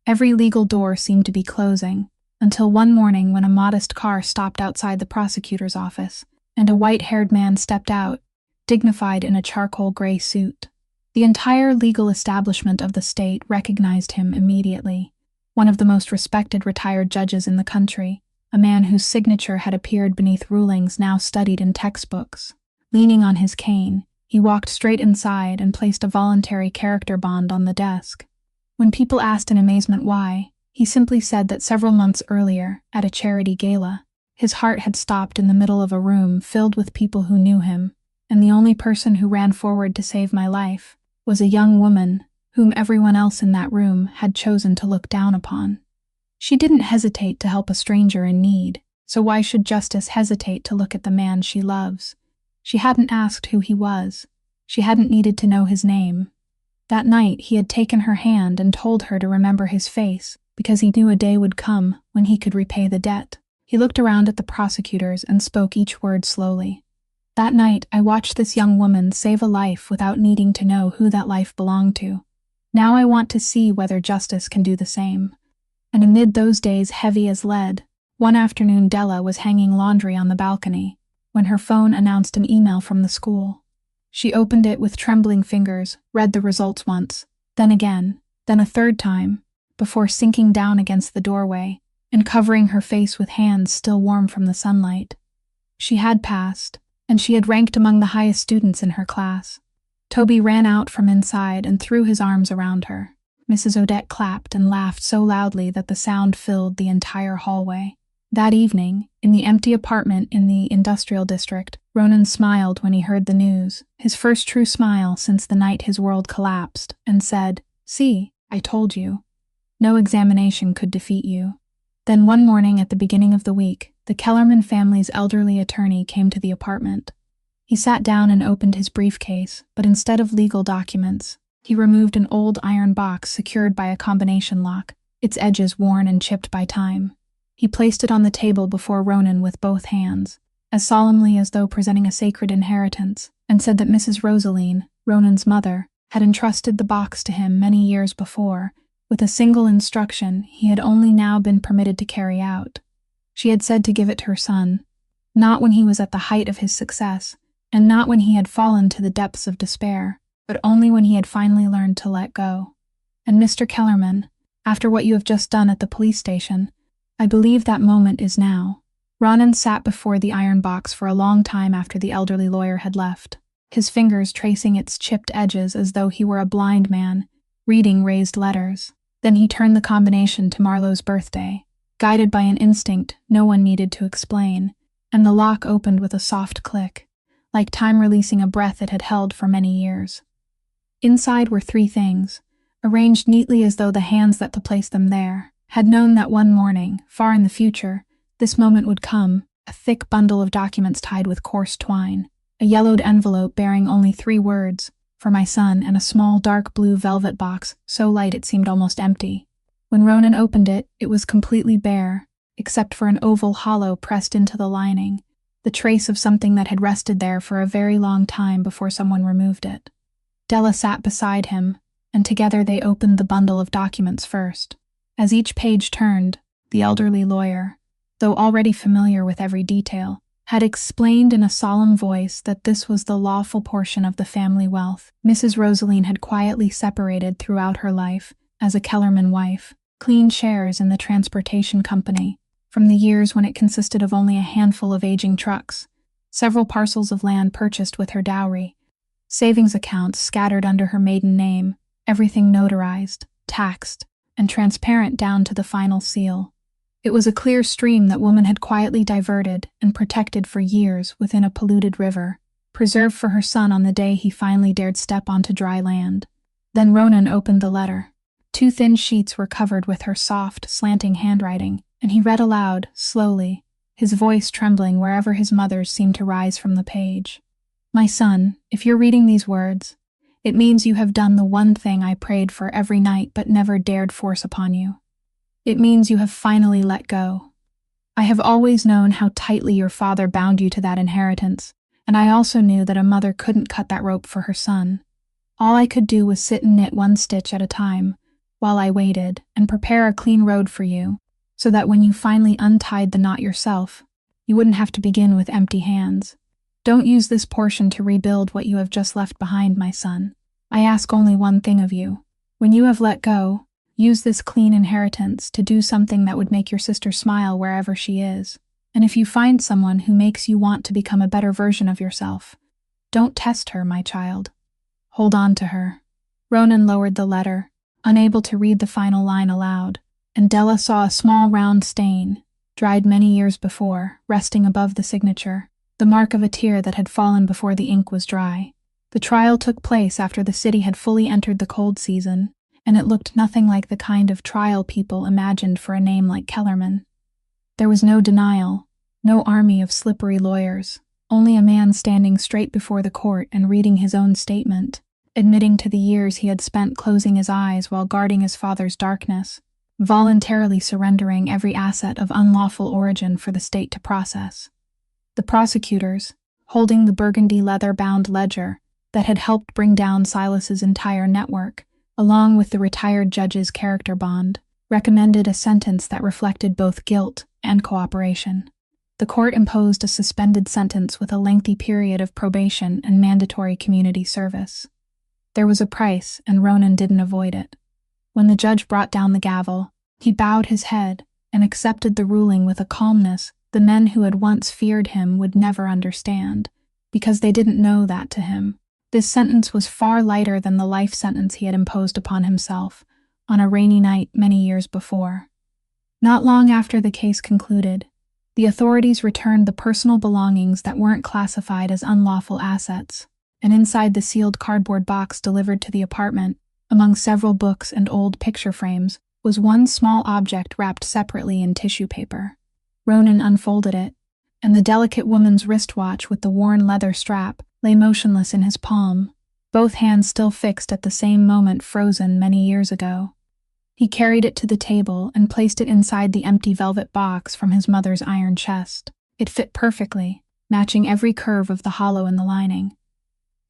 Every legal door seemed to be closing, until one morning when a modest car stopped outside the prosecutor's office, and a white-haired man stepped out, dignified in a charcoal gray suit. The entire legal establishment of the state recognized him immediately. One of the most respected retired judges in the country, a man whose signature had appeared beneath rulings now studied in textbooks. Leaning on his cane, he walked straight inside and placed a voluntary character bond on the desk. When people asked in amazement why, he simply said that several months earlier, at a charity gala, his heart had stopped in the middle of a room filled with people who knew him, and the only person who ran forward to save my life was a young woman whom everyone else in that room had chosen to look down upon. She didn't hesitate to help a stranger in need, so why should justice hesitate to look at the man she loves? She hadn't asked who he was. She hadn't needed to know his name. That night he had taken her hand and told her to remember his face, because he knew a day would come when he could repay the debt. He looked around at the prosecutors and spoke each word slowly. That night I watched this young woman save a life without needing to know who that life belonged to. Now I want to see whether justice can do the same. And amid those days heavy as lead, one afternoon Della was hanging laundry on the balcony, when her phone announced an email from the school. She opened it with trembling fingers, read the results once, then again, then a third time, before sinking down against the doorway and covering her face with hands still warm from the sunlight. She had passed, and she had ranked among the highest students in her class. Toby ran out from inside and threw his arms around her. Mrs. Odette clapped and laughed so loudly that the sound filled the entire hallway. That evening, in the empty apartment in the industrial district, Ronan smiled when he heard the news, his first true smile since the night his world collapsed, and said, "See, I told you. No examination could defeat you." Then one morning at the beginning of the week, the Kellerman family's elderly attorney came to the apartment. He sat down and opened his briefcase, but instead of legal documents, he removed an old iron box secured by a combination lock, its edges worn and chipped by time. He placed it on the table before Ronan with both hands, as solemnly as though presenting a sacred inheritance, and said that Mrs. Rosaline, Ronan's mother, had entrusted the box to him many years before, with a single instruction he had only now been permitted to carry out. She had said to give it to her son, not when he was at the height of his success, and not when he had fallen to the depths of despair, but only when he had finally learned to let go. And Mr. Kellerman, after what you have just done at the police station, I believe that moment is now. Ronan sat before the iron box for a long time after the elderly lawyer had left. his fingers tracing its chipped edges as though he were a blind man, reading raised letters. Then he turned the combination to Marlowe's birthday, guided by an instinct no one needed to explain, and the lock opened with a soft click, like time releasing a breath it had held for many years. Inside were 3 things, arranged neatly as though the hands that placed them there had known that one morning, far in the future, this moment would come: a thick bundle of documents tied with coarse twine, a yellowed envelope bearing only 3 words, "For my son," and a small dark blue velvet box so light it seemed almost empty. When Ronan opened it, it was completely bare, except for an oval hollow pressed into the lining, the trace of something that had rested there for a very long time before someone removed it. Della sat beside him, and together they opened the bundle of documents first. As each page turned, the elderly lawyer, though already familiar with every detail, had explained in a solemn voice that this was the lawful portion of the family wealth Mrs. Rosaline had quietly separated throughout her life as a Kellerman wife, clean shares in the transportation company, from the years when it consisted of only a handful of aging trucks, several parcels of land purchased with her dowry, savings accounts scattered under her maiden name, everything notarized, taxed, and transparent down to the final seal. It was a clear stream that woman had quietly diverted and protected for years within a polluted river, preserved for her son on the day he finally dared step onto dry land. Then Ronan opened the letter. 2 thin sheets were covered with her soft, slanting handwriting, and he read aloud, slowly, his voice trembling wherever his mother's seemed to rise from the page. "My son, if you're reading these words, it means you have done the one thing I prayed for every night but never dared force upon you. It means you have finally let go. I have always known how tightly your father bound you to that inheritance, and I also knew that a mother couldn't cut that rope for her son. All I could do was sit and knit 1 stitch at a time, while I waited, and prepare a clean road for you, so that when you finally untied the knot yourself, you wouldn't have to begin with empty hands. Don't use this portion to rebuild what you have just left behind, my son. I ask only one thing of you. When you have let go, use this clean inheritance to do something that would make your sister smile wherever she is. And if you find someone who makes you want to become a better version of yourself, don't test her, my child. Hold on to her." Ronan lowered the letter, unable to read the final line aloud, and Della saw a small round stain, dried many years before, resting above the signature, the mark of a tear that had fallen before the ink was dry. The trial took place after the city had fully entered the cold season, and it looked nothing like the kind of trial people imagined for a name like Kellerman. There was no denial, no army of slippery lawyers, only a man standing straight before the court and reading his own statement, admitting to the years he had spent closing his eyes while guarding his father's darkness, voluntarily surrendering every asset of unlawful origin for the state to process. The prosecutors, holding the burgundy leather-bound ledger that had helped bring down Silas's entire network, along with the retired judge's character bond, recommended a sentence that reflected both guilt and cooperation. The court imposed a suspended sentence with a lengthy period of probation and mandatory community service. There was a price, and Ronan didn't avoid it. When the judge brought down the gavel, he bowed his head and accepted the ruling with a calmness the men who had once feared him would never understand, because they didn't know that to him. This sentence was far lighter than the life sentence he had imposed upon himself on a rainy night many years before. Not long after the case concluded, the authorities returned the personal belongings that weren't classified as unlawful assets, and inside the sealed cardboard box delivered to the apartment, among several books and old picture frames, was one small object wrapped separately in tissue paper. Ronan unfolded it, and the delicate woman's wristwatch with the worn leather strap lay motionless in his palm, both hands still fixed at the same moment frozen many years ago. He carried it to the table and placed it inside the empty velvet box from his mother's iron chest. It fit perfectly, matching every curve of the hollow in the lining.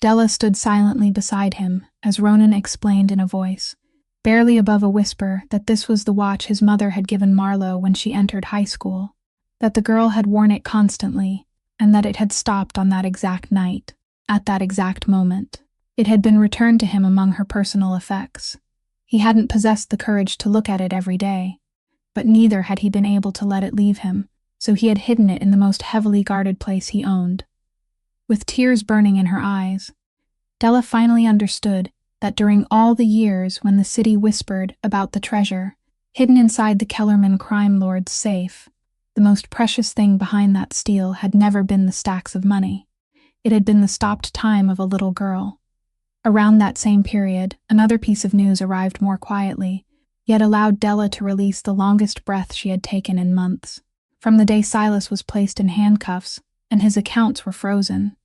Della stood silently beside him as Ronan explained in a voice, barely above a whisper, that this was the watch his mother had given Marlowe when she entered high school, that the girl had worn it constantly, and that it had stopped on that exact night, at that exact moment. It had been returned to him among her personal effects. He hadn't possessed the courage to look at it every day, but neither had he been able to let it leave him, so he had hidden it in the most heavily guarded place he owned. With tears burning in her eyes, Della finally understood that during all the years when the city whispered about the treasure hidden inside the Kellerman crime lord's safe, the most precious thing behind that steel had never been the stacks of money. It had been the stopped time of a little girl. Around that same period, another piece of news arrived more quietly, yet allowed Della to release the longest breath she had taken in months. From the day Silas was placed in handcuffs and his accounts were frozen,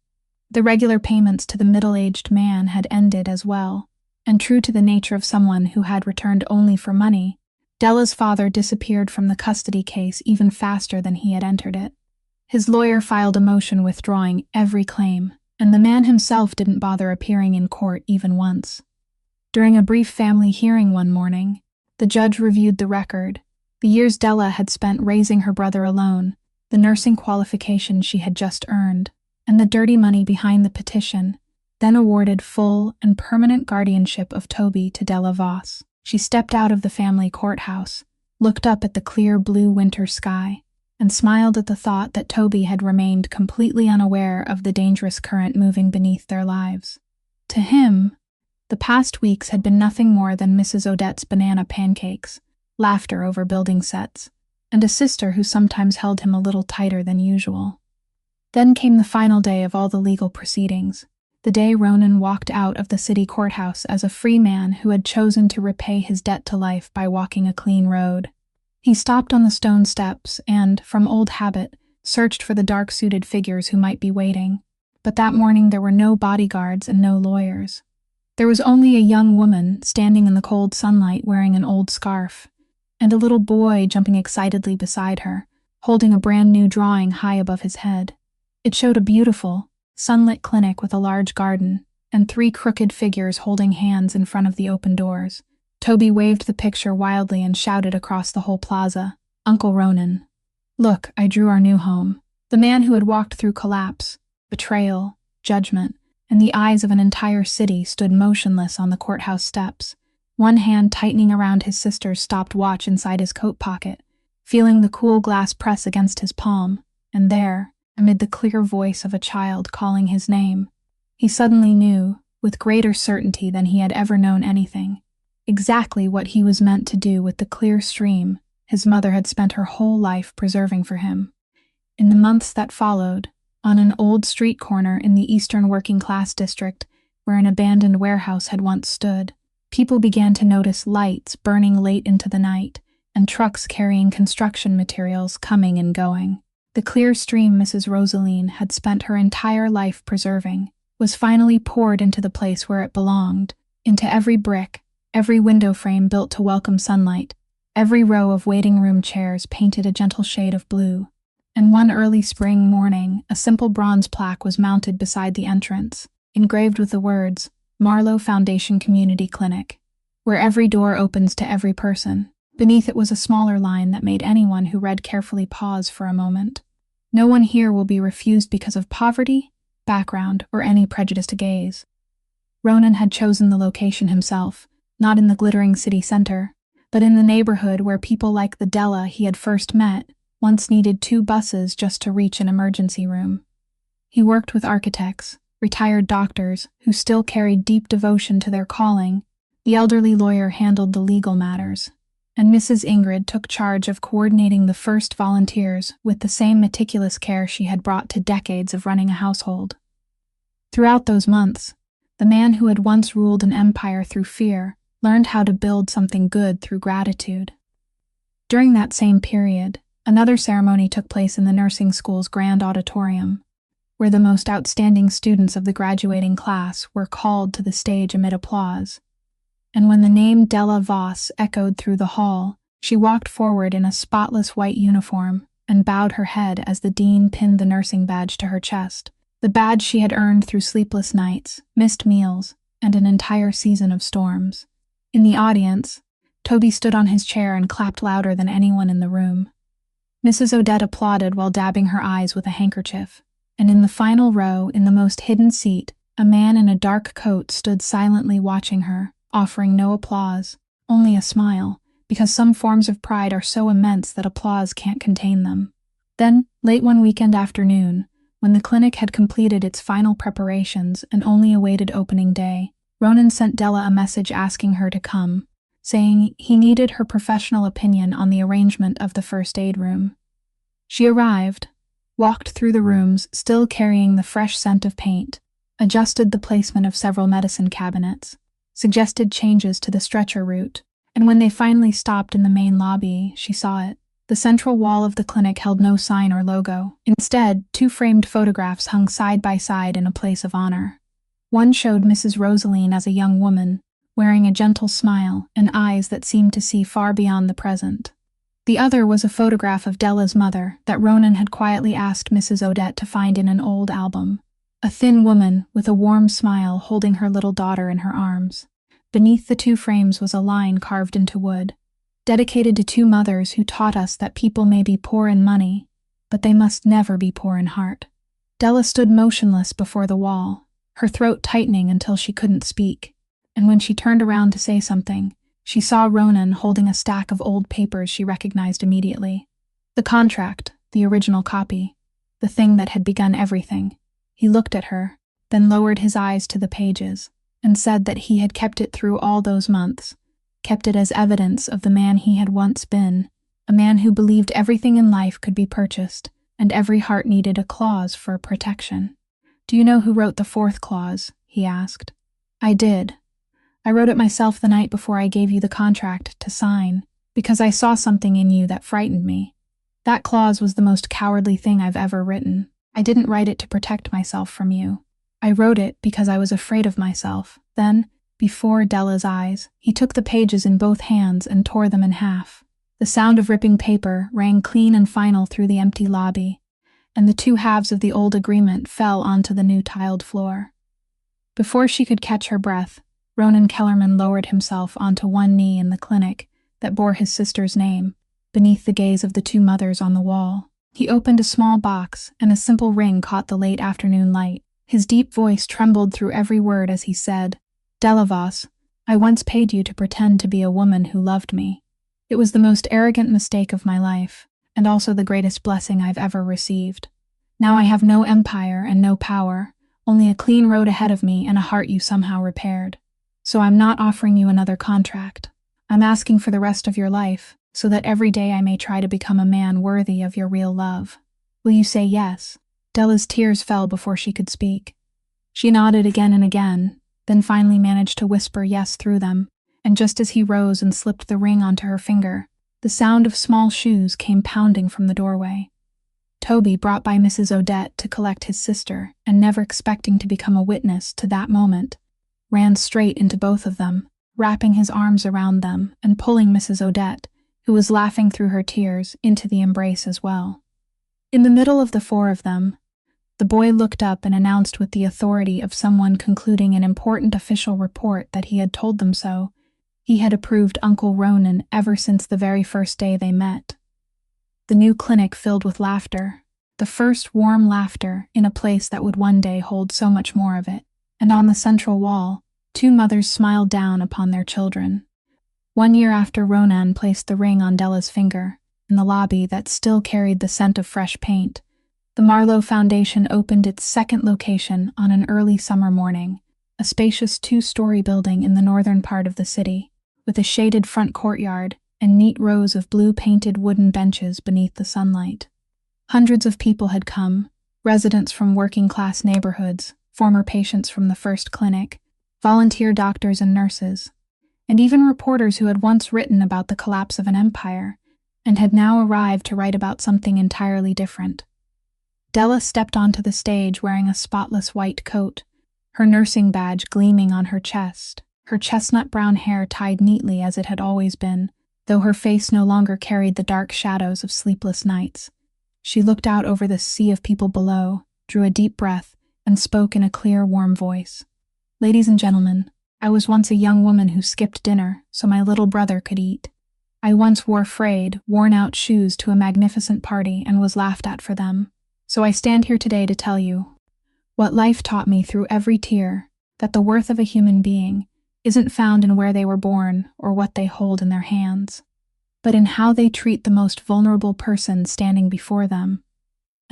the regular payments to the middle-aged man had ended as well, and true to the nature of someone who had returned only for money, Della's father disappeared from the custody case even faster than he had entered it. His lawyer filed a motion withdrawing every claim, and the man himself didn't bother appearing in court even once. During a brief family hearing one morning, the judge reviewed the record, the years Della had spent raising her brother alone, the nursing qualification she had just earned, and the dirty money behind the petition, then awarded full and permanent guardianship of Toby to Della Voss. She stepped out of the family courthouse, looked up at the clear blue winter sky, and smiled at the thought that Toby had remained completely unaware of the dangerous current moving beneath their lives. To him, the past weeks had been nothing more than Mrs. Odette's banana pancakes, laughter over building sets, and a sister who sometimes held him a little tighter than usual. Then came the final day of all the legal proceedings, the day Ronan walked out of the city courthouse as a free man who had chosen to repay his debt to life by walking a clean road. He stopped on the stone steps and, from old habit, searched for the dark-suited figures who might be waiting. But that morning there were no bodyguards and no lawyers. There was only a young woman standing in the cold sunlight wearing an old scarf, and a little boy jumping excitedly beside her, holding a brand-new drawing high above his head. It showed a beautiful, sunlit clinic with a large garden, and 3 crooked figures holding hands in front of the open doors. Toby waved the picture wildly and shouted across the whole plaza, "Uncle Ronan. Look, I drew our new home." The man who had walked through collapse, betrayal, judgment, and the eyes of an entire city stood motionless on the courthouse steps, one hand tightening around his sister's stopped watch inside his coat pocket, feeling the cool glass press against his palm, and there, amid the clear voice of a child calling his name, he suddenly knew, with greater certainty than he had ever known anything, exactly what he was meant to do with the clear stream his mother had spent her whole life preserving for him. In the months that followed, on an old street corner in the eastern working-class district where an abandoned warehouse had once stood, people began to notice lights burning late into the night and trucks carrying construction materials coming and going. The clear stream Mrs. Rosaline had spent her entire life preserving was finally poured into the place where it belonged, into every brick, every window frame built to welcome sunlight, every row of waiting room chairs painted a gentle shade of blue. And one early spring morning, a simple bronze plaque was mounted beside the entrance, engraved with the words, "Marlowe Foundation Community Clinic," where every door opens to every person. Beneath it was a smaller line that made anyone who read carefully pause for a moment. "No one here will be refused because of poverty, background, or any prejudiced gaze." Ronan had chosen the location himself, not in the glittering city center, but in the neighborhood where people like the Della he had first met once needed 2 buses just to reach an emergency room. He worked with architects, retired doctors who still carried deep devotion to their calling. The elderly lawyer handled the legal matters, and Mrs. Ingrid took charge of coordinating the first volunteers with the same meticulous care she had brought to decades of running a household. Throughout those months, the man who had once ruled an empire through fear learned how to build something good through gratitude. During that same period, another ceremony took place in the nursing school's grand auditorium, where the most outstanding students of the graduating class were called to the stage amid applause. And when the name Della Voss echoed through the hall, she walked forward in a spotless white uniform and bowed her head as the dean pinned the nursing badge to her chest, the badge she had earned through sleepless nights, missed meals, and an entire season of storms. In the audience, Toby stood on his chair and clapped louder than anyone in the room. Mrs. Odette applauded while dabbing her eyes with a handkerchief, and in the final row, in the most hidden seat, a man in a dark coat stood silently watching her, offering no applause, only a smile, because some forms of pride are so immense that applause can't contain them. Then, late one weekend afternoon, When the clinic had completed its final preparations and only awaited opening day, Ronan sent Della a message asking her to come, saying he needed her professional opinion on the arrangement of the first aid room. She arrived, walked through the rooms still carrying the fresh scent of paint, adjusted the placement of several medicine cabinets, suggested changes to the stretcher route, and when they finally stopped in the main lobby, she saw it. The central wall of the clinic held no sign or logo. Instead, 2 framed photographs hung side by side in a place of honor. One showed Mrs. Rosaline as a young woman, wearing a gentle smile and eyes that seemed to see far beyond the present. The other was a photograph of Della's mother that Ronan had quietly asked Mrs. Odette to find in an old album. A thin woman with a warm smile holding her little daughter in her arms. Beneath the 2 frames was a line carved into wood, dedicated to 2 mothers who taught us that people may be poor in money, but they must never be poor in heart. Della stood motionless before the wall, her throat tightening until she couldn't speak, and when she turned around to say something, she saw Ronan holding a stack of old papers she recognized immediately. The contract, the original copy, the thing that had begun everything. He looked at her, then lowered his eyes to the pages, and said that he had kept it through all those months, kept it as evidence of the man he had once been, a man who believed everything in life could be purchased, and every heart needed a clause for protection. "Do you know who wrote the 4th clause?" he asked. "I did. I wrote it myself the night before I gave you the contract to sign, because I saw something in you that frightened me. That clause was the most cowardly thing I've ever written. I didn't write it to protect myself from you. I wrote it because I was afraid of myself." Then, before Della's eyes, he took the pages in both hands and tore them in half. The sound of ripping paper rang clean and final through the empty lobby, and the 2 halves of the old agreement fell onto the new tiled floor. Before she could catch her breath, Ronan Kellerman lowered himself onto one knee in the clinic that bore his sister's name, beneath the gaze of the 2 mothers on the wall. He opened a small box, and a simple ring caught the late afternoon light. His deep voice trembled through every word as he said, "Della Voss, I once paid you to pretend to be a woman who loved me. It was the most arrogant mistake of my life, and also the greatest blessing I've ever received. Now I have no empire and no power, only a clean road ahead of me and a heart you somehow repaired. So I'm not offering you another contract. I'm asking for the rest of your life, so that every day I may try to become a man worthy of your real love. Will you say yes?" Della's tears fell before she could speak. She nodded again and again, then finally managed to whisper yes through them, and just as he rose and slipped the ring onto her finger, the sound of small shoes came pounding from the doorway. Toby, brought by Mrs. Odette to collect his sister, and never expecting to become a witness to that moment, ran straight into both of them, wrapping his arms around them and pulling Mrs. Odette, who was laughing through her tears, into the embrace as well. In the middle of the 4 of them, the boy looked up and announced with the authority of someone concluding an important official report that he had told them so. He had approved Uncle Ronan ever since the very first day they met. The new clinic filled with laughter, the first warm laughter in a place that would one day hold so much more of it. And on the central wall, 2 mothers smiled down upon their children. 1 year after Ronan placed the ring on Della's finger, in the lobby that still carried the scent of fresh paint, the Marlowe Foundation opened its 2nd location on an early summer morning, a spacious 2-story building in the northern part of the city, with a shaded front courtyard and neat rows of blue-painted wooden benches beneath the sunlight. Hundreds of people had come, residents from working-class neighborhoods, former patients from the first clinic, volunteer doctors and nurses, and even reporters who had once written about the collapse of an empire and had now arrived to write about something entirely different. Della stepped onto the stage wearing a spotless white coat, her nursing badge gleaming on her chest, her chestnut brown hair tied neatly as it had always been, though her face no longer carried the dark shadows of sleepless nights. She looked out over the sea of people below, drew a deep breath, and spoke in a clear, warm voice. "Ladies and gentlemen, I was once a young woman who skipped dinner so my little brother could eat. I once wore frayed, worn-out shoes to a magnificent party and was laughed at for them. So I stand here today to tell you what life taught me through every tear, that the worth of a human being isn't found in where they were born or what they hold in their hands, but in how they treat the most vulnerable person standing before them.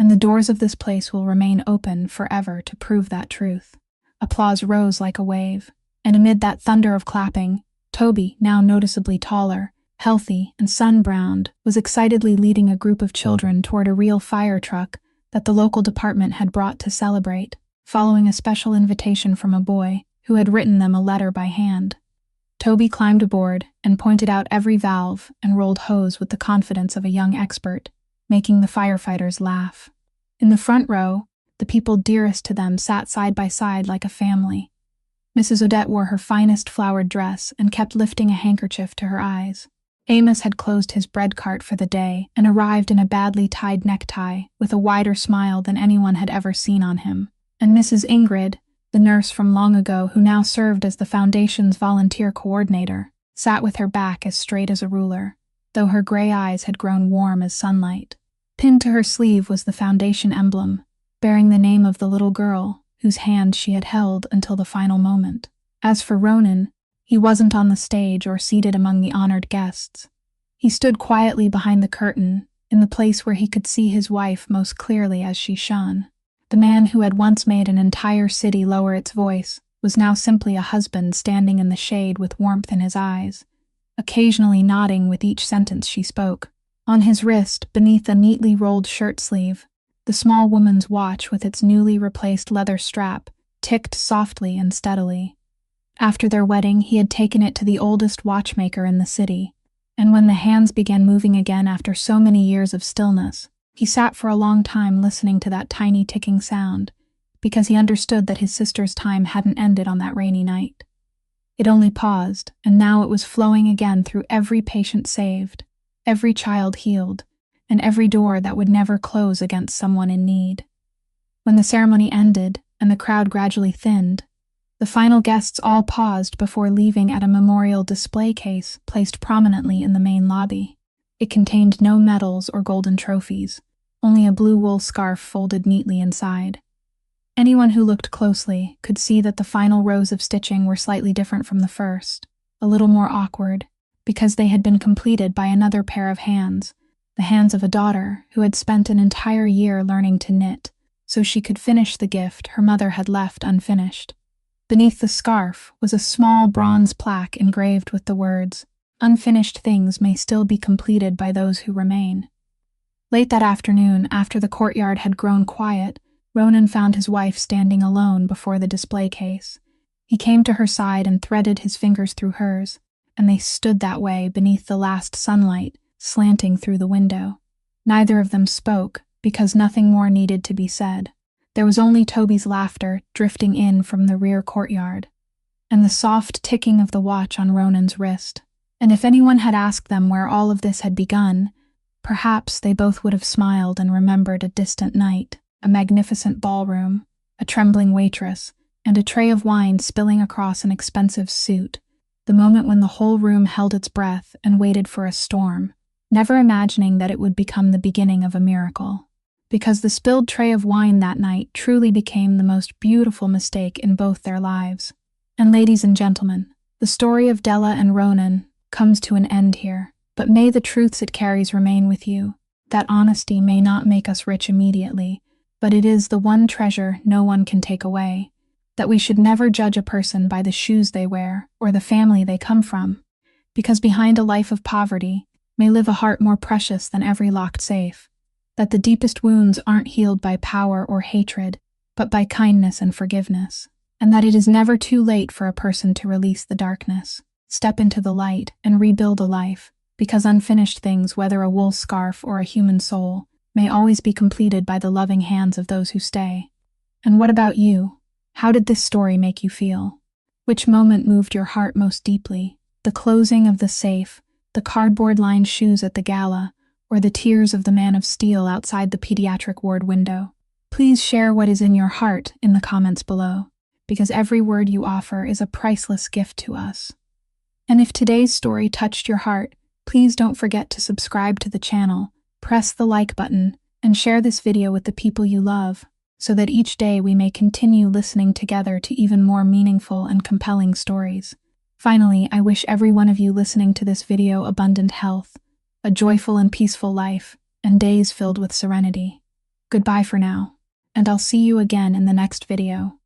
and the doors of this place will remain open forever to prove that truth." Applause rose like a wave, and amid that thunder of clapping, Toby, now noticeably taller, healthy, and sun-browned, was excitedly leading a group of children toward a real fire truck that the local department had brought to celebrate, following a special invitation from a boy who had written them a letter by hand. Toby climbed aboard and pointed out every valve and rolled hose with the confidence of a young expert, making the firefighters laugh. In the front row, the people dearest to them sat side by side like a family. Mrs. Odette wore her finest flowered dress and kept lifting a handkerchief to her eyes. Amos had closed his bread cart for the day and arrived in a badly tied necktie with a wider smile than anyone had ever seen on him. And Mrs. Ingrid, the nurse from long ago who now served as the Foundation's volunteer coordinator, sat with her back as straight as a ruler, though her gray eyes had grown warm as sunlight. Pinned to her sleeve was the Foundation emblem, bearing the name of the little girl whose hand she had held until the final moment. As for Ronan, he wasn't on the stage or seated among the honored guests. He stood quietly behind the curtain, in the place where he could see his wife most clearly as she shone. The man who had once made an entire city lower its voice was now simply a husband standing in the shade with warmth in his eyes, occasionally nodding with each sentence she spoke. On his wrist, beneath a neatly rolled shirt sleeve, the small woman's watch with its newly replaced leather strap ticked softly and steadily. After their wedding, he had taken it to the oldest watchmaker in the city, and when the hands began moving again after so many years of stillness, he sat for a long time listening to that tiny ticking sound, because he understood that his sister's time hadn't ended on that rainy night. It only paused, and now it was flowing again through every patient saved, every child healed, and every door that would never close against someone in need. When the ceremony ended and the crowd gradually thinned, the final guests all paused before leaving at a memorial display case placed prominently in the main lobby. It contained no medals or golden trophies, only a blue wool scarf folded neatly inside. Anyone who looked closely could see that the final rows of stitching were slightly different from the first, a little more awkward, because they had been completed by another pair of hands, the hands of a daughter who had spent an entire year learning to knit, so she could finish the gift her mother had left unfinished. Beneath the scarf was a small bronze plaque engraved with the words, "Unfinished things may still be completed by those who remain." Late that afternoon, after the courtyard had grown quiet, Ronan found his wife standing alone before the display case. He came to her side and threaded his fingers through hers, and they stood that way beneath the last sunlight, slanting through the window. Neither of them spoke, because nothing more needed to be said. There was only Toby's laughter drifting in from the rear courtyard, and the soft ticking of the watch on Ronan's wrist. And if anyone had asked them where all of this had begun, perhaps they both would have smiled and remembered a distant night, a magnificent ballroom, a trembling waitress, and a tray of wine spilling across an expensive suit, the moment when the whole room held its breath and waited for a storm, never imagining that it would become the beginning of a miracle. Because the spilled tray of wine that night truly became the most beautiful mistake in both their lives. And ladies and gentlemen, the story of Della and Ronan comes to an end here, but may the truths it carries remain with you. That honesty may not make us rich immediately, but it is the one treasure no one can take away. That we should never judge a person by the shoes they wear or the family they come from, because behind a life of poverty may live a heart more precious than every locked safe. That the deepest wounds aren't healed by power or hatred, but by kindness and forgiveness. And that it is never too late for a person to release the darkness, step into the light, and rebuild a life, because unfinished things, whether a wool scarf or a human soul, may always be completed by the loving hands of those who stay. And what about you? How did this story make you feel? Which moment moved your heart most deeply? The closing of the safe, the cardboard-lined shoes at the gala, or the tears of the man of steel outside the pediatric ward window? Please share what is in your heart in the comments below, because every word you offer is a priceless gift to us. And if today's story touched your heart, please don't forget to subscribe to the channel, press the like button, and share this video with the people you love, so that each day we may continue listening together to even more meaningful and compelling stories. Finally, I wish every one of you listening to this video abundant health, a joyful and peaceful life, and days filled with serenity. Goodbye for now, and I'll see you again in the next video.